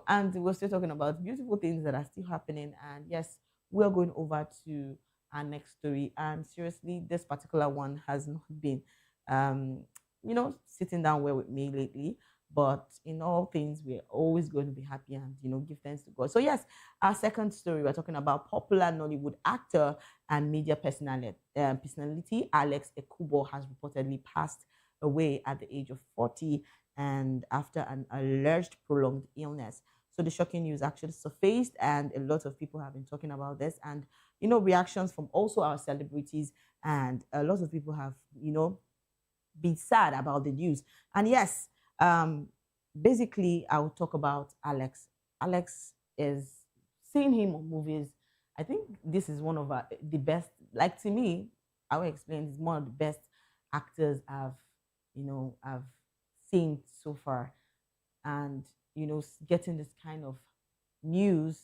And we're still talking about beautiful things that are still happening. And yes, we're going over to our next story. And seriously, this particular one has not been sitting down well with me lately. But in all things, we're always going to be happy and give thanks to God. So yes, our second story, we're talking about popular Nollywood actor and media personality Alex Ekubo has reportedly passed away at the age of 40 and after an alleged prolonged illness. So the shocking news actually surfaced, and a lot of people have been talking about this, and reactions from also our celebrities, and a lot of people have been sad about the news. And yes, basically, I will talk about Alex. Alex is seeing him on movies. I think this is one of the best. Like to me, I will explain. He's one of the best actors I've seen so far, and getting this kind of news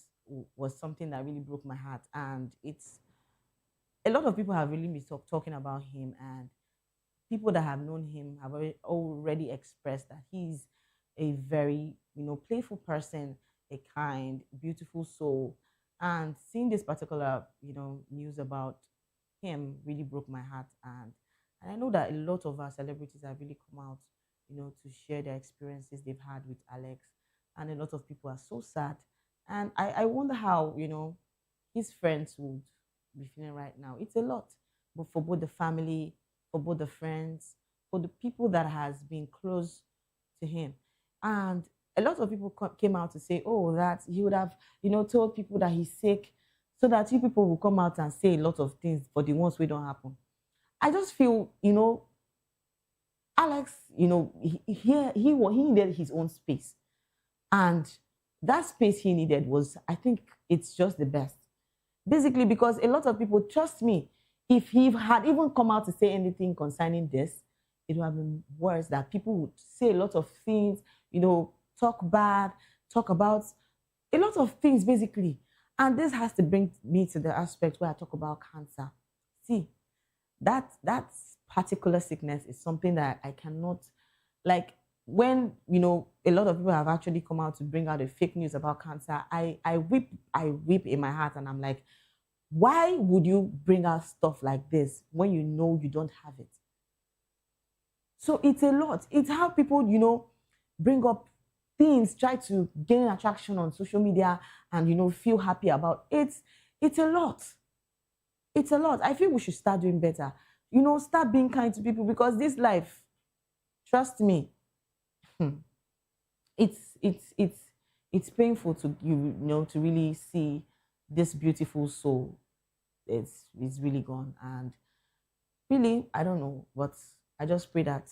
was something that really broke my heart. And it's a lot of people have really been talking about him, and people that have known him have already expressed that he's a very, playful person, a kind, beautiful soul. And seeing this particular, news about him really broke my heart. And I know that a lot of our celebrities have really come out, to share their experiences they've had with Alex. And a lot of people are so sad. And I wonder how, his friends would be feeling right now. It's a lot, but for both the family, for both the friends, for the people that has been close to him. And a lot of people came out to say, oh, that he would have, told people that he's sick so that you people will come out and say a lot of things for the ones we don't happen. I just feel, Alex, he needed his own space. And that space he needed was, I think it's just the best. Basically, because a lot of people, trust me, if he had even come out to say anything concerning this, it would have been worse. That people would say a lot of things, talk bad, talk about a lot of things, basically. And this has to bring me to the aspect where I talk about cancer. See, that particular sickness is something that I cannot, like, when, a lot of people have actually come out to bring out the fake news about cancer, I weep in my heart, and I'm like, why would you bring out stuff like this when you know you don't have it? So it's a lot. It's how people, bring up things, try to gain attraction on social media and, feel happy about it. It's a lot. It's a lot. I feel we should start doing better. Start being kind to people, because this life, trust me, it's painful to to really see this beautiful soul. It's really gone. And really, I don't know, but I just pray that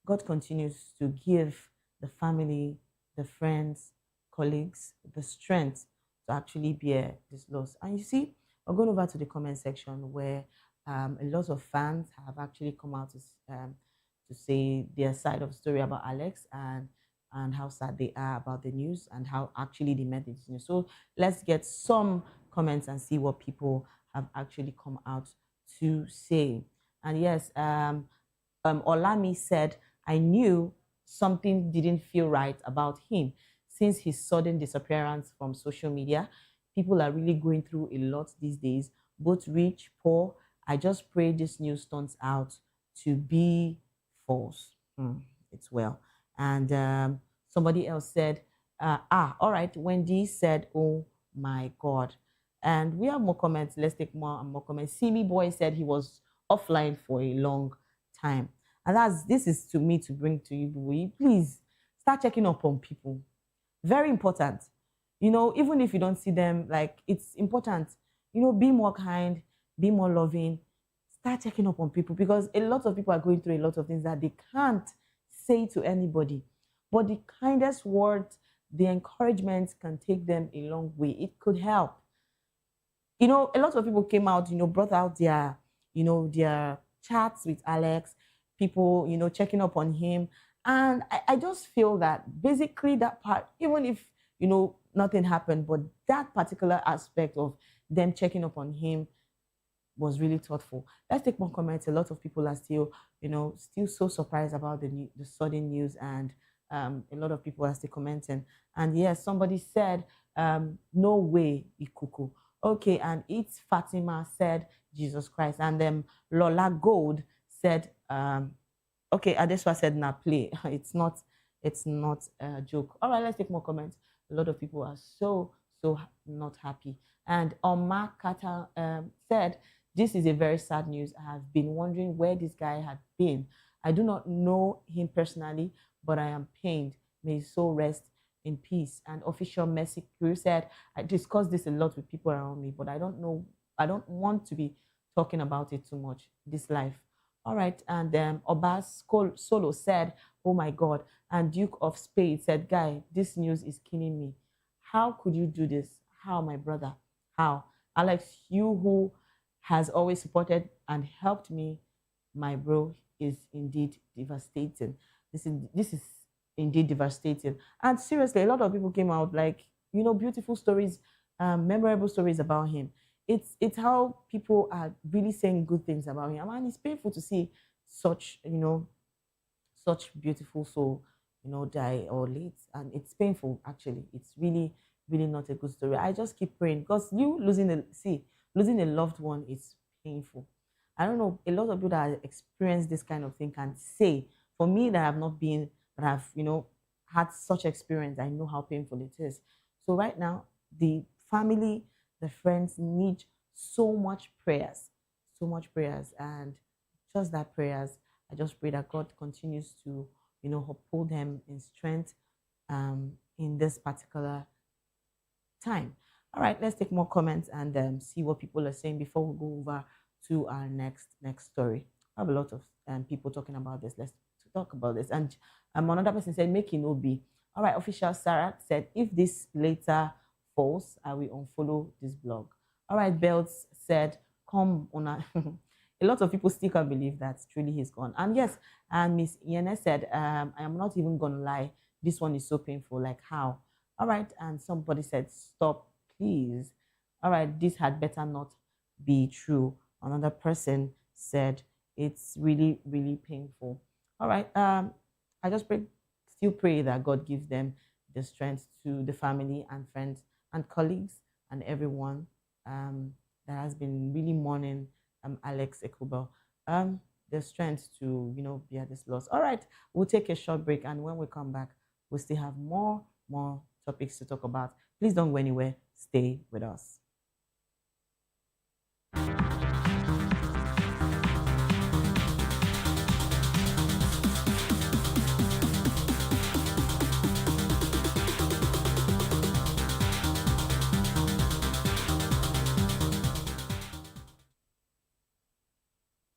God continues to give the family, the friends, colleagues the strength to actually bear this loss. And you see, we're going over to the comment section where a lot of fans have actually come out to say their side of the story about Alex, and how sad they are about the news, and how actually they met this news. So let's get some comments and see what people have actually come out to say. And yes, Olami said, I knew something didn't feel right about him since his sudden disappearance from social media. People are really going through a lot these days, both rich, poor. I just pray this news turns out to be false. It's well. And somebody else said, all right, Wendy said, oh my God. And we have more comments. Let's take more and more comments. Simi Boy said he was offline for a long time. And this is to me to bring to you, please start checking up on people. Very important. Even if you don't see them, like, it's important. Be more kind, be more loving. Start checking up on people, because a lot of people are going through a lot of things that they can't say to anybody. But the kindest words, the encouragement can take them a long way. It could help. You know, a lot of people came out, you know, brought out their, you know, their chats with Alex, people, you know, checking up on him. And I just feel that basically that part, even if, you know, nothing happened, but that particular aspect of them checking up on him was really thoughtful. Let's take more comments. A lot of people are still, you know, still so surprised about the sudden news, and a lot of people are still commenting. And yes, somebody said, "No way, Ikuku." Okay, and it's Fatima said, "Jesus Christ," and Lola Gold said, "Okay." Adeswa said, "Na play." It's not a joke. All right, let's take more comments. A lot of people are so not happy. And Omar Kata said, "This is a very sad news. I have been wondering where this guy had been. I do not know him personally, but I am pained. May his soul rest in peace." And Official Mercy Crew said, "I discussed this a lot with people around me, but I don't know, I don't want to be talking about it too much, this life." All right, and Obas Solo said, "Oh my God." And Duke of Spades said, "Guy, this news is killing me. How could you do this? How, my brother? How? Alex, you who has always supported and helped me, my bro, is indeed devastating. This is indeed devastating." And seriously, a lot of people came out like, you know, beautiful stories, memorable stories about him. It's how people are really saying good things about him. And it's painful to see such, you know, such beautiful soul, you know, die or late. And it's painful, actually. It's really, really not a good story. I just keep praying, because you losing a loved one is painful. I don't know, a lot of people that have experienced this kind of thing can say, for me that have not been, that have, you know, had such experience, I know how painful it is. So right now, the family, the friends need so much prayers, and just that prayers. I just pray that God continues to, you know, uphold them in strength in this particular time. All right, let's take more comments and see what people are saying before we go over to our next story. I have a lot of people talking about this. Let's talk about this. And another person said, "Make it no be." All right, Official Sarah said, "If this later falls, I will unfollow this blog." All right, Belts said, "Come on." A lot of people still can't believe that truly he's gone. And yes, and Miss Yene said, "I am not even gonna lie. This one is so painful. Like how?" All right, and somebody said, "Stop, please." All right, this had better not be true. Another person said, "It's really, really painful." All right, I just still pray that God gives them the strength, to the family and friends and colleagues and everyone that has been really mourning Alex Ekubo, the strength to, you know, bear this loss. All right, we'll take a short break, and when we come back, we'll still have more topics to talk about. Please don't go anywhere. Stay with us.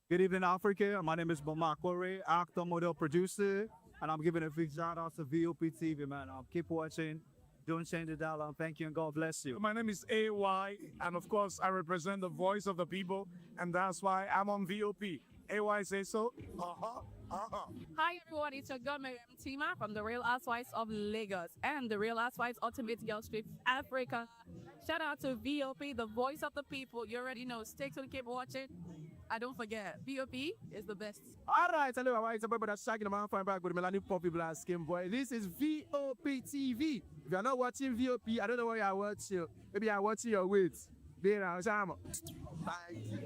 Good evening, Africa. My name is Bamakore, actor, model, producer, and I'm giving a big shout out to VOP TV, man. Keep watching. Don't change the dial. Thank you and God bless you. My name is AY, and of course, I represent the voice of the people, and that's why I'm on VOP. AY say so. Hi everyone, it's your girl Miriam Tima from the Real Housewives of Lagos and the Real Housewives Ultimate Girls Trip Africa. Shout out to VOP, the voice of the people. You already know. Stay tuned, keep watching. And don't forget, VOP is the best. All right, hello, all right, it's a brother shaking the man fine back with Melanie Poppy Black Skin Boy. This is VOP TV. If you're not watching VOP, I don't know why you're watching. Maybe you're watching your weights.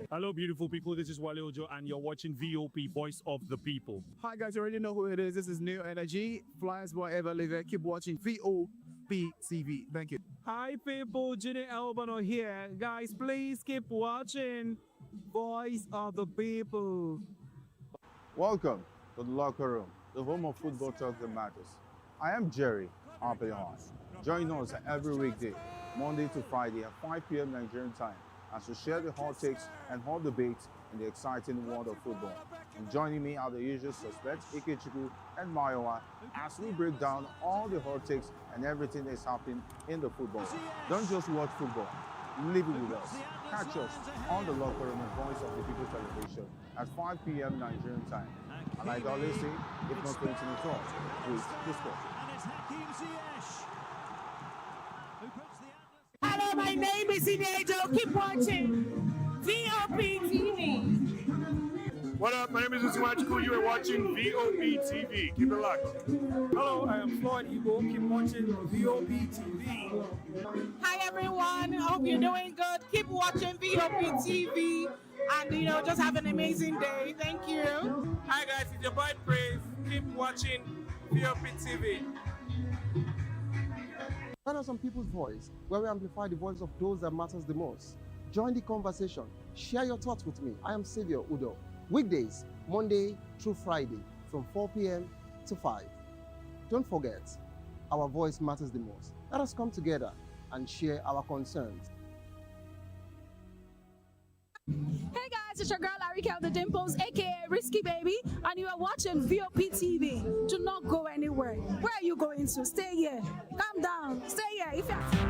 Hello, beautiful people. This is Wale Ojo, and you're watching VOP, Voice of the People. Hi, guys. You already know who it is. This is New Energy. Flyers boy ever live it. Keep watching VOP TV. Thank you. Hi, people. Jenny Albano here. Guys, please keep watching Voice of the People. Welcome to the locker room, the home of football talk that matters. I am Jerry Arpillon. Join us every weekday, Monday to Friday at 5 p.m. Nigerian time as we share the hot takes and hot debates in the exciting world of football. And joining me are the usual suspects, Ikechukwu and Mayowa, as we break down all the hot takes and everything that's happening in the football. Don't just watch football, live it with us. Catch us on the Locker Room and Voice of the People television at 5 p.m. Nigerian time. And like I always say, if not continue to talk, please discuss. Hello, my name is Inejo. Keep watching VOP TV. What up? My name is Usimachiku. You are watching VOP TV. Keep it locked. Hello, I am Floyd Igbo. Keep watching VOP TV. Hi, everyone. Hope you're doing good. Keep watching VOP TV. And, just have an amazing day. Thank you. Hi, guys. It's your boy Praise. Keep watching VOP TV. Join us on People's Voice, where we amplify the voice of those that matters the most. Join the conversation. Share your thoughts with me. I am Savior Udo. Weekdays, Monday through Friday, from 4 p.m. to 5. Don't forget, our voice matters the most. Let us come together and share our concerns. Hey guys, it's your girl Arika the Dimples, aka Risky Baby, and you are watching VOP TV. Do not go anywhere. Where are you going to? Stay here. Calm down. Stay here. If you're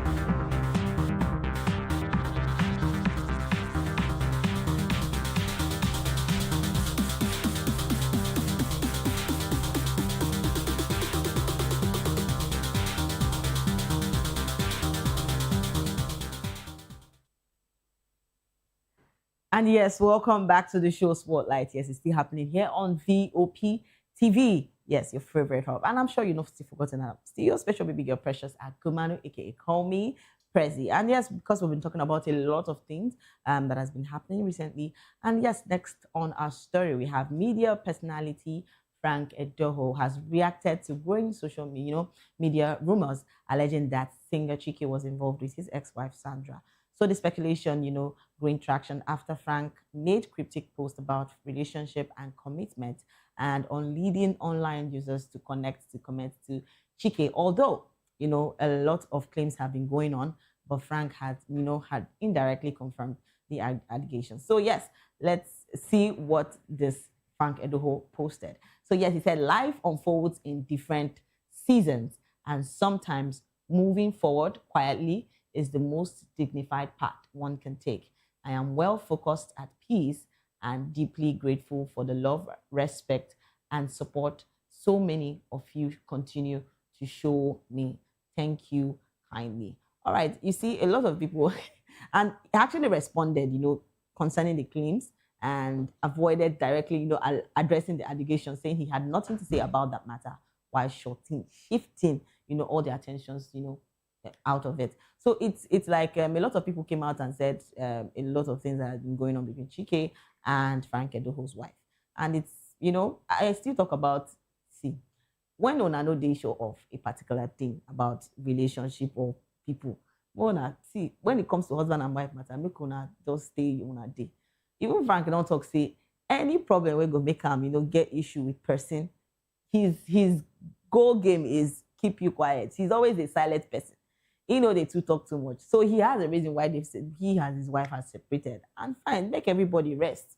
And yes, welcome back to the show Spotlight. Yes, it's still happening here on VOP TV. Yes, your favorite hub. And I'm sure you've not still forgotten that I'm still your special baby girl, Precious Akumanu, aka Call Me Prezi. And yes, because we've been talking about a lot of things that has been happening recently. And yes, next on our story, we have media personality Frank Edoho has reacted to growing social media rumors alleging that singer Chike was involved with his ex-wife Sandra. So the speculation, gained traction after Frank made cryptic posts about relationship and commitment and on leading online users to comment to Chike. Although, a lot of claims have been going on, but Frank had indirectly confirmed the allegations. So yes, let's see what this Frank Edoho posted. So yes, he said life unfolds in different seasons and sometimes moving forward quietly is the most dignified path one can take. I am well focused, at peace, and deeply grateful for the love, respect, and support so many of you continue to show me. Thank you kindly. All right, you see, a lot of people, and he actually responded, concerning the claims and avoided directly, addressing the allegations, saying he had nothing to say about that matter while shifting, all the attentions, out of it. So it's like a lot of people came out and said a lot of things that have been going on between Chike and Frank Edoho's wife. And it's, I still talk about, when una know they show off a particular thing about relationship or people, when it comes to husband and wife matter, make una just stay una day. Even Frank don't talk, say, any problem we go make him, get issue with person, his goal game is keep you quiet. He's always a silent person. They two talk too much. So he has a reason why they've said he and his wife are separated. And fine, make everybody rest.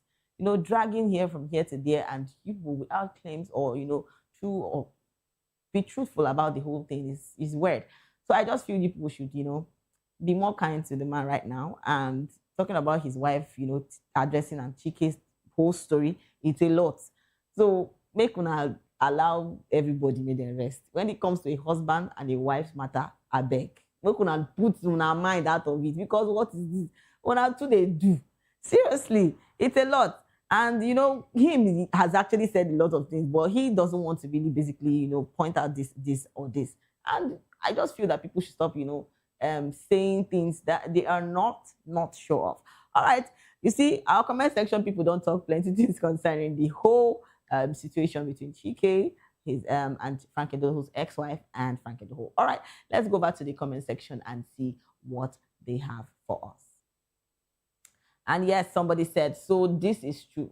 Dragging here from here to there and people without claims or, true or be truthful about the whole thing is weird. So I just feel people should, be more kind to the man right now. And talking about his wife, addressing and Chike's whole story, it's a lot. So make una allow everybody make them rest. When it comes to a husband and a wife's matter, I beg. We can put una mind out of it because what is this? What do they do? Seriously, it's a lot. And him has actually said a lot of things, but he doesn't want to really basically, point out this or this. And I just feel that people should stop, saying things that they are not sure of. All right. You see, our comment section, people don't talk plenty things concerning the whole situation between Chike, his and Frank Edoho's ex-wife and Frank Edoho. All right, let's go back to the comment section and see what they have for us. And yes, somebody said, so this is true.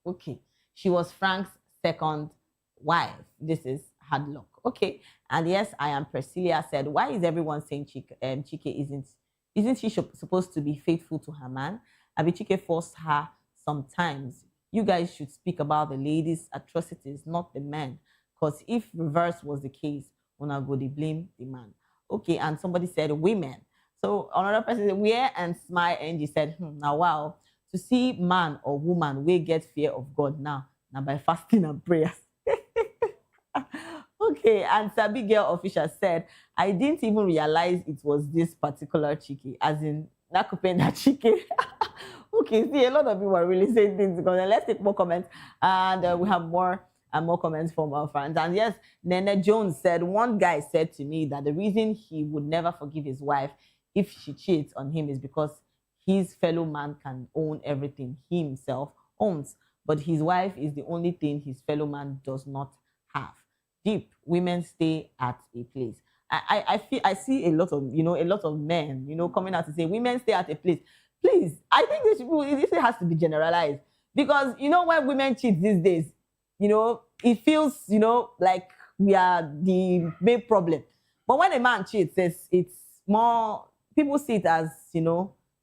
Okay. She was Frank's second wife. This is hard luck. Okay. And yes, I am Priscilla said, why is everyone saying Chike isn't Isn't she supposed to be faithful to her man? Abichike forced her sometimes. You guys should speak about the ladies' atrocities, not the men. Because if reverse was the case, una go dey blame the man. Okay, and somebody said women. So another person said, wear and smile, and he said, now wow, to see man or woman we get fear of God now by fasting and prayers. Okay, and Sabi Girl Official said, I didn't even realize it was this particular chicken, as in Nakupenda chicken. Okay, see, a lot of people are really saying things because let's take more comments. And we have more and more comments from our fans. And yes, Nene Jones said, one guy said to me that the reason he would never forgive his wife if she cheats on him is because his fellow man can own everything he himself owns, but his wife is the only thing his fellow man does not have. Deep, women stay at a place. I see a lot of men coming out to say women stay at a place. Please, I think this has to be generalized, because when women cheat these days, it feels like we are the main problem. But when a man cheats, it's more, people see it as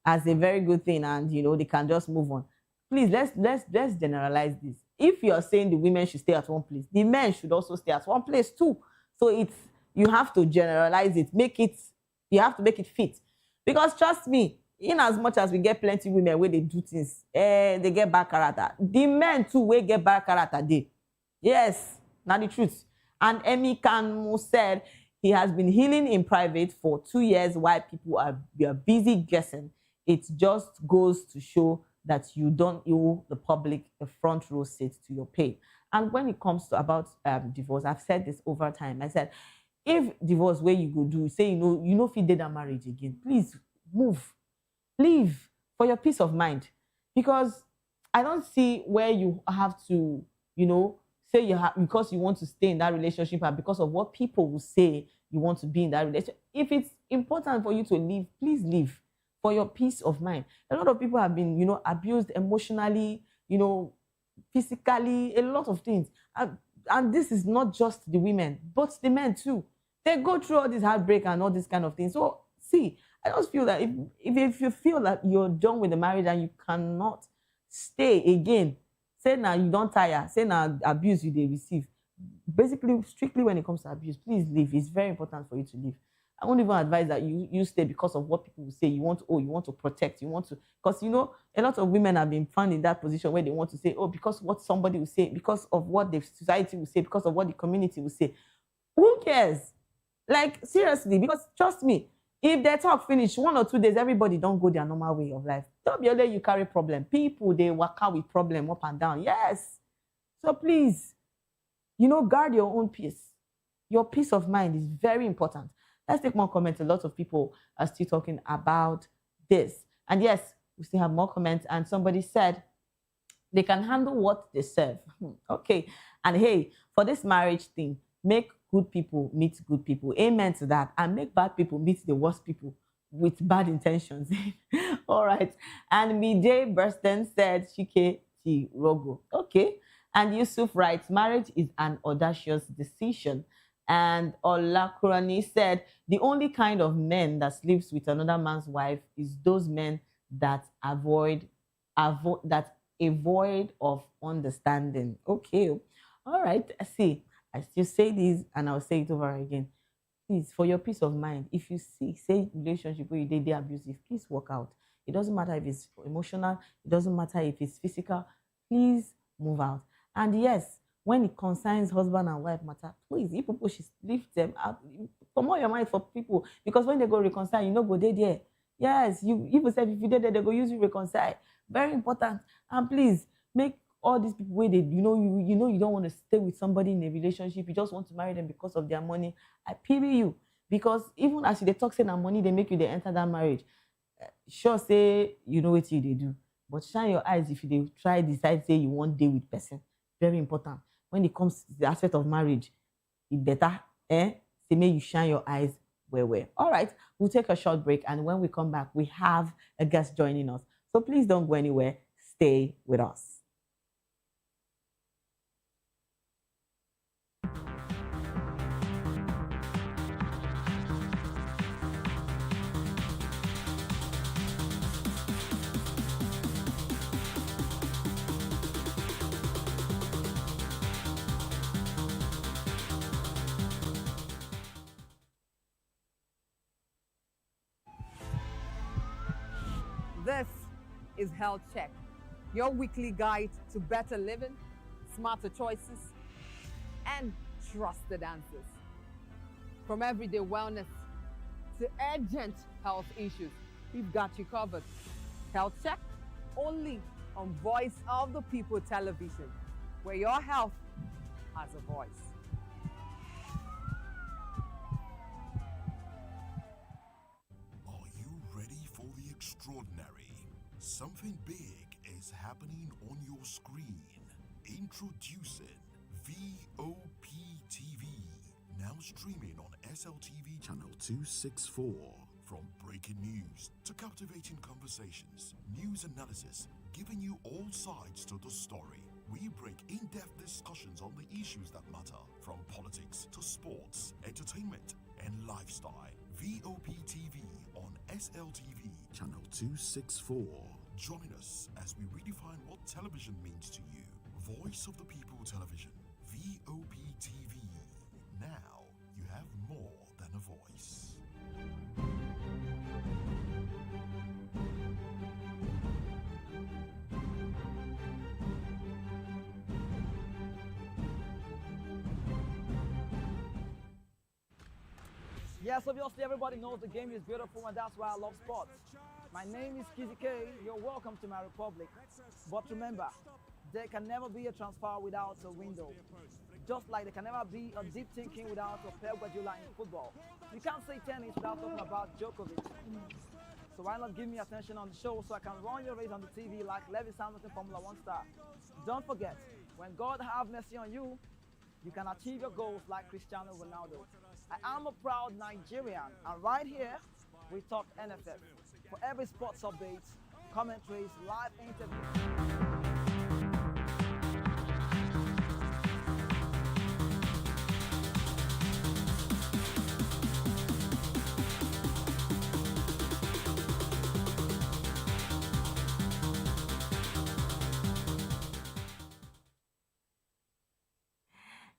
as a very good thing, and they can just move on. Please, let's generalize this. If you're saying the women should stay at one place, the men should also stay at one place too. So you have to generalize it, you have to make it fit. Because trust me, in as much as we get plenty women where they do things, they get bad character. The men too will get bad character. Yes, not the truth. And Emi Kanmu said he has been healing in private for 2 years while people are busy guessing. It just goes to show that you don't owe the public a front row seat to your pain. And when it comes to about divorce, I've said this over time. I said, if divorce where you go do, say if you did that marriage again, please move, leave for your peace of mind. Because I don't see where you have to, say you have, because you want to stay in that relationship and because of what people will say you want to be in that relationship. If it's important for you to leave, please leave for your peace of mind. A lot of people have been, abused emotionally, physically, a lot of things. And this is not just the women, but the men too. They go through all this heartbreak and all this kind of things. So see, I just feel that if you feel that you're done with the marriage and you cannot stay again, say now you don't tire, say now abuse you they receive. Basically, strictly when it comes to abuse, please leave. It's very important for you to leave. I won't even advise that you stay because of what people will say. You want to protect, because a lot of women have been found in that position where they want to say, because what somebody will say, because of what the society will say, because of what the community will say. Who cares? Like, seriously, because trust me, if they talk finish 1 or 2 days, everybody don't go their normal way of life. Don't be only you carry problem. People, they work out with problem up and down. Yes. So please, guard your own peace. Your peace of mind is very important. Let's take more comments. A lot of people are still talking about this. And yes, we still have more comments. And somebody said they can handle what they serve. Okay. And hey, for this marriage thing, make good people meet good people. Amen to that. And make bad people meet the worst people with bad intentions. All right. And Mijay Bursten said, Chike T. Rogo. Okay. And Yusuf writes, marriage is an audacious decision. And Olakurani said, the only kind of men that sleeps with another man's wife is those men that avoid of understanding. Okay. All right. See, I still say this and I'll say it over again. Please, for your peace of mind, if you see, say relationship where you date abusive, please work out. It doesn't matter if it's emotional. It doesn't matter if it's physical. Please move out. And yes, when it concerns husband and wife matter, please, if people should leave them out, promote your mind for people. Because when they go reconcile, go there. Yes, even said if you did there, they go use you reconcile. Very important. And please, make all these people where they, you don't want to stay with somebody in a relationship. You just want to marry them because of their money. I pity you. Because even as they talk saying that money, they make you, they enter that marriage. Sure, say, what they do. But shine your eyes if you decide, say you want day with person. Very important. When it comes to the aspect of marriage, it better, say may you shine your eyes well. All right, we'll take a short break. And when we come back, we have a guest joining us. So please don't go anywhere. Stay with us. This is Health Check, your weekly guide to better living, smarter choices, and trusted answers. From everyday wellness to urgent health issues, we've got you covered. Health Check, only on Voice of the People television, where your health has a voice. Are you ready for the extraordinary? Something big is happening on your screen. Introducing VOP TV, now streaming on SLTV channel 264. From breaking news to captivating conversations, news analysis, giving you all sides to the story. We break in-depth discussions on the issues that matter, from politics to sports, entertainment, and lifestyle. VOP TV on SLTV channel 264. Join us as we redefine what television means to you. Voice of the People Television, VOP TV. Now you have more than a voice. Yes, obviously everybody knows the game is beautiful and that's why I love sports. My name is Kizzy K. You're welcome to my republic. But remember, there can never be a transfer without a window. Just like there can never be a deep thinking without a Pep Guardiola in football. You can't say tennis without talking about Djokovic. So why not give me attention on the show so I can run your race on the TV like Lewis Hamilton, Formula One star. Don't forget, when God have mercy on you, you can achieve your goals like Cristiano Ronaldo. I am a proud Nigerian, and right here, we talk NFF. For every sports updates, commentaries, live interviews.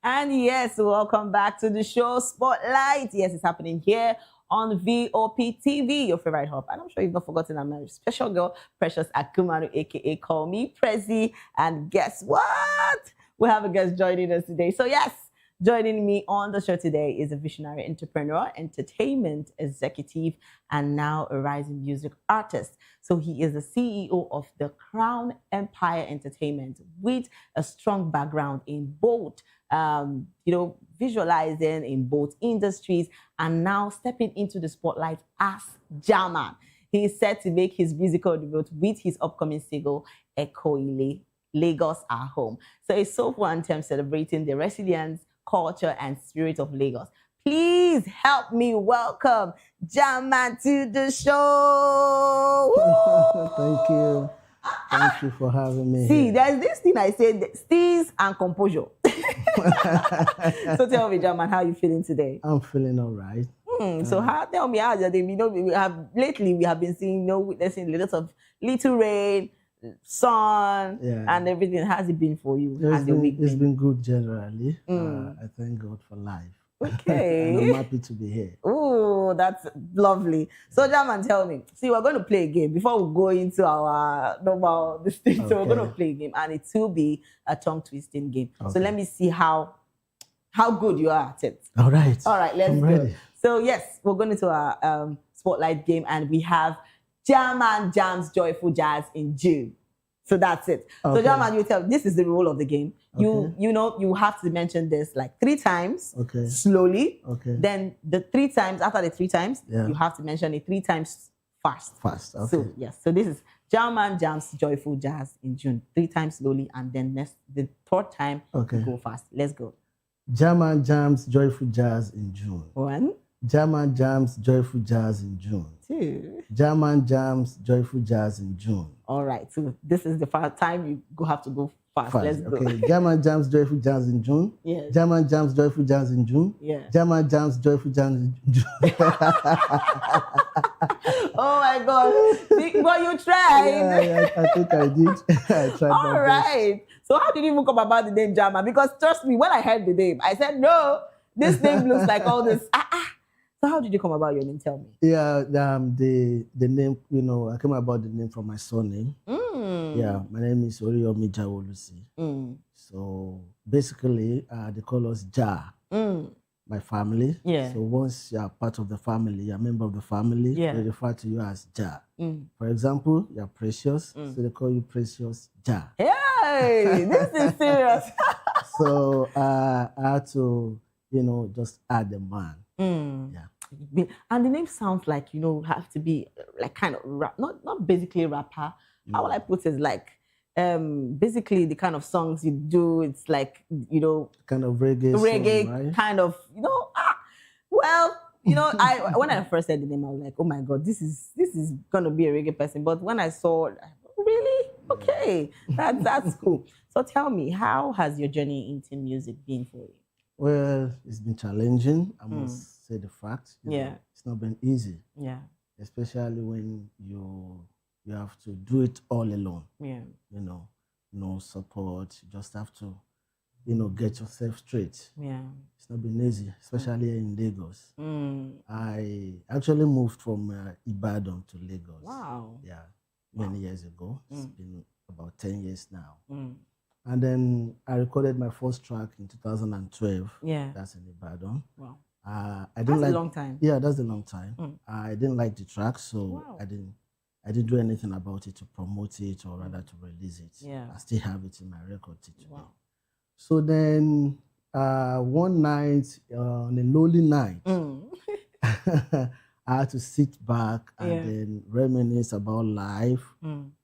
And yes, welcome back to the show Spotlight. Yes, it's happening here on VOP TV, your favorite hub. And I'm sure you've not forgotten I'm my special girl, Precious Akumaru, aka Call Me Prezi. And guess what? We have a guest joining us today. So yes, joining me on the show today is a visionary entrepreneur, entertainment executive, and now a rising music artist. So he is the CEO of the Crown Empire Entertainment with a strong background in both visualizing in both industries and now stepping into the spotlight as German. He is set to make his musical debut with his upcoming single, Ekoile, Lagos Our Home. So a soulful anthem celebrating the resilience, culture, and spirit of Lagos. Please help me welcome German to the show. Thank you. Thank you for having me. See, here. there's this thing I said, steeze and composure. So tell me, German, how are you feeling today? I'm feeling all right. So tell me how they, we have been seeing, witnessing a lot of little rain, sun, and everything. How's it been for you? It's been good generally. I thank God for life. Okay. And I'm happy to be here. Oh, that's lovely. So, German, tell me. See, we're going to play a game before we go into our normal thing. So we're going to play a game, and it will be a tongue twisting game. Okay. So let me see how good you are at it. All right. All right, let's I'm go. ready. So yes, we're going into our spotlight game, and we have German Jams Joyful Jazz in June. So that's it. Okay. So German, you tell me, this is the rule of the game. Okay. You have to mention this like 3 times, slowly. Okay. Then the 3 times, after the 3 times, you have to mention it 3 times fast. Fast, okay. So yes, so this is German Jams Joyful Jazz in June. 3 times slowly, and then the 3rd time, go fast. Let's go. German Jams Joyful Jazz in June. 1. German Jams Joyful Jazz in June. 2. German Jams Joyful Jazz in June. All right, so this is the first time you have to go fast. Let's go. Okay, German Jams Joyful Jazz in June. Yes. German Jams Joyful Jazz in June. Yeah. German Jams Joyful Jazz in June. Oh my God. Well, you tried. Yeah, I think I did. I tried. All right. So how did you even come about the name German? Because trust me, when I heard the name, I said, no, this name looks like all this. So how did you come about your name? Tell me. Yeah, the name, I came about the name from my surname. Yeah, my name is Oriyomi Jawolusi. So basically, they call us Ja, my family. Yeah. So once you are part of the family, you're a member of the family, Yeah. they refer to you as Ja. For example, you're Precious, so they call you Precious Ja. Hey, this is serious. So I had to, just add the man. Yeah. And the name sounds like, have to be like kind of rap, not basically rapper. How would I put it? Like basically the kind of songs you do, it's like, kind of reggae song, right? kind of, well, I when I first heard the name, I was like, oh my God, this is gonna be a reggae person. But when I saw, really? Okay, that's cool. So tell me, how has your journey into music been for you? Well, it's been challenging, I must say the fact. Yeah. It's not been easy. Yeah. Especially when you have to do it all alone. Yeah. No support. You just have to, get yourself straight. Yeah. It's not been easy, especially in Lagos. I actually moved from Ibadan to Lagos. Wow. Yeah, many years ago. It's been about 10 years now. And then I recorded my first track in 2012. Yeah. That's in Ibadan. Wow. I didn't That's a long time. Yeah, that's a long time. I didn't like the track, so I didn't do anything about it to promote it or rather to release it. Yeah. I still have it in my record till today. Wow. So then one night, on a lonely night, I had to sit back and then reminisce about life.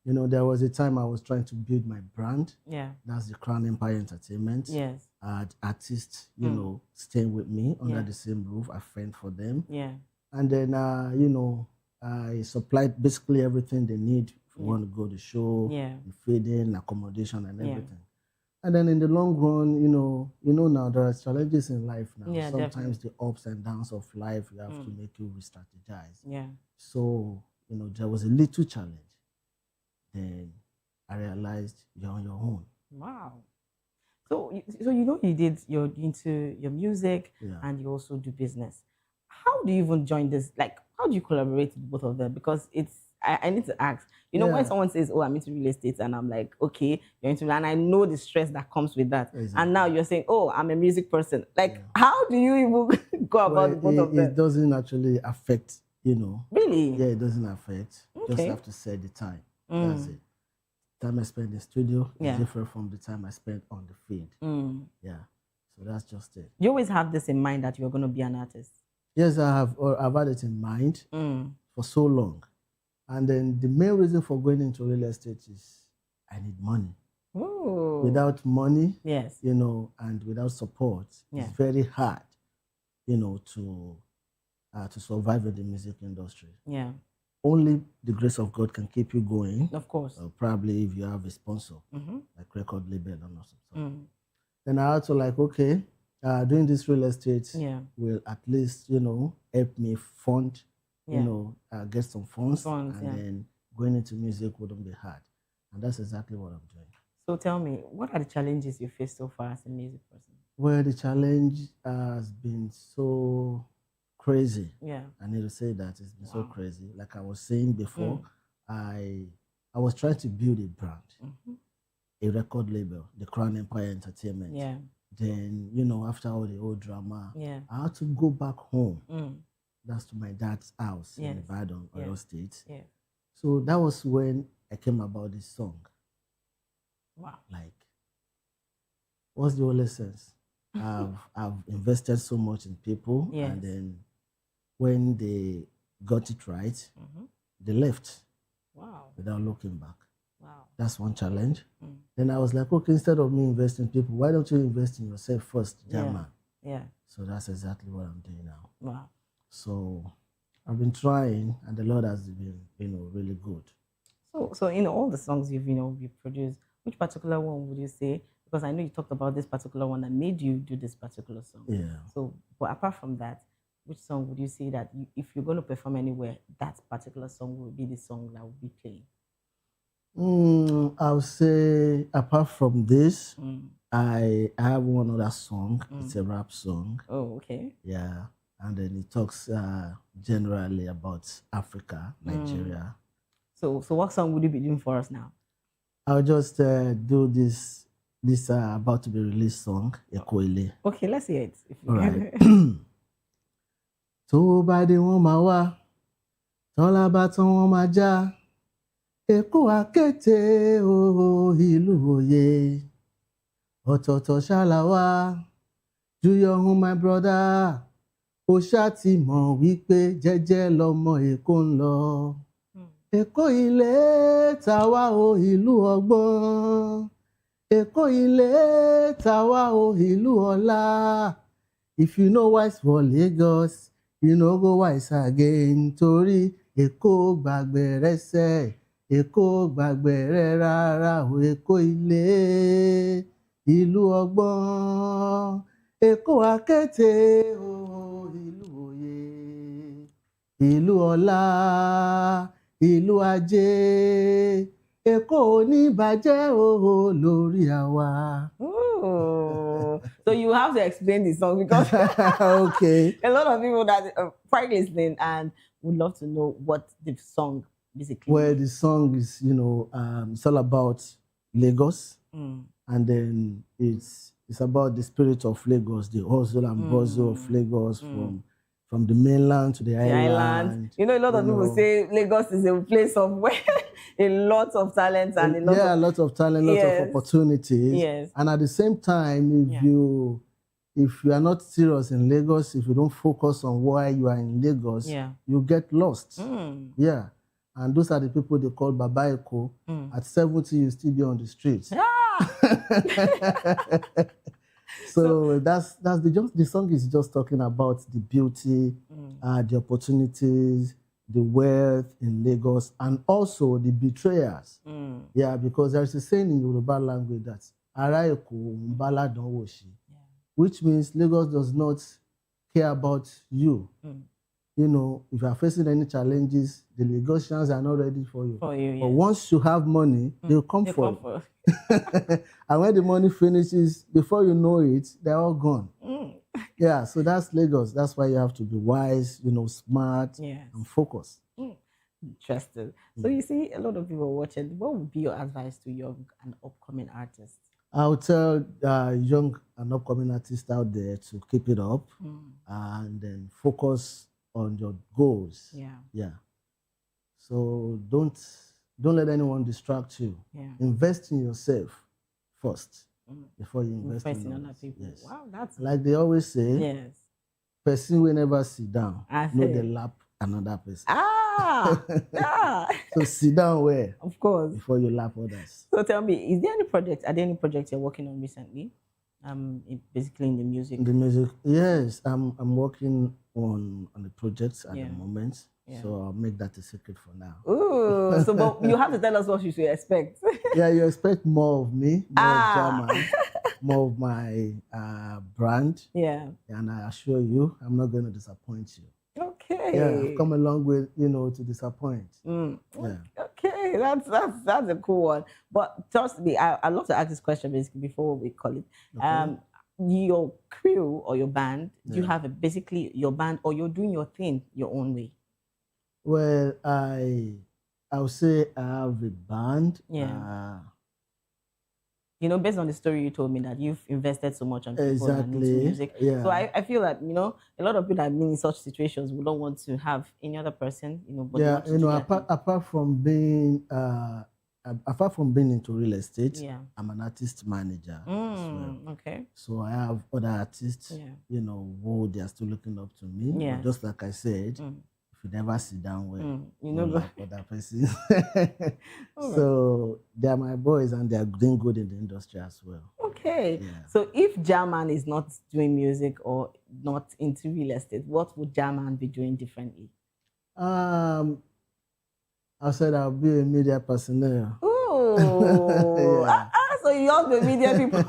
There was a time I was trying to build my brand. Yeah. That's the Crown Empire Entertainment. Yes. I had artists, staying with me under the same roof. I fend for them. Yeah. And then, I supplied basically everything they need if you want to go to show, feeding, accommodation, and everything. And then in the long run, now there are challenges in life now. Yeah, sometimes the ups and downs of life, you have to make you re-strategize. Yeah. So, there was a little challenge. Then I realized you're on your own. Wow. So you're into your music and you also do business. How do you even join this? Like, how do you collaborate with both of them? Because I need to ask, when someone says, oh, I'm into real estate, and I'm like, okay, you're into, and I know the stress that comes with that. Exactly. And now you're saying, oh, I'm a music person. Like, how do you even go about both of them? It doesn't actually affect, Really? Yeah, it doesn't affect. Okay. Just have to set the time. That's it. Time I spend in the studio is different from the time I spend on the field. Yeah. So that's just it. You always have this in mind that you're going to be an artist? Yes, I've had it in mind for so long. And then the main reason for going into real estate is I need money. Ooh. Without money, yes, and without support, it's very hard, to survive in the music industry. Yeah. Only the grace of God can keep you going. Of course. Probably if you have a sponsor, like record label and also. Then I had to okay, doing this real estate will at least, help me fund, get some funds and then going into music wouldn't be hard. And that's exactly what I'm doing. So tell me, what are the challenges you faced so far as a music person? Well, the challenge has been so crazy. Yeah. I need to say that it's been so crazy. Like I was saying before, I was trying to build a brand, a record label, the Crown Empire Entertainment. Yeah. Then, after all the old drama, I had to go back home. That's to my dad's house in Ibadan, Oyo State. Yeah. So that was when I came about this song. Wow. Like, what's the whole essence? I've invested so much in people, and then when they got it right, they left. Wow. Without looking back. Wow. That's one challenge. Then I was like, okay, instead of me investing in people, why don't you invest in yourself first, German? Yeah. So that's exactly what I'm doing now. Wow. So I've been trying, and the Lord has been, really good. So in all the songs you've produced, which particular one would you say? Because I know you talked about this particular one that made you do this particular song. Yeah. So, but apart from that, which song would you say that if you're going to perform anywhere, that particular song will be the song that will be playing? I would say, apart from this, I have one other song. It's a rap song. Oh, okay. Yeah. and then it talks generally about Africa, Nigeria. So what song would you be doing for us now? I'll just do this about to be released song, Ekoile. Okay, let's hear it. If you All can. right. Tó bá dé wọ́n máa wá, tọ́lá bá tán wọ́n máa já. Èkó àkété o ìlú òye. Ọ̀tọ̀ọ̀tọ̀ ṣálá wá. Do your own, my brother. Ó ṣá ti mọ̀ wípé jẹ́jẹ́ lọmọ Èkó ń lọ. Èkó ilé tàwa o ìlú ọgbọ́n. Èkó ilé tàwa o ìlú ọlá. If you know wise for Lagos, you no go wise again. Torí Èkó gbàgbé rẹ̀ sẹ́, Èkó gbàgbé rẹ̀ rárá o. Èkó ilé ìlú ọgbọ́n. Èkó àkété o ìlú òye. Ìlú ọlá, ìlú ajé. Èkó oníbàjẹ́ o lórí àwa. Ooh. So you have to explain the song because Okay. a lot of people that are quite listening and would love to know what the song basically Well, the song is, it's all about Lagos, and then it's about the spirit of Lagos, the hustle and bustle of Lagos from the mainland to the island. You know, a lot of people say Lagos is a place of where a lot of talent and a lot of talent, lots of opportunities. Yes. And at the same time, if you are not serious in Lagos, if you don't focus on why you are in Lagos, you get lost. Yeah. And those are the people they call Baba Eko. At 70, you still be on the streets. So that's the song is just talking about the beauty, the opportunities, the wealth in Lagos, and also the betrayers. Yeah, because there's a saying in Yoruba language that Ara Eko Mbala Don Woshi, which means Lagos does not care about you. You know, if you are facing any challenges, the Lagosians are not ready for you. But once you have money, they'll come for you. And when the money finishes, before you know it, they're all gone. Yeah, so that's Lagos. That's why you have to be wise, smart, and focused. Interesting. So you see a lot of people watching. What would be your advice to young and upcoming artists? I would tell young and upcoming artists out there to keep it up and then focus on your goals. Yeah. So don't let anyone distract you. Invest in yourself first before you invest in other people. Yes. Wow, that's like they always say. Person will never sit down. No, they lap another person. So sit down where? Of course. Before you lap others. So tell me, are there any projects you're working on recently? Basically in the music. The music, yes. I'm working on the projects at the moment. So I'll make that a secret for now. Ooh, so but you have to tell us what you should expect. Yeah, you expect more of me, more of German, more of my brand. Yeah. And I assure you, I'm not going to disappoint you. Okay. Yeah, I've come a long way, to disappoint. Yeah. Okay, that's a cool one. But trust me, I'd love to ask this question basically before we call it. Okay. Your crew or your band, do you have basically your band or you're doing your thing your own way? Well, I would say I have a band. Yeah. Based on the story you told me that you've invested so much on people and into music. Yeah. So I feel that, a lot of people that have been in such situations would not want to have any other person, but apart from being into real estate, I'm an artist manager as well. Okay. So I have other artists, who they are still looking up to me. Yeah. But just like I said, if you never sit down well, like other person. So they are my boys and they are doing good in the industry as well. Okay. Yeah. So if German is not doing music or not into real estate, what would German be doing differently? I said I'll be a media personnel. Ooh. So you all the media people.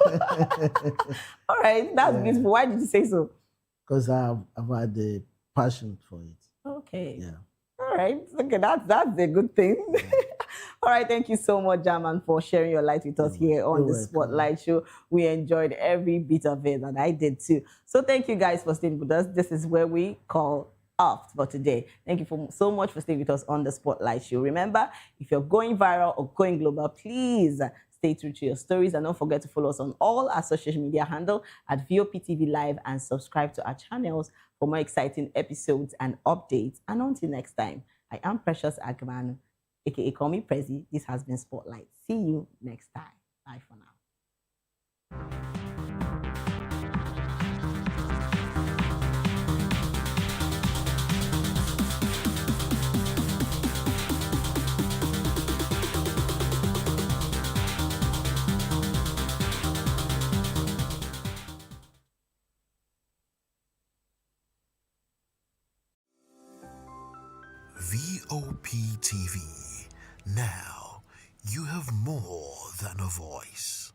All right, that's beautiful. Why did you say so? Because I've had the passion for it. Okay. Yeah. All right. Okay, that's a good thing. All right, thank you so much, Jaman, for sharing your light with us here on the Spotlight Show. We enjoyed every bit of it, and I did too. So thank you guys for staying with us. This is where we call off for today. Thank you so much for staying with us on the Spotlight Show. Remember, if you're going viral or going global, please stay true to your stories, and don't forget to follow us on all our social media handle at VOPTV Live and subscribe to our channels for more exciting episodes and updates. And until next time, I am Precious Agman, aka Call Me Prezi. This has been Spotlight. See you next time. Bye for now. VOP TV. Now, you have more than a voice.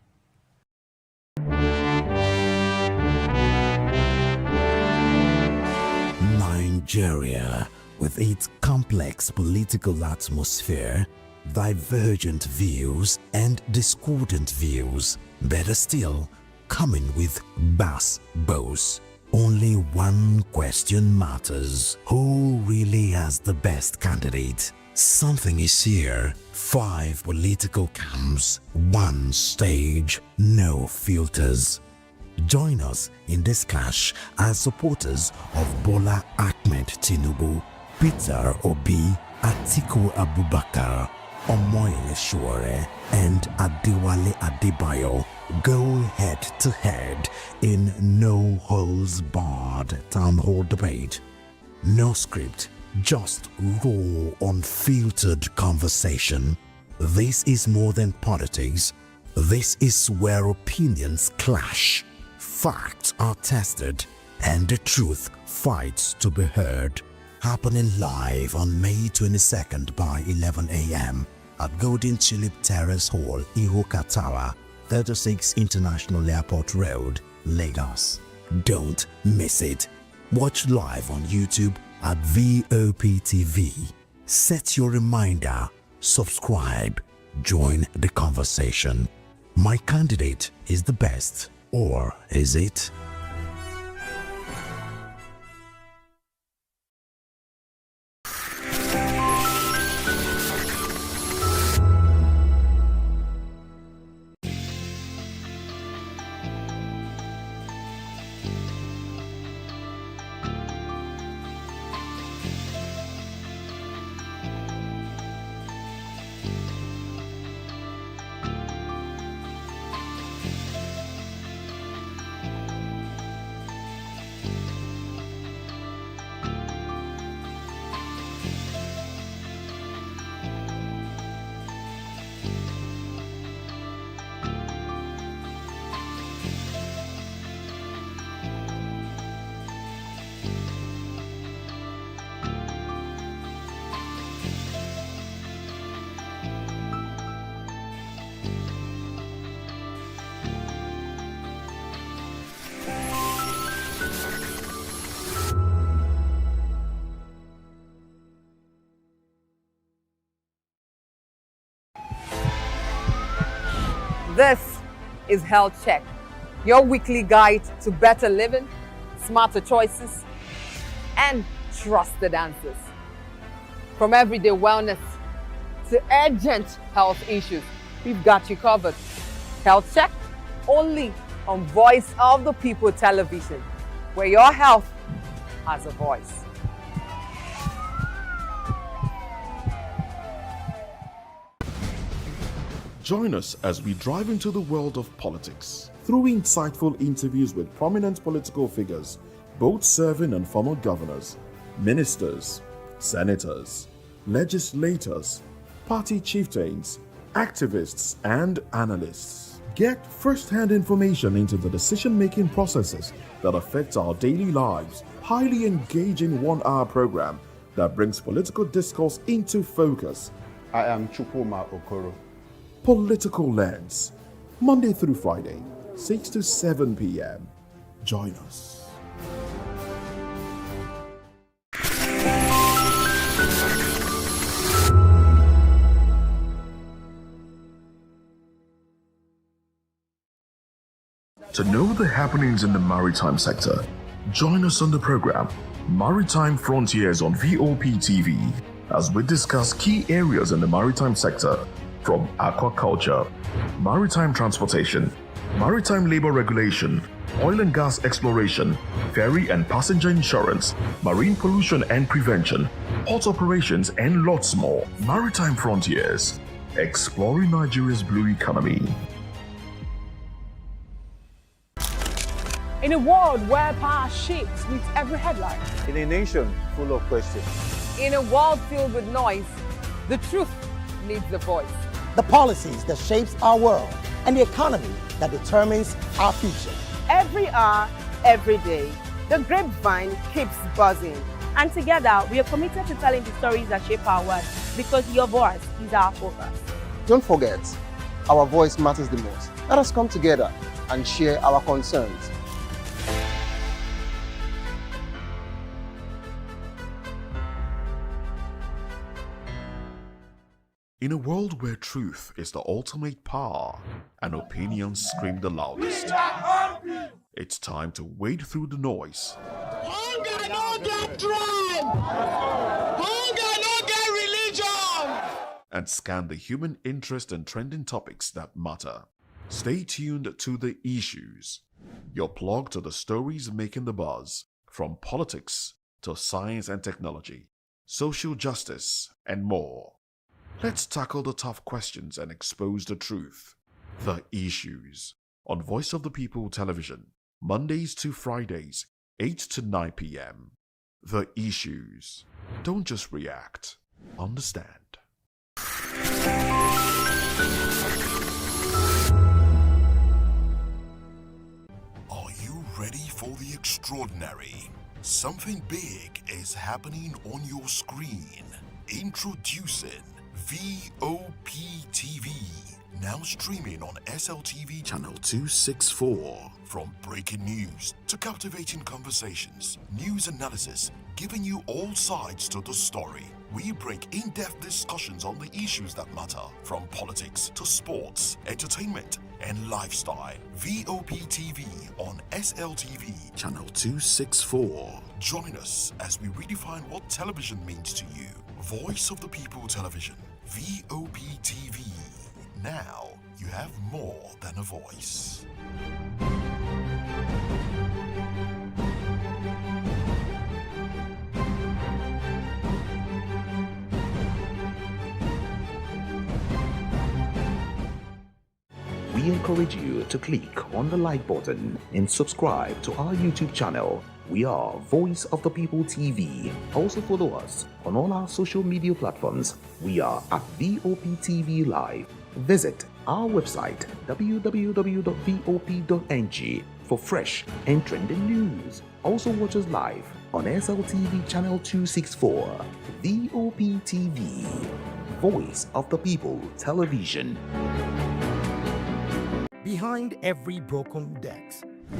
Nigeria, with its complex political atmosphere, divergent views, and discordant views, better still, coming with bass bows. Only one question matters. Who really has the best candidate? Something is here. 5 political camps, 1 stage, no filters. Join us in this clash as supporters of Bola Ahmed Tinubu, Peter Obi, Atiku Abubakar, Omoyele Sowore, and Adewale Adebayo go head to head in no holds barred town hall debate. No script, just raw, unfiltered conversation. This is more than politics. This is where opinions clash, facts are tested, and the truth fights to be heard. Happening live on May 22nd by 11 a.m. at Golden Tulip Terrace Hall, Ihoka Tower, 36 International Airport Road, Lagos. Don't miss it. Watch live on YouTube at VOPTV. Set your reminder, subscribe, join the conversation. My candidate is the best, or is it? This is Health Check, your weekly guide to better living, smarter choices, and trusted answers. From everyday wellness to urgent health issues, we've got you covered. Health Check, only on Voice of the People television, where your health has a voice. Join us as we drive into the world of politics through insightful interviews with prominent political figures, both serving and former governors, ministers, senators, legislators, party chieftains, activists, and analysts. Get first-hand information into the decision-making processes that affect our daily lives. Highly engaging 1-hour program that brings political discourse into focus. I am Chukwuma Okoro. Political Lens, Monday through Friday, 6 to 7 p.m. Join us. To know the happenings in the maritime sector, join us on the program Maritime Frontiers on VOP TV as we discuss key areas in the maritime sector from aquaculture, maritime transportation, maritime labor regulation, oil and gas exploration, ferry and passenger insurance, marine pollution and prevention, port operations, and lots more. Maritime Frontiers, exploring Nigeria's blue economy. In a world where power shapes with every headline. In a nation full of questions. In a world filled with noise, the truth needs a voice. The policies that shapes our world and the economy that determines our future. Every hour, every day, the grapevine keeps buzzing. And together, we are committed to telling the stories that shape our world because your voice is our focus. Don't forget, our voice matters the most. Let us come together and share our concerns. In a world where truth is the ultimate power and opinions scream the loudest, it's time to wade through the noise. Hunger no get tribe! Hunger no get religion! And scan the human interest and trending topics that matter. Stay tuned to The Issues, your plug to the stories making the buzz, from politics to science and technology, social justice, and more. Let's tackle the tough questions and expose the truth. The Issues on Voice of the People Television, Mondays to Fridays, 8 to 9 p.m. The Issues. Don't just react, understand. Are you ready for the extraordinary? Something big is happening on your screen. Introducing VOP TV, now streaming on SLTV channel 264. From breaking news to captivating conversations, news analysis, giving you all sides to the story. We bring in-depth discussions on the issues that matter, from politics to sports, entertainment, and lifestyle. VOP TV on SLTV channel 264. Join us as we redefine what television means to you. Voice of the People Television, VOP TV. Now you have more than a voice. We encourage you to click on the like button and subscribe to our YouTube channel. We are Voice of the People TV. Also follow us on all our social media platforms. We are at VOP TV Live. Visit our website www.vop.ng for fresh and trending news. Also watch us live on SLTV channel 264. VOP TV, Voice of the People Television. Behind every broken deck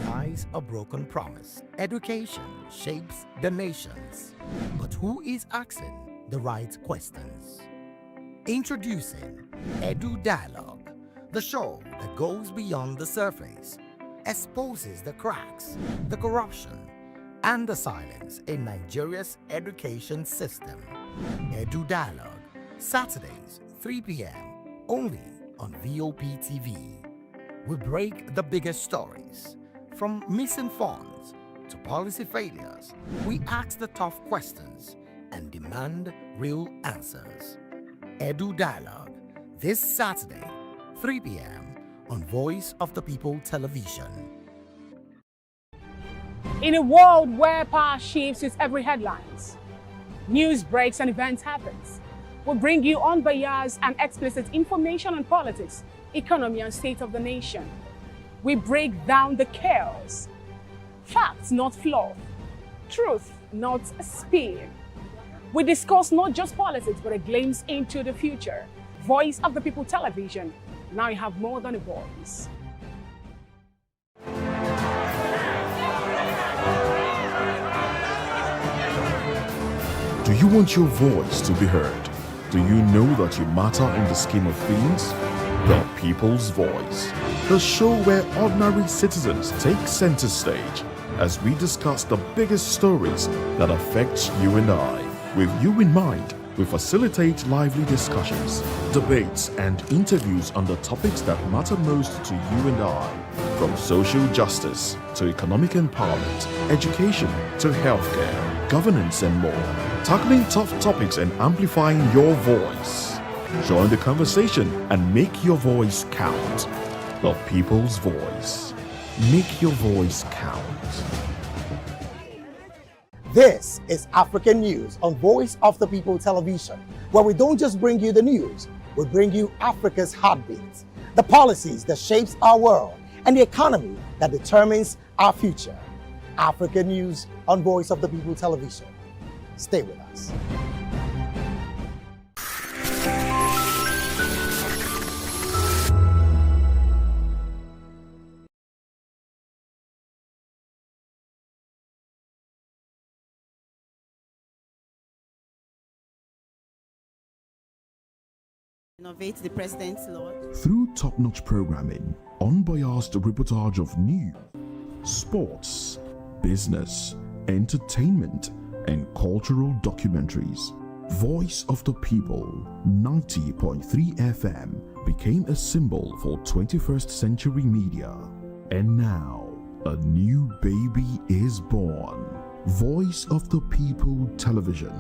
lies a broken promise. Education shapes the nations. But who is asking the right questions? Introducing Edu Dialogue, the show that goes beyond the surface, exposes the cracks, the corruption, and the silence in Nigeria's education system. Edu Dialogue, Saturdays, 3 p.m., only on VOP TV. We break the biggest stories, from missing funds to policy failures. We ask the tough questions and demand real answers. Edu Dialogue, this Saturday, 3 p.m. on Voice of the People Television. In a world where power shifts with every headlines, news breaks and events happens, we bring you unbiased and explicit information on politics, economy, and state of the nation. We break down the chaos. Facts, not fluff. Truth, not spin. We discuss not just politics, but a glimpse into the future. Voice of the People Television. Now you have more than a voice. Do you want your voice to be heard? Do you know that you matter in the scheme of things? The People's Voice. the show where ordinary citizens take center stage as we discuss the biggest stories that affect you and I. With you in mind, we facilitate lively discussions, debates, and interviews on the topics that matter most to you and I, from social justice to economic empowerment, education to healthcare, governance, and more, tackling tough topics and amplifying your voice. Join the conversation and make your voice count. The people's voice. Make your voice count. This is African News on Voice of the People Television, where we don't just bring you the news, we bring you Africa's heartbeat, the policies that shapes our world, and the economy that determines our future. African News on Voice of the People Television. Stay with us. Innovate the president's law. Through top-notch programming, unbiased reportage of news, sports, business, entertainment, and cultural documentaries, Voice of the People 90.3 FM became a symbol for 21st century media. And now, a new baby is born. Voice of the People Television,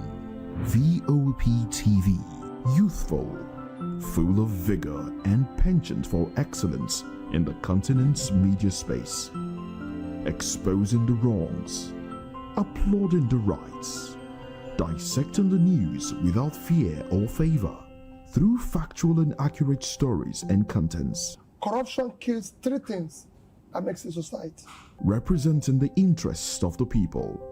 VOP TV, youthful, full of vigor and penchant for excellence in the continent's media space, exposing the wrongs, applauding the rights, dissecting the news without fear or favor, through factual and accurate stories and contents. Corruption kills three things that makes a society. Representing the interests of the people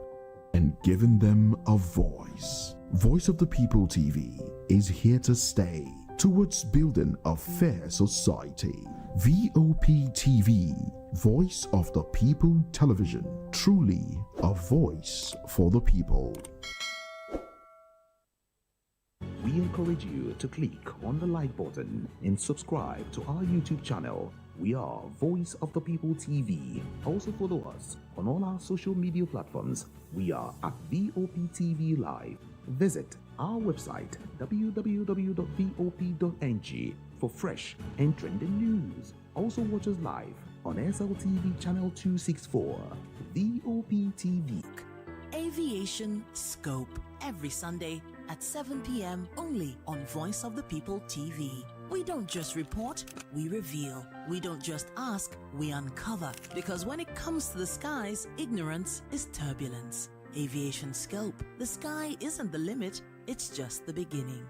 and giving them a voice. Voice of the People TV is here to stay towards building a fair society. VOP TV, Voice of the People Television, truly a voice for the people. We encourage you to click on the like button and subscribe to our YouTube channel. We are Voice of the People TV. Also follow us on all our social media platforms. We are at VOP TV Live. Visit our website www.vop.ng for fresh and trending news. Also watch us live on SLTV channel 264, VOP TV. Aviation Scope every Sunday at 7 p.m. only on Voice of the People TV. We don't just report, we reveal. We don't just ask, we uncover. Because when it comes to the skies, ignorance is turbulence. Aviation Scope. The sky isn't the limit, it's just the beginning.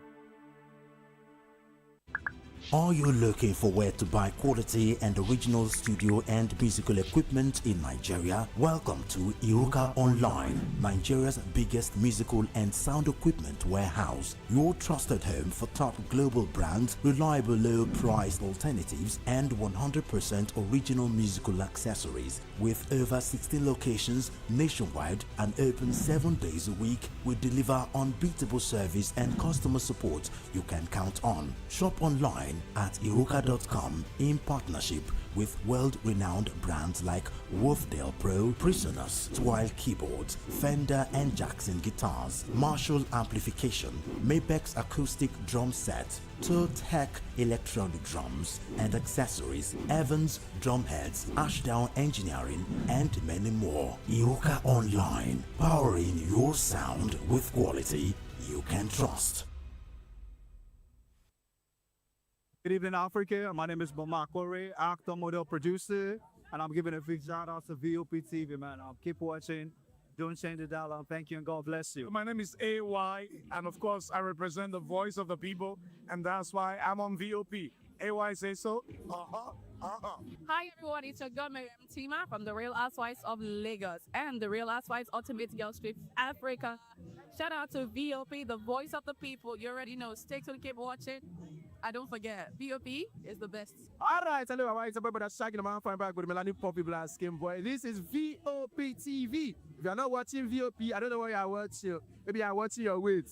Are you looking for where to buy quality and original studio and musical equipment in Nigeria? Welcome to Iruka Online, Nigeria's biggest musical and sound equipment warehouse. Your trusted home for top global brands, reliable low-priced alternatives, and 100% original musical accessories. With over 16 locations nationwide and open 7 days a week, we deliver unbeatable service and customer support you can count on. Shop online at iruka.com in partnership with world-renowned brands like Wolfdale Pro, Prisoners, Twile Keyboards, Fender and Jackson Guitars, Marshall Amplification, Mapex Acoustic Drum Set, Tech Electronic Drums and Accessories, Evans Drumheads, Ashdown Engineering, and many more. Iruka Online, powering your sound with quality you can trust. Good evening, Africa. My name is Bomakore, actor, model, producer, and I'm giving a big shout out to VOP TV, man. Keep watching. Don't change the dial. Thank you and God bless you. My name is AY, and of course, I represent the voice of the people, and that's why I'm on VOP. AY say so. Hi everyone, it's your girl Miriam Tima from the Real Housewives of Lagos and the Real Housewives Ultimate Girl Trip Africa. Shout out to VOP, the voice of the people. You already know. Stay tuned, keep watching. And don't forget, VOP is the best. All right, hello, how are you? That's Shaggy, the man, fine back with Melanie Poppy Black Skin Boy. This is VOP TV. If you're not watching VOP, I don't know why you're watching. Maybe you're watching your weight.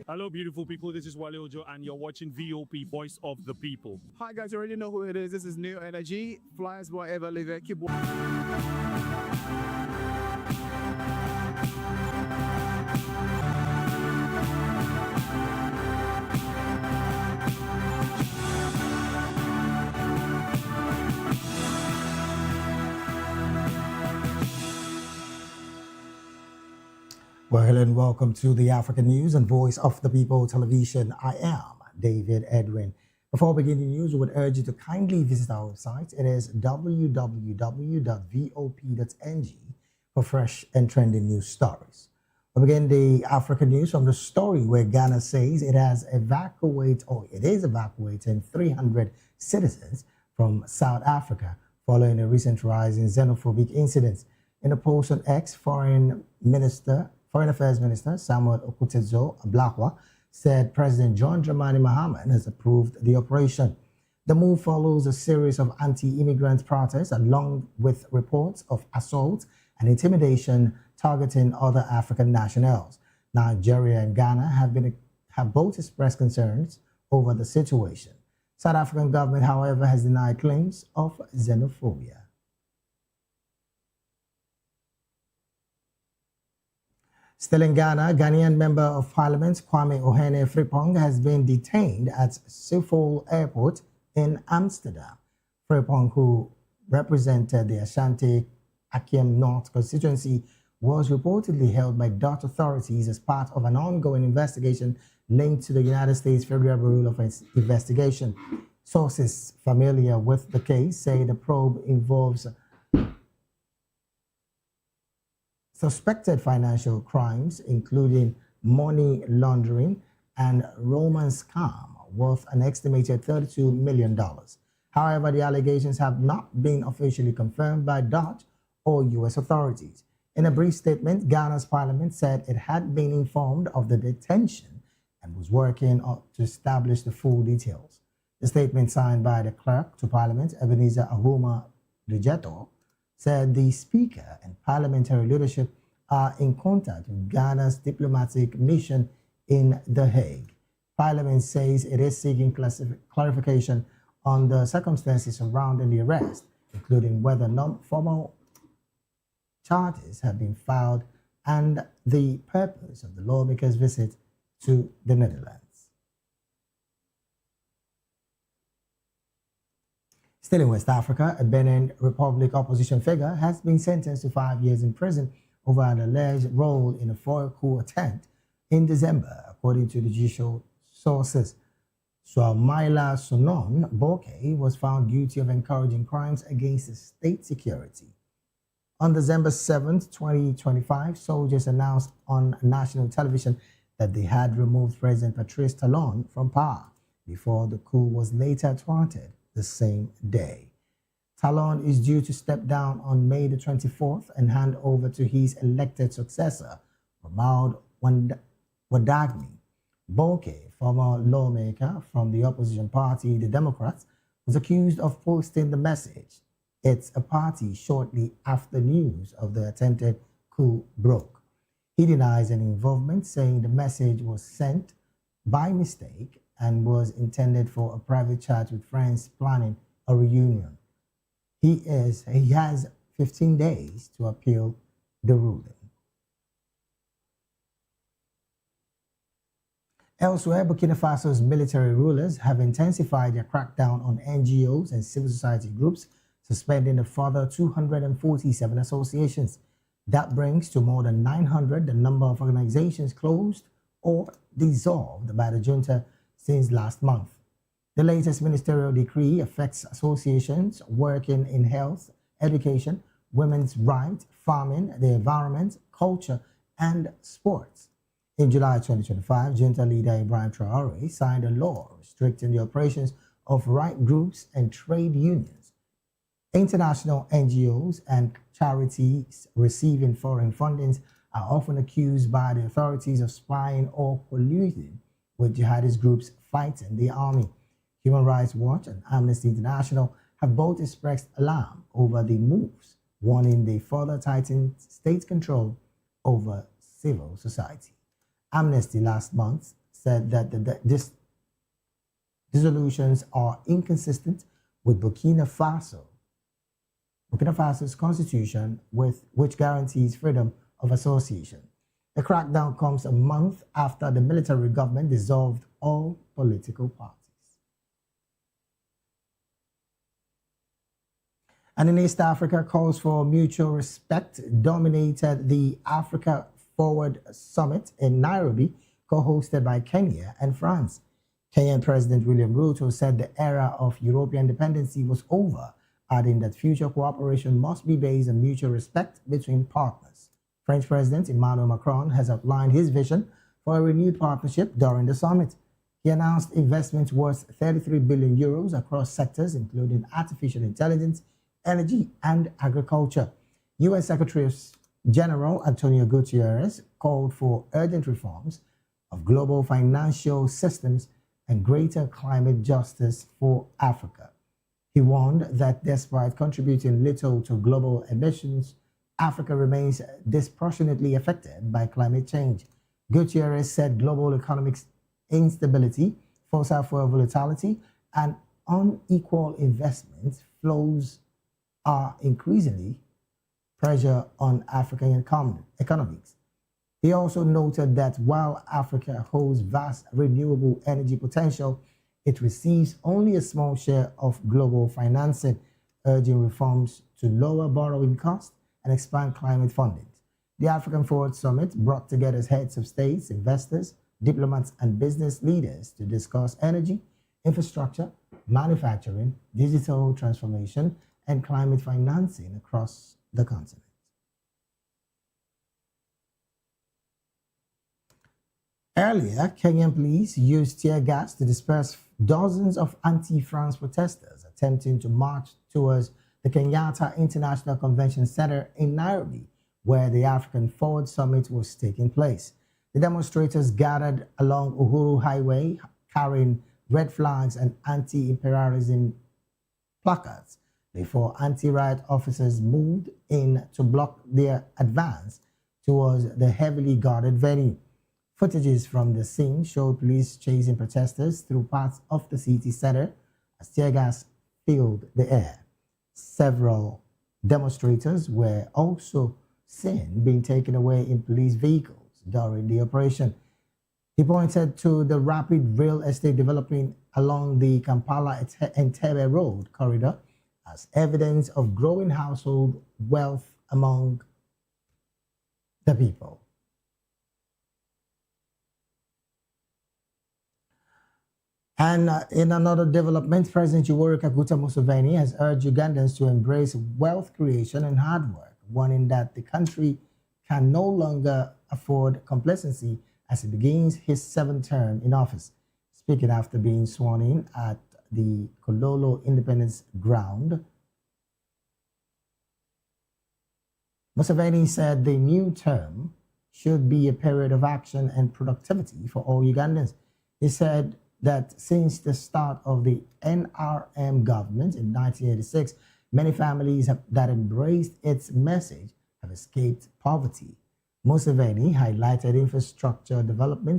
Hello, beautiful people. This is Wale Ojo, and you're watching VOP, Voice of the People. Hi guys, you already know who it is. This is New Energy. Flyers wherever live it. Keep Well, hello and welcome to the African News and Voice of the People television. I am David Edwin. Before beginning the news, we would urge you to kindly visit our website. It is www.vop.ng for fresh and trending news stories. We begin the African news from the story where Ghana says it is evacuating 300 citizens from South Africa following a recent rise in xenophobic incidents. In a post on X, Foreign Affairs Minister Samuel Okutezo Ablakwa said President John Dramani Mahama has approved the operation. The move follows a series of anti-immigrant protests along with reports of assault and intimidation targeting other African nationals. Nigeria and Ghana have both expressed concerns over the situation. South African government, however, has denied claims of xenophobia. Still in Ghana, Ghanaian Member of Parliament Kwame Ohene Frimpong has been detained at Schiphol Airport in Amsterdam. Frimpong, who represented the Ashanti Akiem North constituency, was reportedly held by Dutch authorities as part of an ongoing investigation linked to the United States Federal Bureau of Investigation. Sources familiar with the case say the probe involves suspected financial crimes, including money laundering and romance scam worth an estimated $32 million. However, the allegations have not been officially confirmed by Dutch or U.S. authorities. In a brief statement, Ghana's parliament said it had been informed of the detention and was working to establish the full details. The statement signed by the clerk to parliament, Ebenezer Ahuma Lijeto, said the Speaker and parliamentary leadership are in contact with Ghana's diplomatic mission in The Hague. Parliament says it is seeking clarification on the circumstances surrounding the arrest, including whether formal charges have been filed and the purpose of the lawmaker's visit to the Netherlands. Still in West Africa, a Benin Republic opposition figure has been sentenced to 5 years in prison over an alleged role in a foil coup attempt in December, according to the judicial sources. Swamaila Sonon Boke was found guilty of encouraging crimes against state security. On December 7th, 2025, soldiers announced on national television that they had removed President Patrice Talon from power before the coup was later thwarted the same day. Talon is due to step down on May the 24th and hand over to his elected successor, Mahmoud Wadagni. Boke, former lawmaker from the opposition party, the Democrats, was accused of posting the message. It's a party shortly after news of the attempted coup broke. He denies any involvement, saying the message was sent by mistake and was intended for a private chat with friends planning a reunion. He has 15 days to appeal the ruling. Elsewhere, Burkina Faso's military rulers have intensified their crackdown on NGOs and civil society groups, suspending a further 247 associations. That brings to more than 900 the number of organizations closed or dissolved by the junta since last month. The latest ministerial decree affects associations working in health, education, women's rights, farming, the environment, culture, and sports. In July 2025, junta leader Ibrahim Traore signed a law restricting the operations of right groups and trade unions. International NGOs and charities receiving foreign fundings are often accused by the authorities of spying or colluding with jihadist groups fighting the army. Human Rights Watch and Amnesty International have both expressed alarm over the moves, warning they further tighten state control over civil society. Amnesty last month said that these resolutions are inconsistent with Burkina Faso's constitution, which guarantees freedom of association. The crackdown comes a month after the military government dissolved all political parties. And in East Africa, calls for mutual respect dominated the Africa Forward Summit in Nairobi, co-hosted by Kenya and France. Kenyan President William Ruto said the era of European dependency was over, adding that future cooperation must be based on mutual respect between partners. French President Emmanuel Macron has outlined his vision for a renewed partnership during the summit. He announced investments worth 33 billion euros across sectors, including artificial intelligence, energy, and agriculture. U.S. Secretary General Antonio Guterres called for urgent reforms of global financial systems and greater climate justice for Africa. He warned that despite contributing little to global emissions, Africa remains disproportionately affected by climate change. Gutierrez said global economic instability, fossil fuel volatility, and unequal investment flows are increasingly pressure on African economies. He also noted that while Africa holds vast renewable energy potential, it receives only a small share of global financing, urging reforms to lower borrowing costs and expand climate funding. The African Forward Summit brought together heads of states, investors, diplomats, and business leaders to discuss energy, infrastructure, manufacturing, digital transformation, and climate financing across the continent. Earlier, Kenyan police used tear gas to disperse dozens of anti-France protesters attempting to march towards the Kenyatta International Convention Center in Nairobi, where the African Forward Summit was taking place. The demonstrators gathered along Uhuru Highway carrying red flags and anti-imperialism placards before anti-riot officers moved in to block their advance towards the heavily guarded venue. Footages from the scene showed police chasing protesters through parts of the city center as tear gas filled the air. Several demonstrators were also seen being taken away in police vehicles during the operation. He pointed to the rapid real estate development along the Kampala-Entebbe Road corridor as evidence of growing household wealth among the people. And in another development, President Yoweri Kaguta Museveni has urged Ugandans to embrace wealth creation and hard work, warning that the country can no longer afford complacency as he begins his 7th term in office. Speaking after being sworn in at the Kololo Independence Ground, Museveni said the new term should be a period of action and productivity for all Ugandans. He said that since the start of the NRM government in 1986, many families that embraced its message have escaped poverty. Museveni highlighted infrastructure development